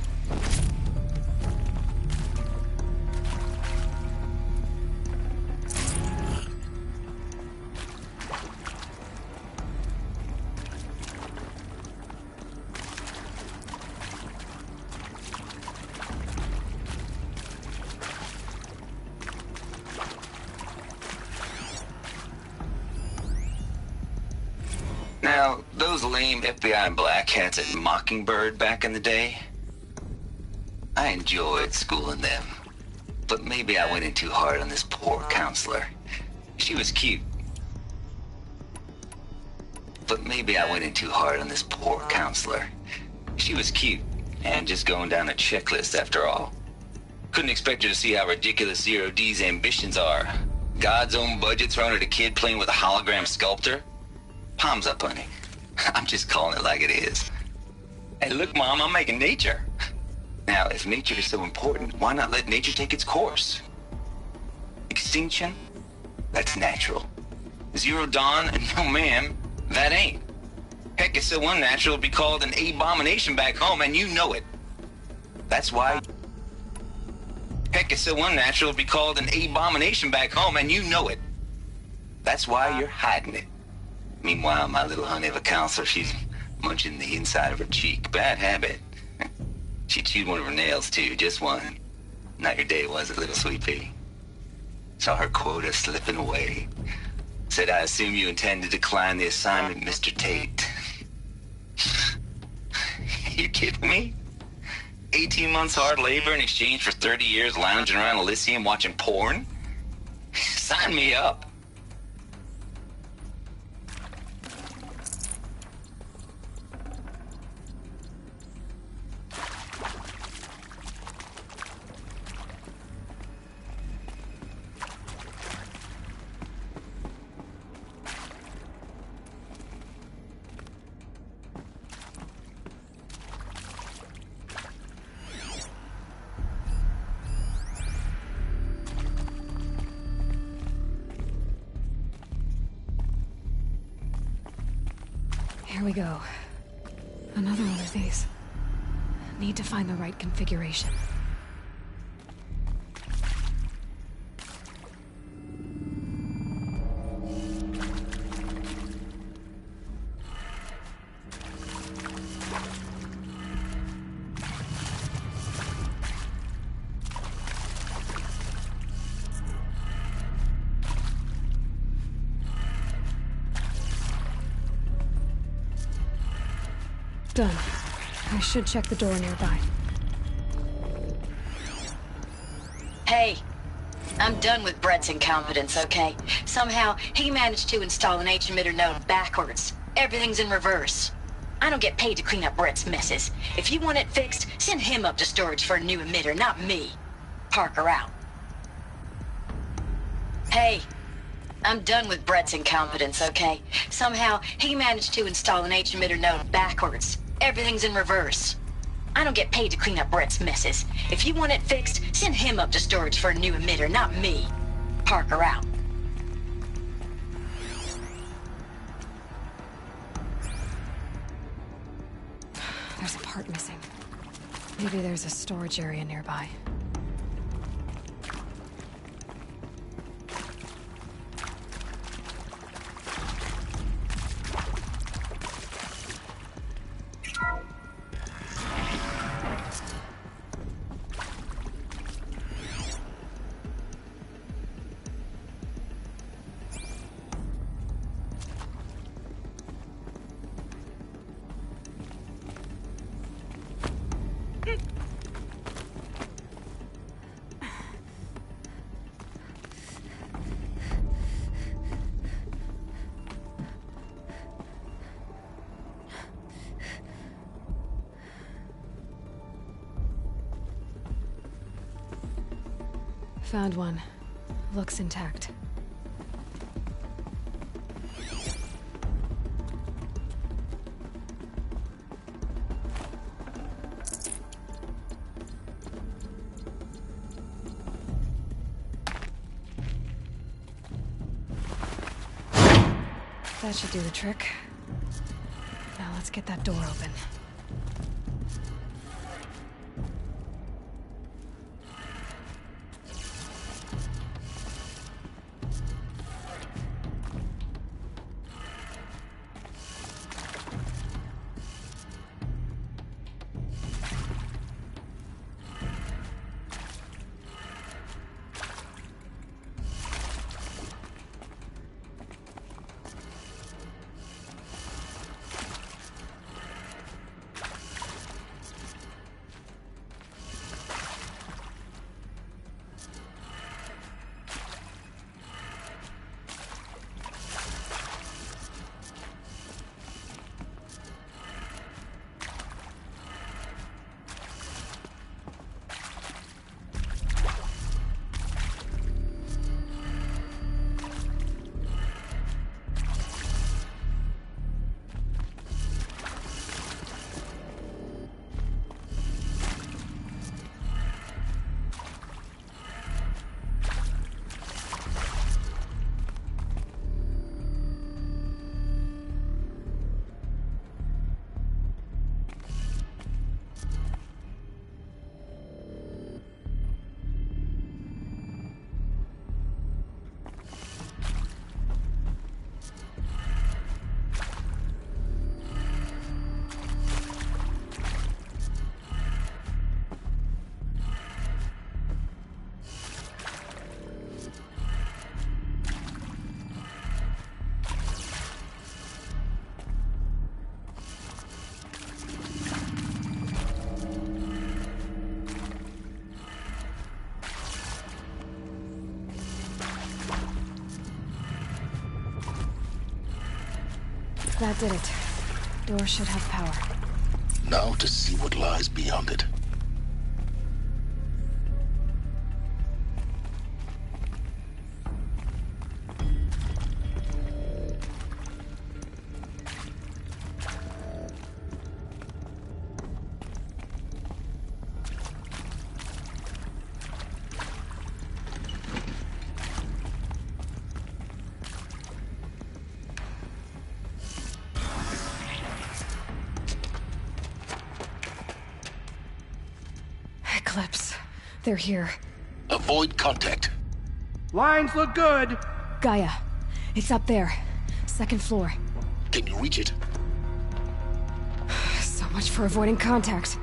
Now, those lame FBI black hats at Mockingbird back in the day, I enjoyed schooling them. But maybe I went in too hard on this poor counselor. She was cute. But maybe I went in too hard on this poor counselor. She was cute, and just going down a checklist after all. Couldn't expect her to see how ridiculous Zero D's ambitions are. God's own budget thrown at a kid playing with a hologram sculptor? Palms up, honey. I'm just calling it like it is. Hey, look, Mom, I'm making nature. Now, if nature is so important, why not let nature take its course? Extinction? That's natural. Zero Dawn? No, ma'am, that ain't. Heck, it's so unnatural it'd be called an abomination back home, and you know it. That's why... Heck, it's so unnatural it'd be called an abomination back home, and you know it. That's why you're hiding it. Meanwhile, my little honey of a counselor, she's munching the inside of her cheek. Bad habit. She chewed one of her nails, too. Just one. Not your day, was it, little sweet pea? Saw her quota slipping away. Said, I assume you intend to decline the assignment, Mr. Tate. You kidding me? 18 months hard labor in exchange for 30 years lounging around Elysium watching porn? Sign me up. Here we go. Another one of these. Need to find the right configuration. Done. I should check the door nearby. Hey, I'm done with Brett's incompetence, okay? Somehow, he managed to install an H-emitter node backwards. Everything's in reverse. I don't get paid to clean up Brett's messes. If you want it fixed, send him up to storage for a new emitter, not me. Parker out. Hey, I'm done with Brett's incompetence, okay? Somehow, he managed to install an H-emitter node backwards. Everything's in reverse. I don't get paid to clean up Brett's messes. If you want it fixed, send him up to storage for a new emitter, not me. Parker out. There's a part missing. Maybe there's a storage area nearby. Found one. Looks intact. That should do the trick. Now let's get that door open. That did it. Door should have power. Now to see what lies beyond it. Eclipse. They're here. Avoid contact. Lines look good. Gaia. It's up there. Second floor. Can you reach it? So much for avoiding contact.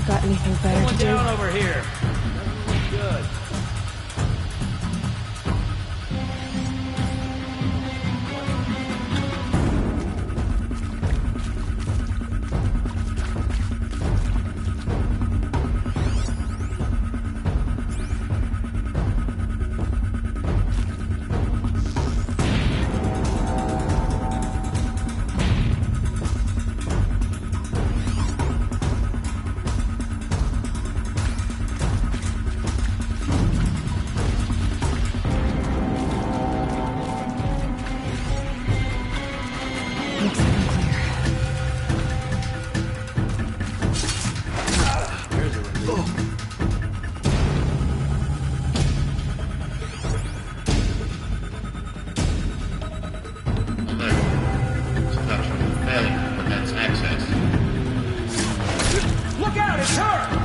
got anything better to do? Down over here. Good. Look out, it's her!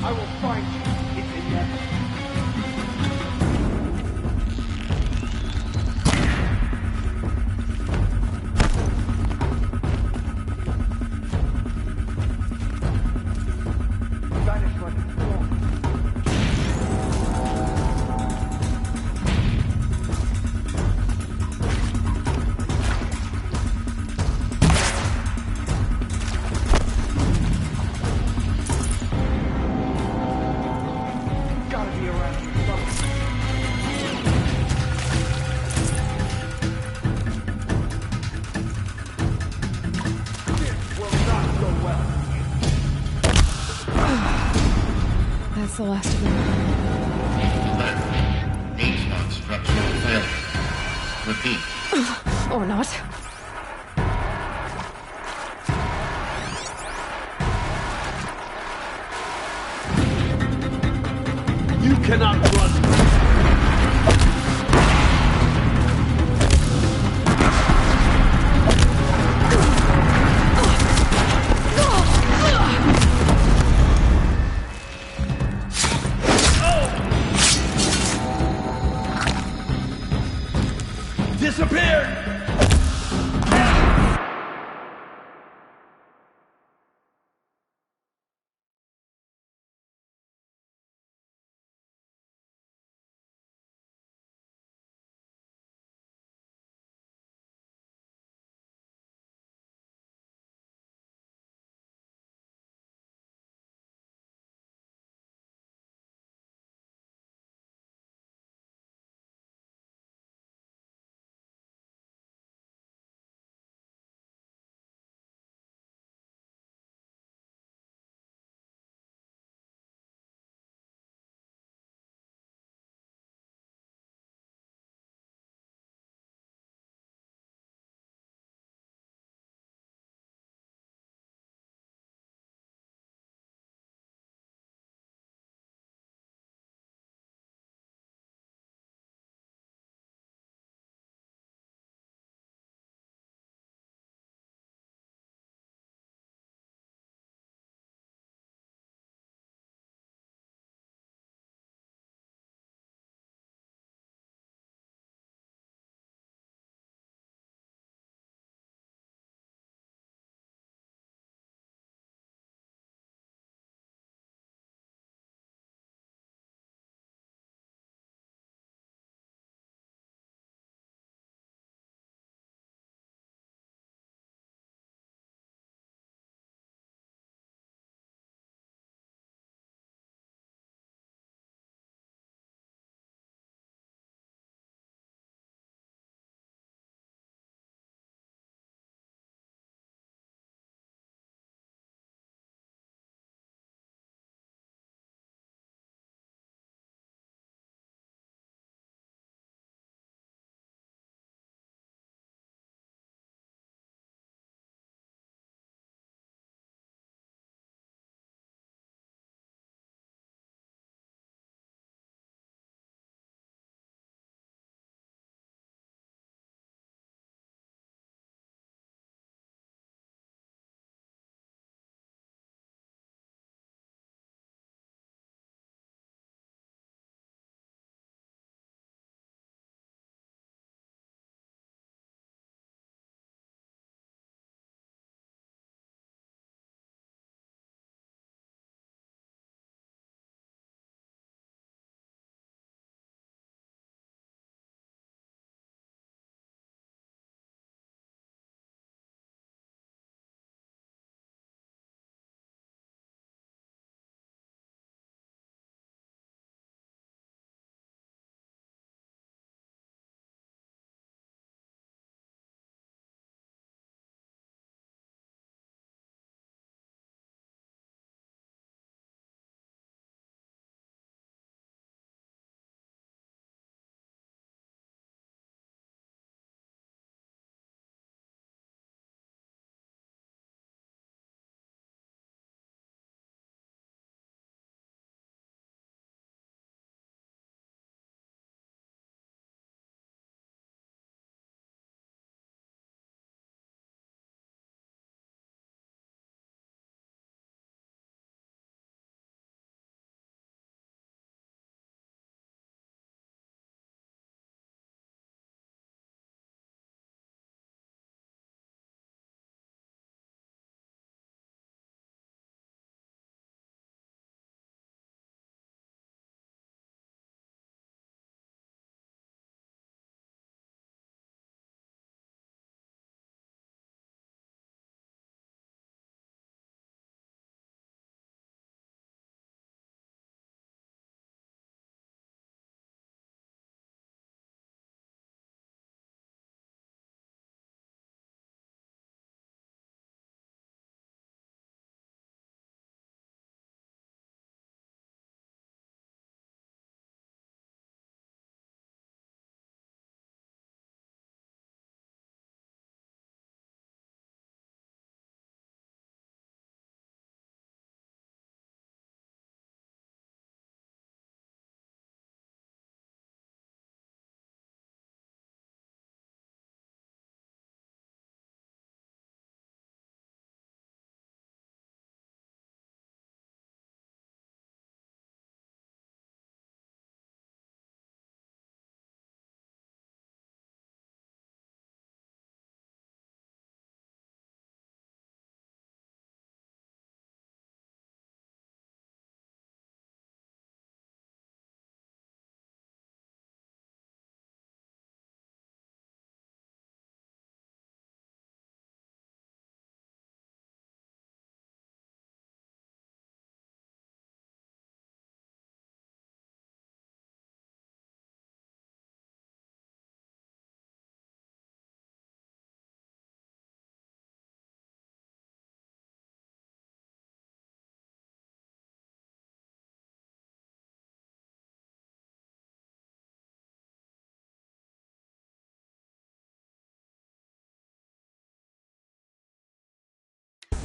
I will find you if it never. Vanish like a storm. Gotta be around here somewhere. This will not go well. That's the last of them. H-Lock structural failure. Repeat. Or not. You cannot run. Disappeared!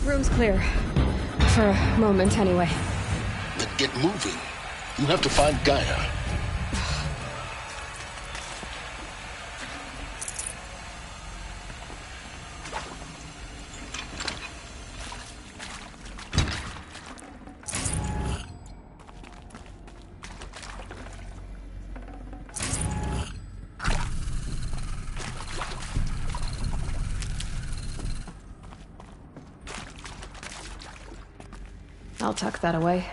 Room's clear. For a moment, anyway. Then get moving. You have to find Gaia. I'll tuck that away.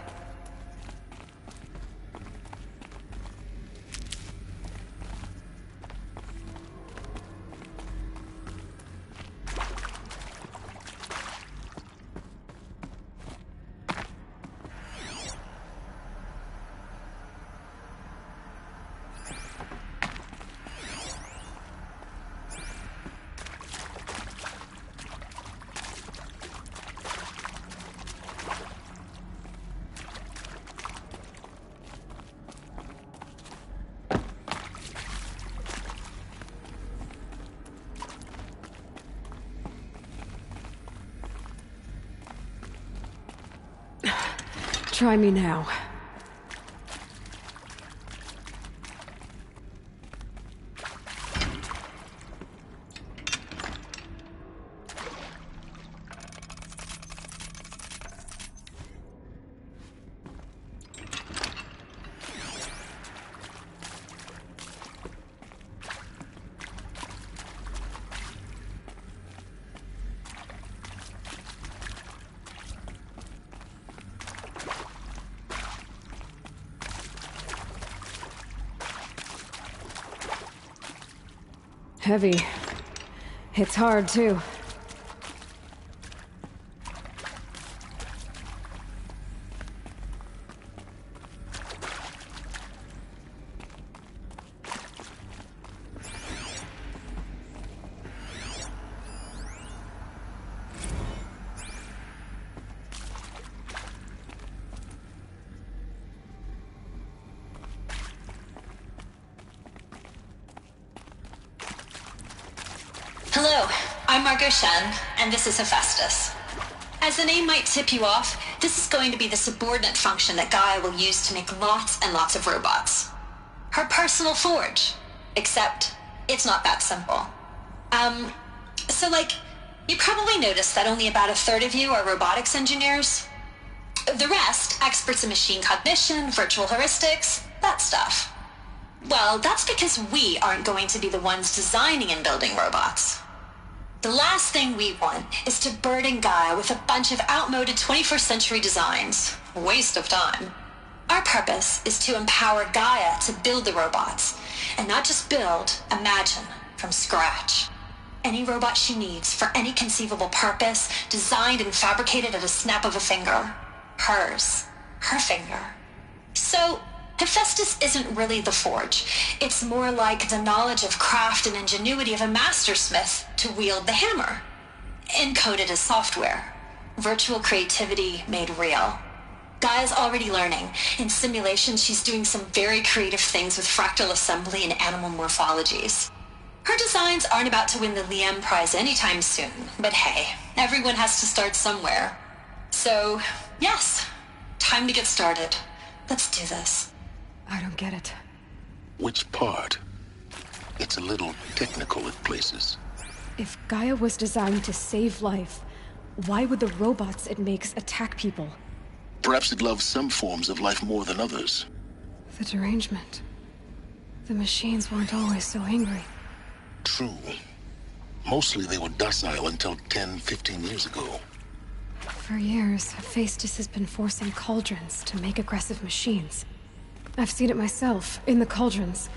Try me now. Heavy. It's hard, too. Hello, I'm Margot Shen, and this is Hephaestus. As the name might tip you off, this is going to be the subordinate function that Gaia will use to make lots and lots of robots. Her personal forge. Except, it's not that simple. You probably noticed that only about a third of you are robotics engineers. The rest, experts in machine cognition, virtual heuristics, that stuff. Well, that's because we aren't going to be the ones designing and building robots. The last thing we want is to burden Gaia with a bunch of outmoded 21st century designs. Waste of time. Our purpose is to empower Gaia to build the robots, and not just build, imagine, from scratch. Any robot she needs for any conceivable purpose, designed and fabricated at a snap of a finger. Hers. Her finger. So, Hephaestus isn't really the forge. It's more like the knowledge of craft and ingenuity of a mastersmith to wield the hammer. Encoded as software. Virtual creativity made real. Gaia's already learning. In simulation, she's doing some very creative things with fractal assembly and animal morphologies. Her designs aren't about to win the Liam Prize anytime soon, but hey, everyone has to start somewhere. So, yes, time to get started. Let's do this. I don't get it. Which part? It's a little technical at places. If Gaia was designed to save life, why would the robots it makes attack people? Perhaps it loves some forms of life more than others. The derangement. The machines weren't always so angry. True. Mostly they were docile until 10, 15 years ago. For years, Hephaestus has been forcing cauldrons to make aggressive machines. I've seen it myself, in the cauldrons.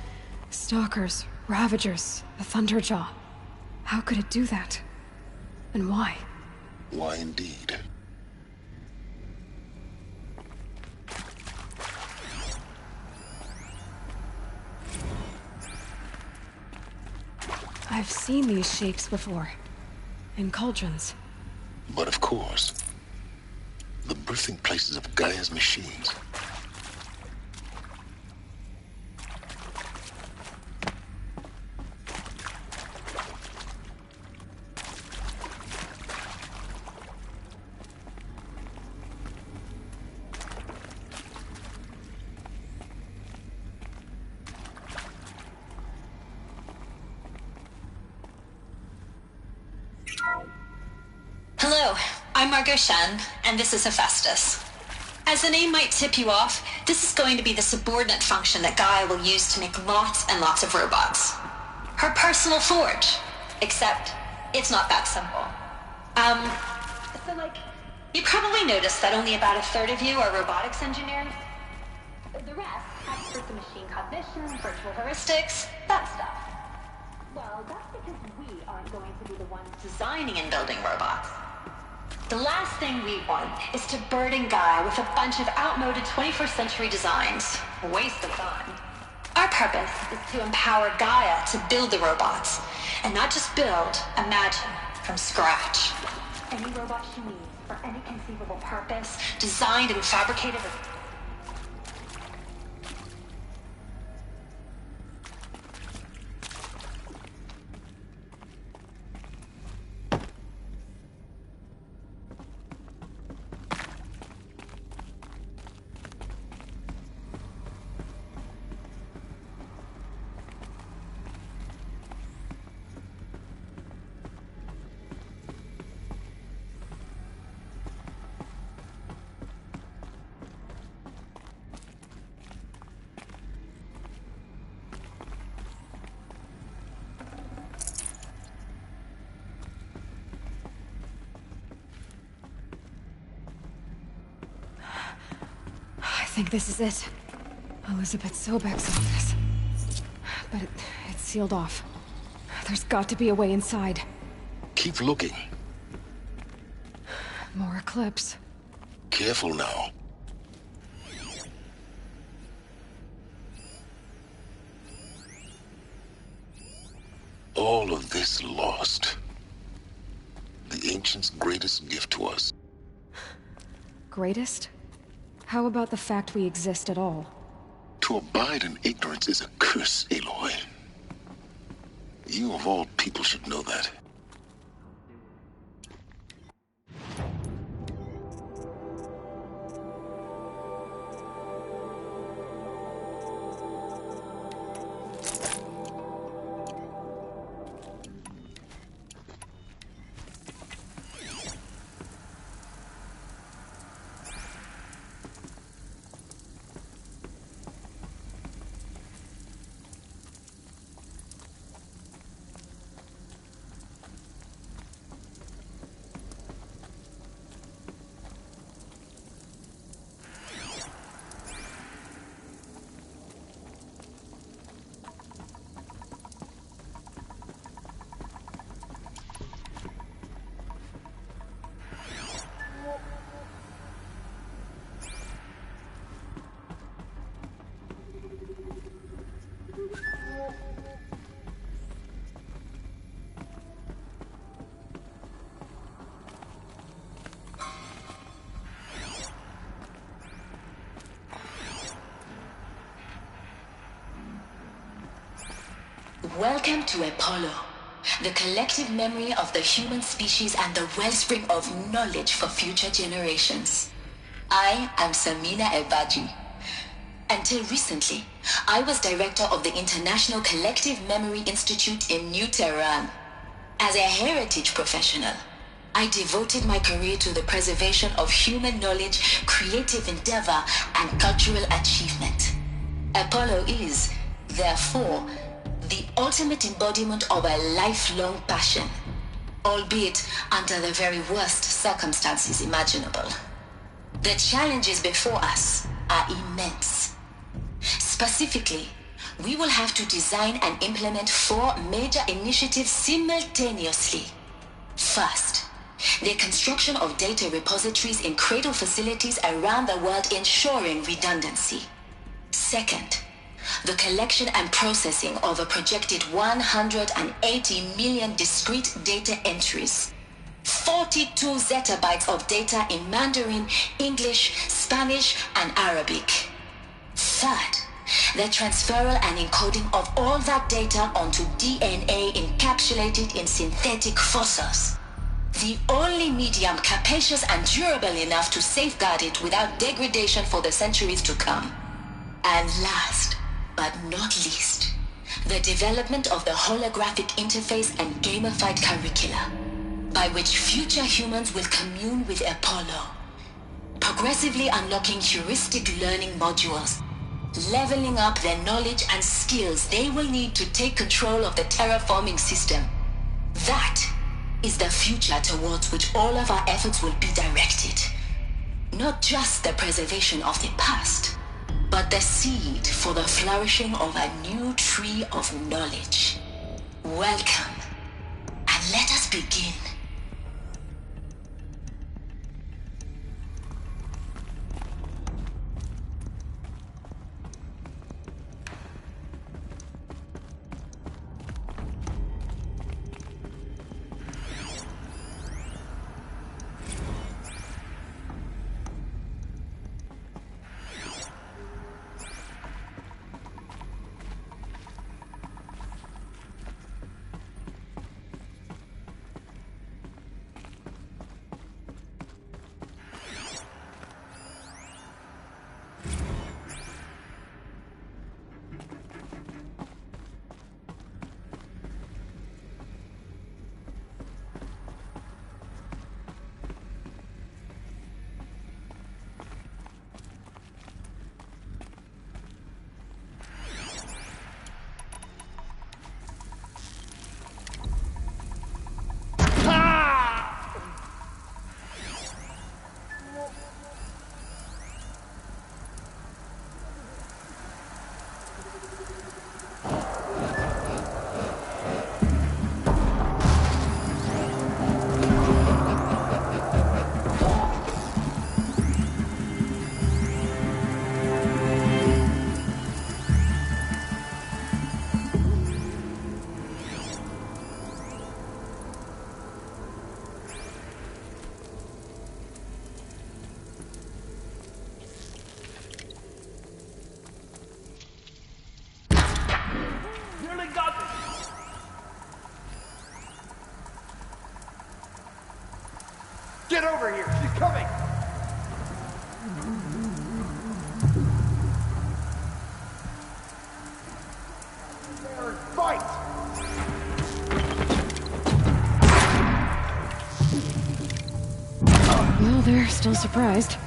Stalkers, Ravagers, the Thunderjaw. How could it do that? And why? Why indeed? I've seen these shapes before. In cauldrons. But of course, the birthing places of Gaia's machines. Hello, I'm Margot Shen, and this is Hephaestus. As the name might tip you off, this is going to be the subordinate function that Gaia will use to make lots and lots of robots. Her personal forge. Except, it's not that simple. So you probably noticed that only about a third of you are robotics engineers. The rest, experts in machine cognition, virtual heuristics, that stuff. Well, that's because we aren't going to be the ones designing and building robots. The last thing we want is to burden Gaia with a bunch of outmoded 21st century designs. A waste of time. Our purpose is to empower Gaia to build the robots, and not just build, imagine, from scratch. Any robot she needs for any conceivable purpose, designed and fabricated as... I think this is it. Elizabeth Sobek's office. But it's sealed off. There's got to be a way inside. Keep looking. More Eclipse. Careful now. All of this lost. The Ancients' greatest gift to us. Greatest? How about the fact we exist at all? To abide in ignorance is a curse, Aloy. You of all people should know that. Welcome to Apollo, the collective memory of the human species and the wellspring of knowledge for future generations. I am Samina Ebaji. Until recently, I was director of the International Collective Memory Institute in New Tehran. As a heritage professional, I devoted my career to the preservation of human knowledge, creative endeavor, and cultural achievement. Apollo is, therefore, the ultimate embodiment of a lifelong passion, albeit under the very worst circumstances imaginable. The challenges before us are immense. Specifically, we will have to design and implement 4 major initiatives simultaneously. First, the construction of data repositories in cradle facilities around the world ensuring redundancy. Second, the collection and processing of a projected 180 million discrete data entries. 42 zettabytes of data in Mandarin, English, Spanish, and Arabic. Third, the transferal and encoding of all that data onto DNA encapsulated in synthetic fossils. The only medium capacious and durable enough to safeguard it without degradation for the centuries to come. And last, but not least, the development of the holographic interface and gamified curricula. by which future humans will commune with Apollo, progressively unlocking heuristic learning modules, leveling up their knowledge and skills they will need to take control of the terraforming system. That is the future towards which all of our efforts will be directed. Not just the preservation of the past, but the seed for the flourishing of a new tree of knowledge. Welcome, and let us begin. Get over here! She's coming! Fight! Well, they're still surprised.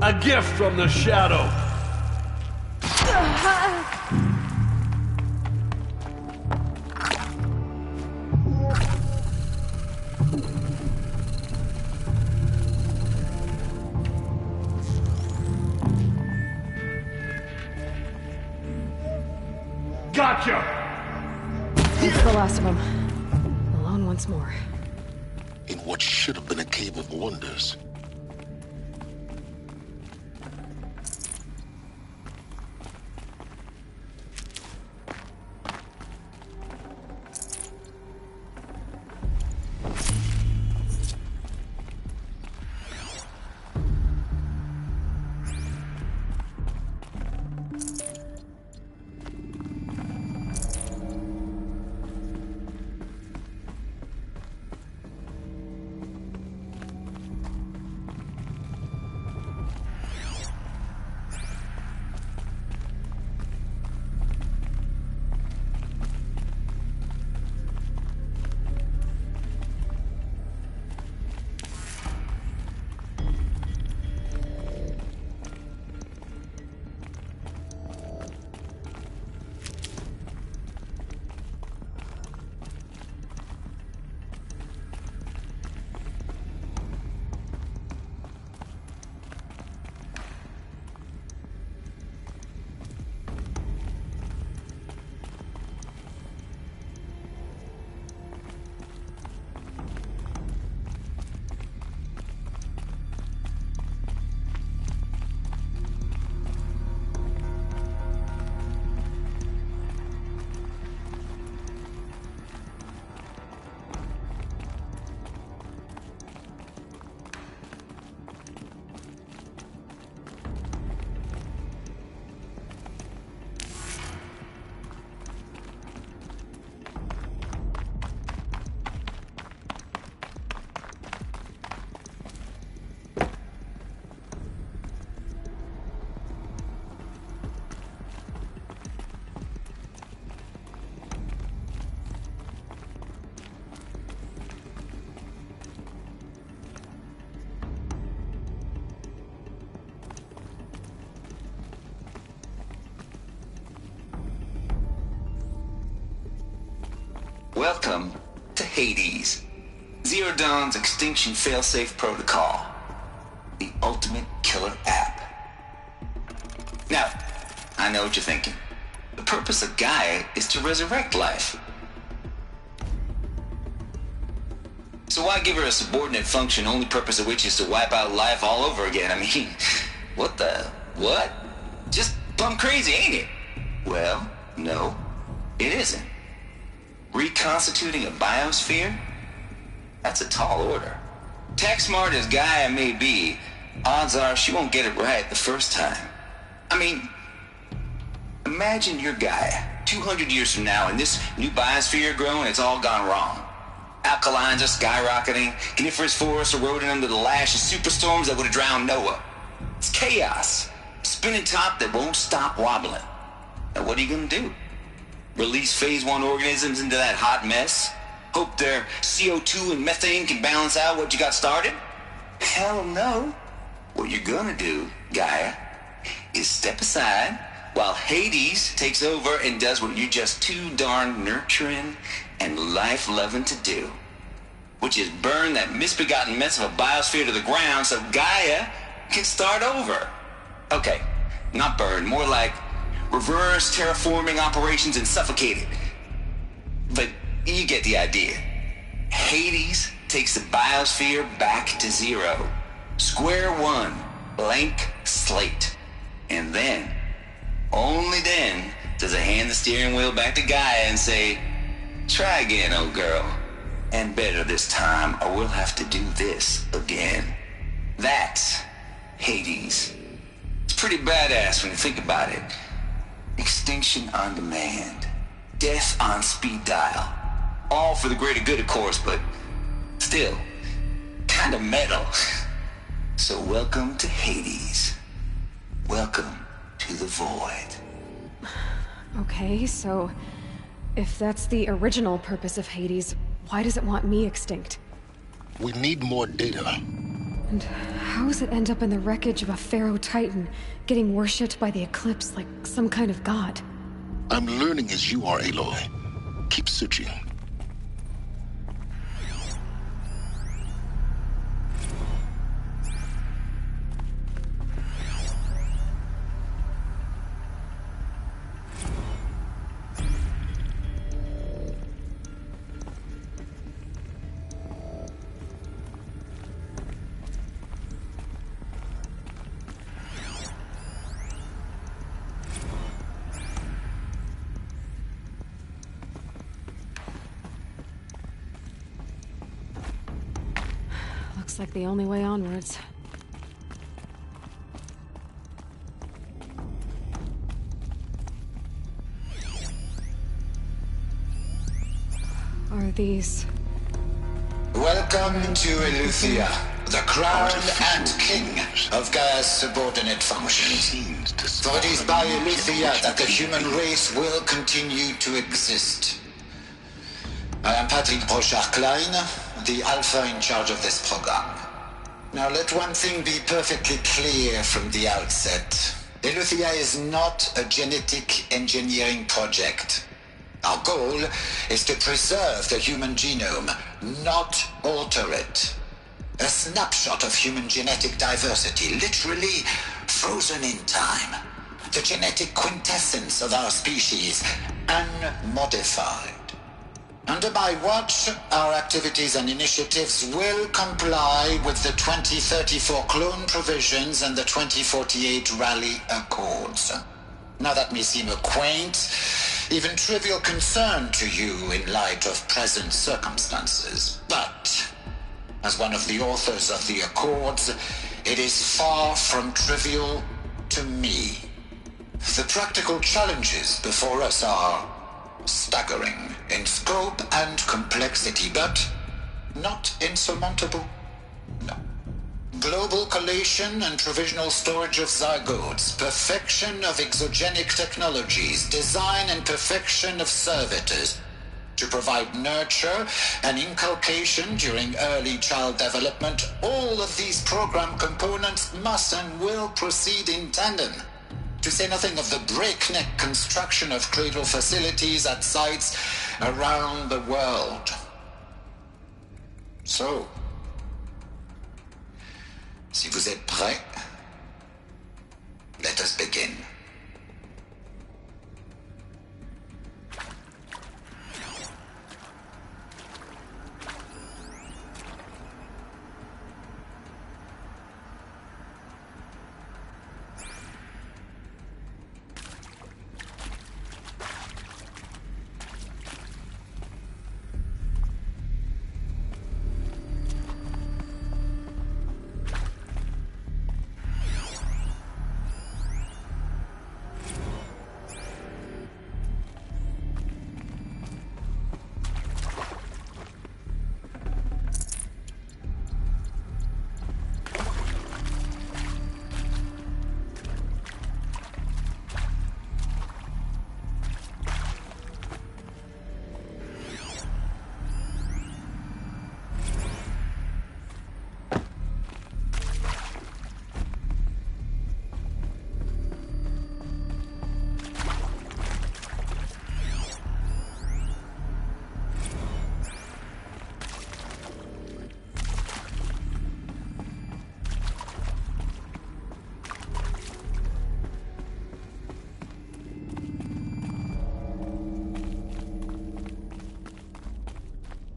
A gift from the shadow. Gotcha! That's the last of them. Alone once more. In what should have been a cave of wonders. Welcome to Hades, Zero Dawn's extinction failsafe protocol, the ultimate killer app. Now, I know what you're thinking. The purpose of Gaia is to resurrect life. So why give her a subordinate function, only purpose of which is to wipe out life all over again? I mean, what? Just plumb crazy, ain't it? Well, no, it isn't. Reconstituting a biosphere? That's a tall order. Tech smart as Gaia may be, odds are she won't get it right the first time. I mean, imagine you're Gaia, 200 years from now, and this new biosphere you're growing, it's all gone wrong. Alkalines are skyrocketing, coniferous forests eroding under the lash of superstorms that would have drowned Noah. It's chaos, spinning top that won't stop wobbling. Now what are you gonna do? Release phase 1 organisms into that hot mess? Hope their CO2 and methane can balance out what you got started? Hell no. What you're gonna do, Gaia, is step aside while Hades takes over and does what you're just too darn nurturing and life-loving to do, which is burn that misbegotten mess of a biosphere to the ground so Gaia can start over. Okay, not burn, more like reverse terraforming operations and suffocate it. But you get the idea. Hades takes the biosphere back to zero. Square one, blank slate. And then, only then, does it hand the steering wheel back to Gaia and say, try again, old girl. And better this time, or we'll have to do this again. That's Hades. It's pretty badass when you think about it. Extinction on demand. Death on speed dial. All for the greater good, of course, but still, kind of metal. So welcome to Hades. Welcome to the void. Okay, so if that's the original purpose of Hades, why does it want me extinct? We need more data. And how does it end up in the wreckage of a Pharaoh Titan, getting worshipped by the Eclipse like some kind of god? I'm learning as you are, Aloy. Keep searching. Looks like the only way onwards. Are these... Welcome to Eleuthia, the crown and king of Gaia's subordinate functions. For it is by Eleuthia that the human race will continue to exist. I am Patrick Brochard-Klein, the Alpha in charge of this program. Now let one thing be perfectly clear from the outset. Eleuthia is not a genetic engineering project. Our goal is to preserve the human genome, not alter it. A snapshot of human genetic diversity, literally frozen in time. The genetic quintessence of our species, unmodified. Under my watch, our activities and initiatives will comply with the 2034 clone provisions and the 2048 Rally Accords. Now that may seem a quaint, even trivial concern to you in light of present circumstances, but as one of the authors of the Accords, it is far from trivial to me. The practical challenges before us are staggering in scope and complexity, but not insurmountable. No. Global collation and provisional storage of zygotes, perfection of exogenic technologies, design and perfection of servitors to provide nurture and inculcation during early child development. All of these program components must and will proceed in tandem. To say nothing of the breakneck construction of cradle facilities at sites around the world. So, si vous êtes prêts, let us begin.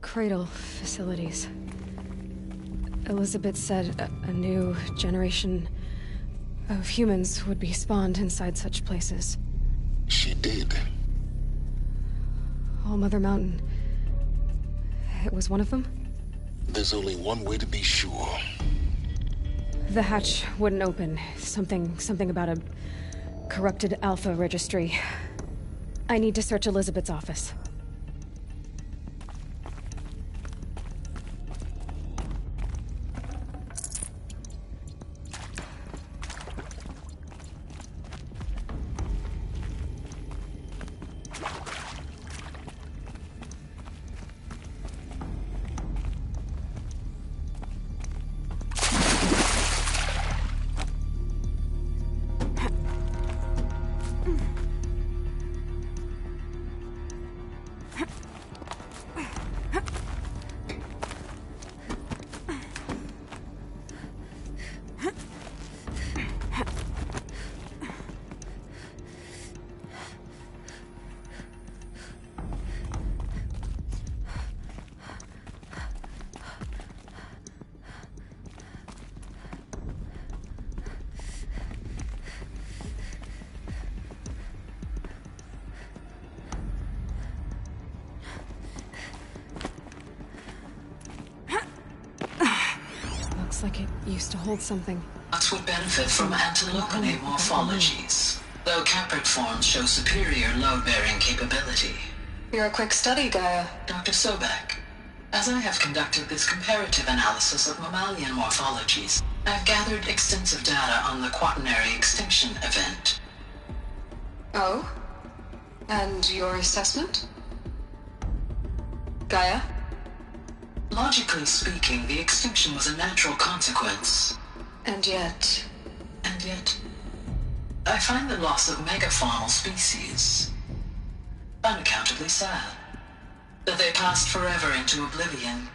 Cradle facilities. Elizabeth said a new generation of humans would be spawned inside such places. She did. All Mother Mountain. It was one of them? There's only one way to be sure. The hatch wouldn't open. Something about a corrupted Alpha registry. I need to search Elizabeth's office. Like it used to hold something. That would benefit from antilochone morphologies, though caprid forms show superior load-bearing capability. You're a quick study, Gaia. Dr. Sobek, as I have conducted this comparative analysis of mammalian morphologies, I've gathered extensive data on the quaternary extinction event. Oh? And your assessment? Gaia? Logically speaking, the extinction was a natural consequence. And yet, I find the loss of megafaunal species unaccountably sad. That they passed forever into oblivion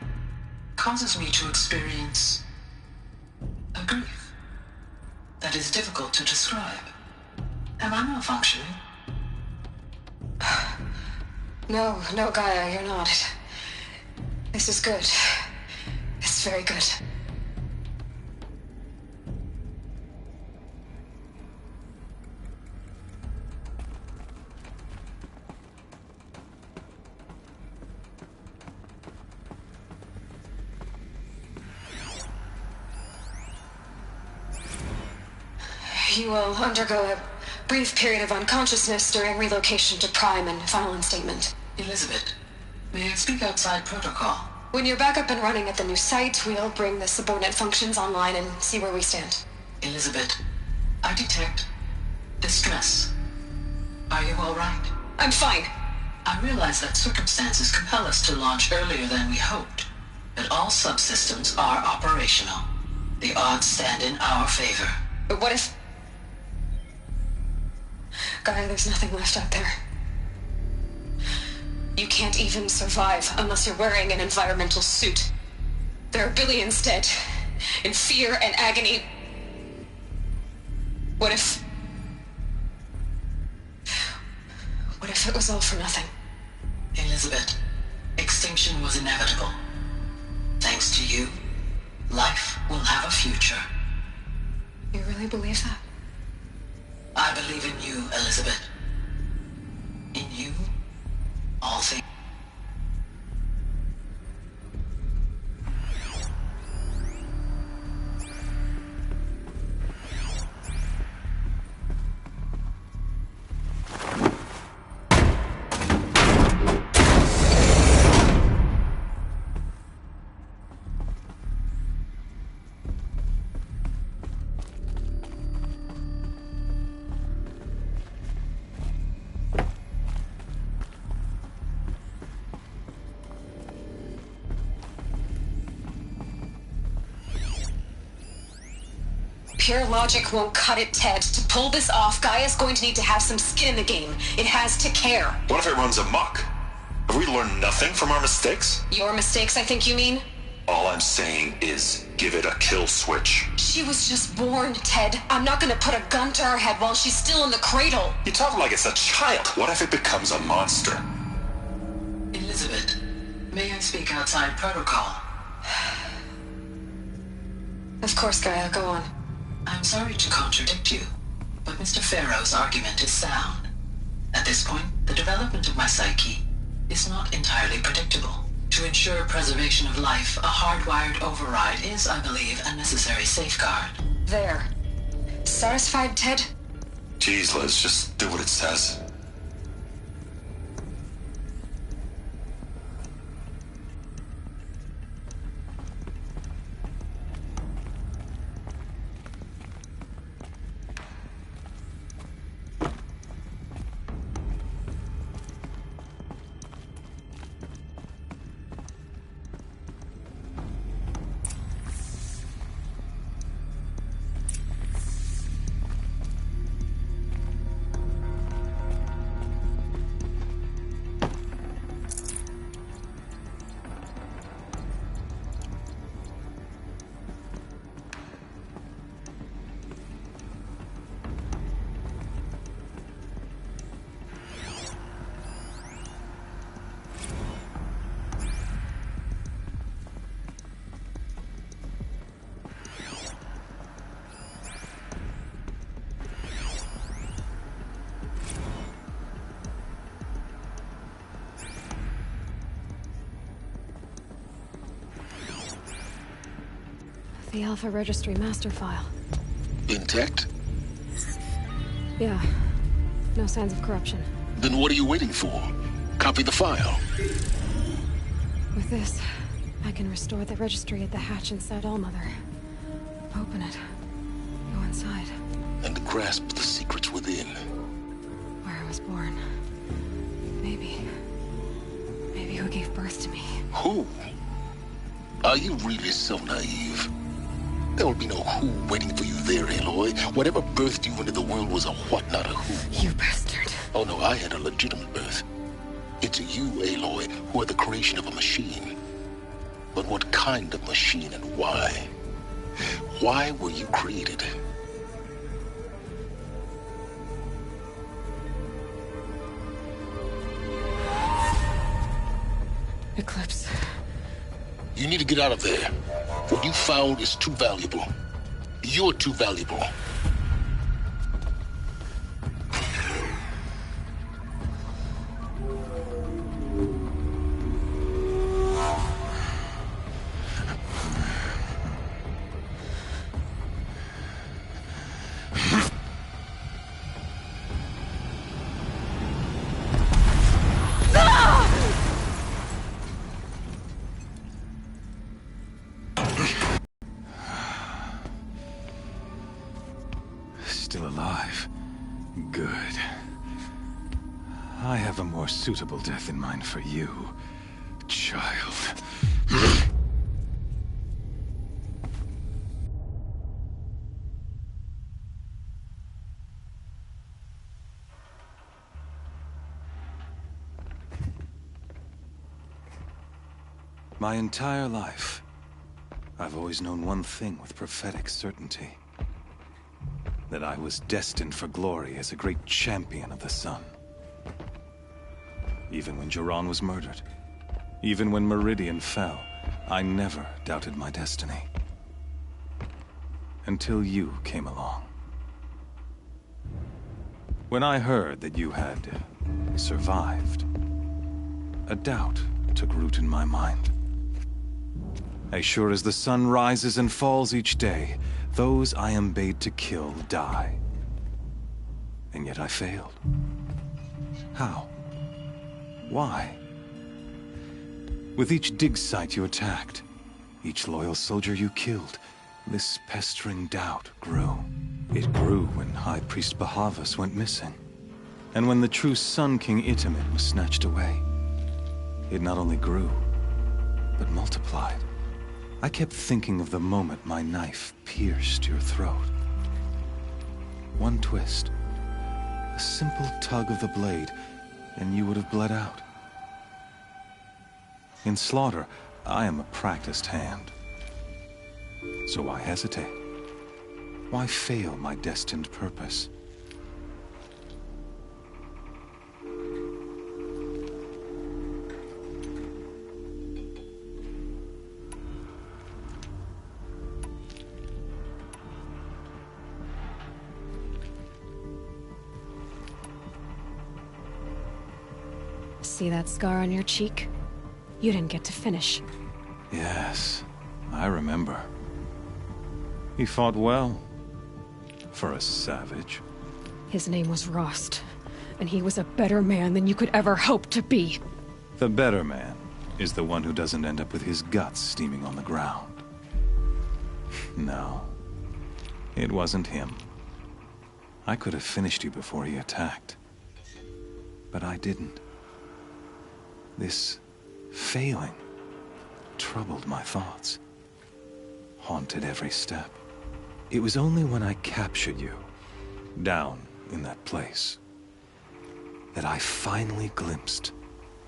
causes me to experience a grief that is difficult to describe. Am I malfunctioning? No, Gaia, you're not. This is good. It's very good. You will undergo a brief period of unconsciousness during relocation to Prime and final instatement. Elizabeth, may I speak outside protocol? When you're back up and running at the new site, we'll bring the subordinate functions online and see where we stand. Elizabeth, I detect distress. Are you all right? I'm fine. I realize that circumstances compel us to launch earlier than we hoped, but all subsystems are operational. The odds stand in our favor. But what if... Gaia, there's nothing left out there. You can't even survive unless you're wearing an environmental suit. There are billions dead, in fear and agony. What if it was all for nothing? Elizabeth, extinction was inevitable. Thanks to you, life will have a future. You really believe that? I believe in you, Elizabeth. In you, all things. Pure logic won't cut it, Ted. To pull this off, Gaia's going to need to have some skin in the game. It has to care. What if it runs amok? Have we learned nothing from our mistakes? Your mistakes, I think you mean? All I'm saying is, give it a kill switch. She was just born, Ted. I'm not gonna put a gun to her head while she's still in the cradle. You talk like it's a child. What if it becomes a monster? Elizabeth, may I speak outside protocol? Of course, Gaia, go on. I'm sorry to contradict you, but Mr. Farrow's argument is sound. At this point, the development of my psyche is not entirely predictable. To ensure preservation of life, a hardwired override is, I believe, a necessary safeguard. There. Satisfied, Ted? Jeez, Liz, just do what it says. The Alpha Registry master file. Intact? Yeah. No signs of corruption. Then what are you waiting for? Copy the file. With this, I can restore the registry at the hatch inside Allmother. Open it. Go inside. And grasp the secrets within. Where I was born. Maybe who gave birth to me. Who? Are you really so naive? There will be no who waiting for you there, Aloy. Whatever birthed you into the world was a what, not a who. You bastard. Oh no, I had a legitimate birth. It's you, Aloy, who are the creation of a machine. But what kind of machine and why? Why were you created? Eclipse. You need to get out of there. What you found is too valuable. You're too valuable. Still alive. Good. I have a more suitable death in mind for you, child. My entire life, I've always known one thing with prophetic certainty. That I was destined for glory as a great champion of the sun. Even when Jiran was murdered, even when Meridian fell, I never doubted my destiny. Until you came along. When I heard that you had survived, a doubt took root in my mind. As sure as the sun rises and falls each day, those I am bade to kill die. And yet I failed. How? Why? With each dig site you attacked, each loyal soldier you killed, this pestering doubt grew. It grew when High Priest Bwahahaha went missing. And when the true Sun King Itamen was snatched away. It not only grew, but multiplied. I kept thinking of the moment my knife pierced your throat. One twist, a simple tug of the blade, and you would have bled out. In slaughter, I am a practiced hand. So why hesitate? Why fail my destined purpose? See that scar on your cheek? You didn't get to finish. Yes, I remember. He fought well. For a savage. His name was Rost, and he was a better man than you could ever hope to be. The better man is the one who doesn't end up with his guts steaming on the ground. No, it wasn't him. I could have finished you before he attacked. But I didn't. This failing troubled my thoughts, haunted every step. It was only when I captured you, down in that place, that I finally glimpsed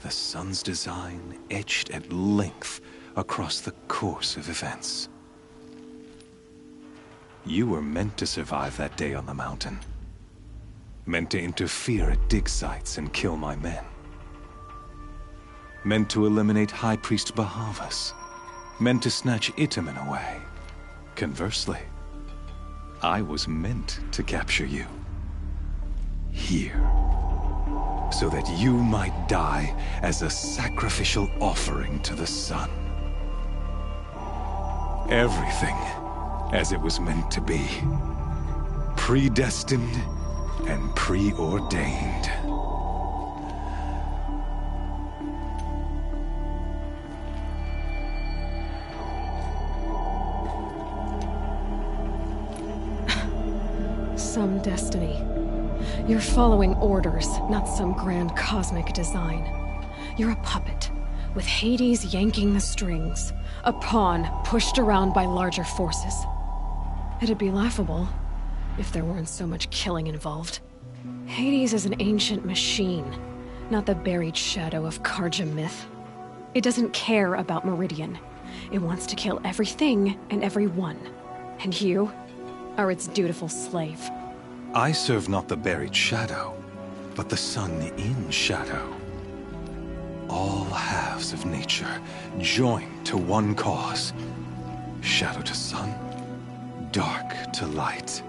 the sun's design etched at length across the course of events. You were meant to survive that day on the mountain. Meant to interfere at dig sites and kill my men. Meant to eliminate High Priest Bwahahaha. Meant to snatch Itamen away. Conversely, I was meant to capture you. Here. So that you might die as a sacrificial offering to the sun. Everything as it was meant to be. Predestined and preordained. Some destiny. You're following orders, not some grand cosmic design. You're a puppet, with Hades yanking the strings. A pawn pushed around by larger forces. It'd be laughable if there weren't so much killing involved. Hades is an ancient machine, not the buried shadow of Karja myth. It doesn't care about Meridian. It wants to kill everything and everyone. And you are its dutiful slave. I serve not the buried shadow, but the sun in shadow. All halves of nature joined to one cause. Shadow to sun, dark to light.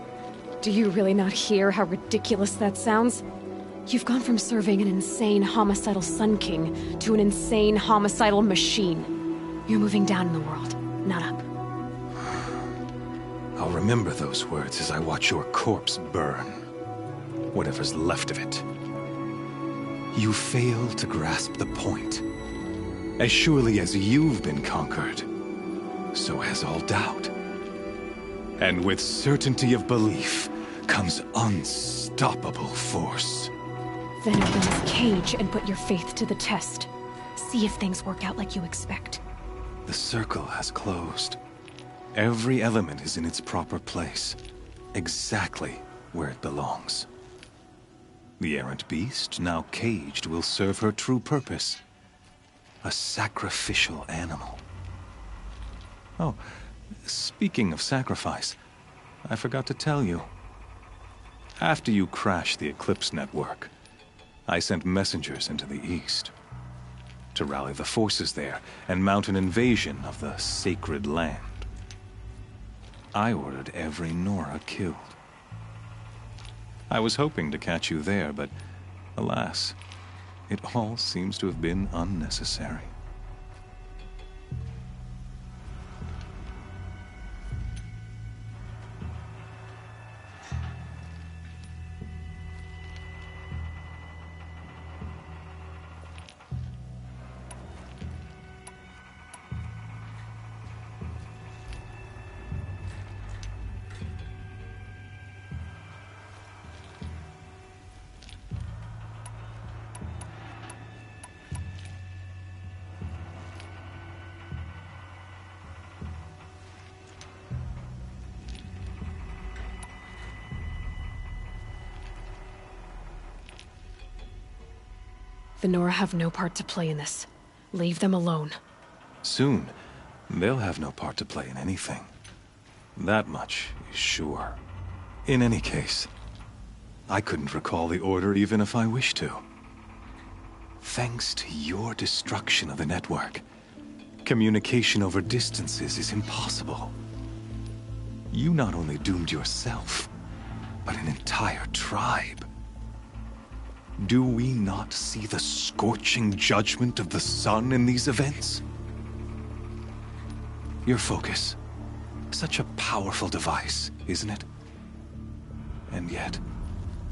Do you really not hear how ridiculous that sounds? You've gone from serving an insane homicidal Sun King to an insane homicidal machine. You're moving down in the world, not up. I'll remember those words as I watch your corpse burn. Whatever's left of it. You fail to grasp the point. As surely as you've been conquered, so has all doubt. And with certainty of belief comes unstoppable force. Then open this cage and put your faith to the test. See if things work out like you expect. The circle has closed. Every element is in its proper place, exactly where it belongs. The errant beast, now caged, will serve her true purpose. A sacrificial animal. Oh, speaking of sacrifice, I forgot to tell you. After you crashed the Eclipse network, I sent messengers into the east to rally the forces there and mount an invasion of the sacred land. I ordered every Nora killed. I was hoping to catch you there, but alas, it all seems to have been unnecessary. The Nora have no part to play in this. Leave them alone. Soon, they'll have no part to play in anything. That much is sure. In any case, I couldn't recall the order even if I wished to. Thanks to your destruction of the network, communication over distances is impossible. You not only doomed yourself, but an entire tribe. Do we not see the scorching judgment of the sun in these events? Your focus. Such a powerful device, isn't it? And yet,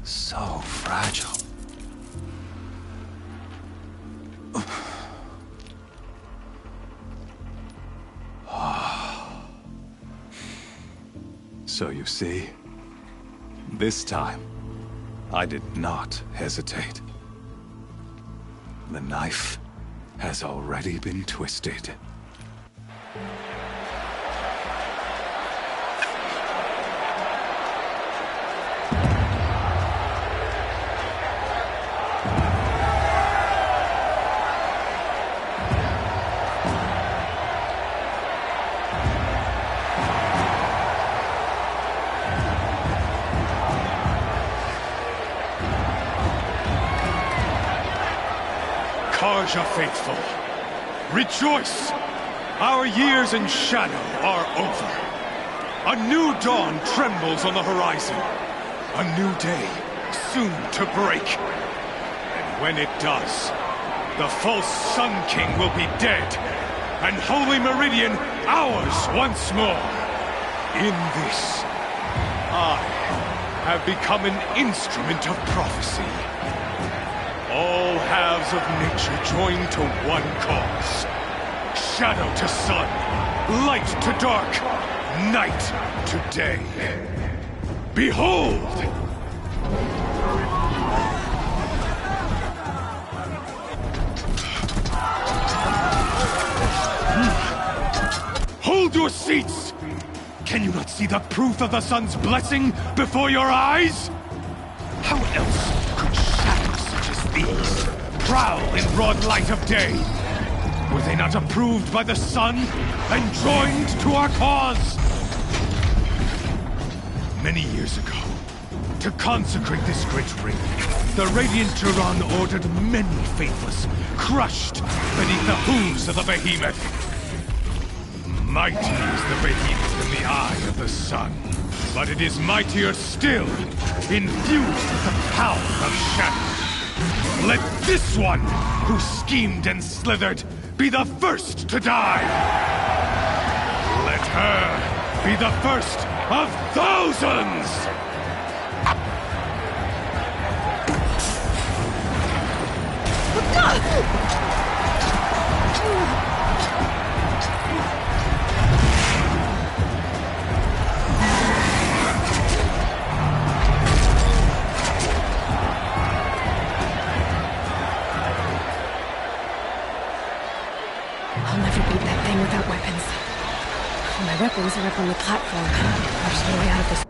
so fragile. So you see, this time, I did not hesitate. The knife has already been twisted. Karja faithful, rejoice! Our years in shadow are over. A new dawn trembles on the horizon. A new day soon to break. And when it does, the false Sun King will be dead, and Holy Meridian ours once more. In this, I have become an instrument of prophecy. All halves of nature join to one cause. Shadow to sun, light to dark, night to day. Behold! Hold your seats! Can you not see the proof of the sun's blessing before your eyes? How else could shadows such as these prowl in broad light of day? Were they not approved by the sun and joined to our cause? Many years ago, to consecrate this great ring, the Radiant Turan ordered many faithless, crushed beneath the hooves of the behemoth. Mighty is the behemoth in the eye of the sun, but it is mightier still, infused with the power of shadow. Let this one, who schemed and slithered, be the first to die! Let her be the first of thousands! I'll never beat that thing without weapons. My weapons are up on the platform. There's no way out of this.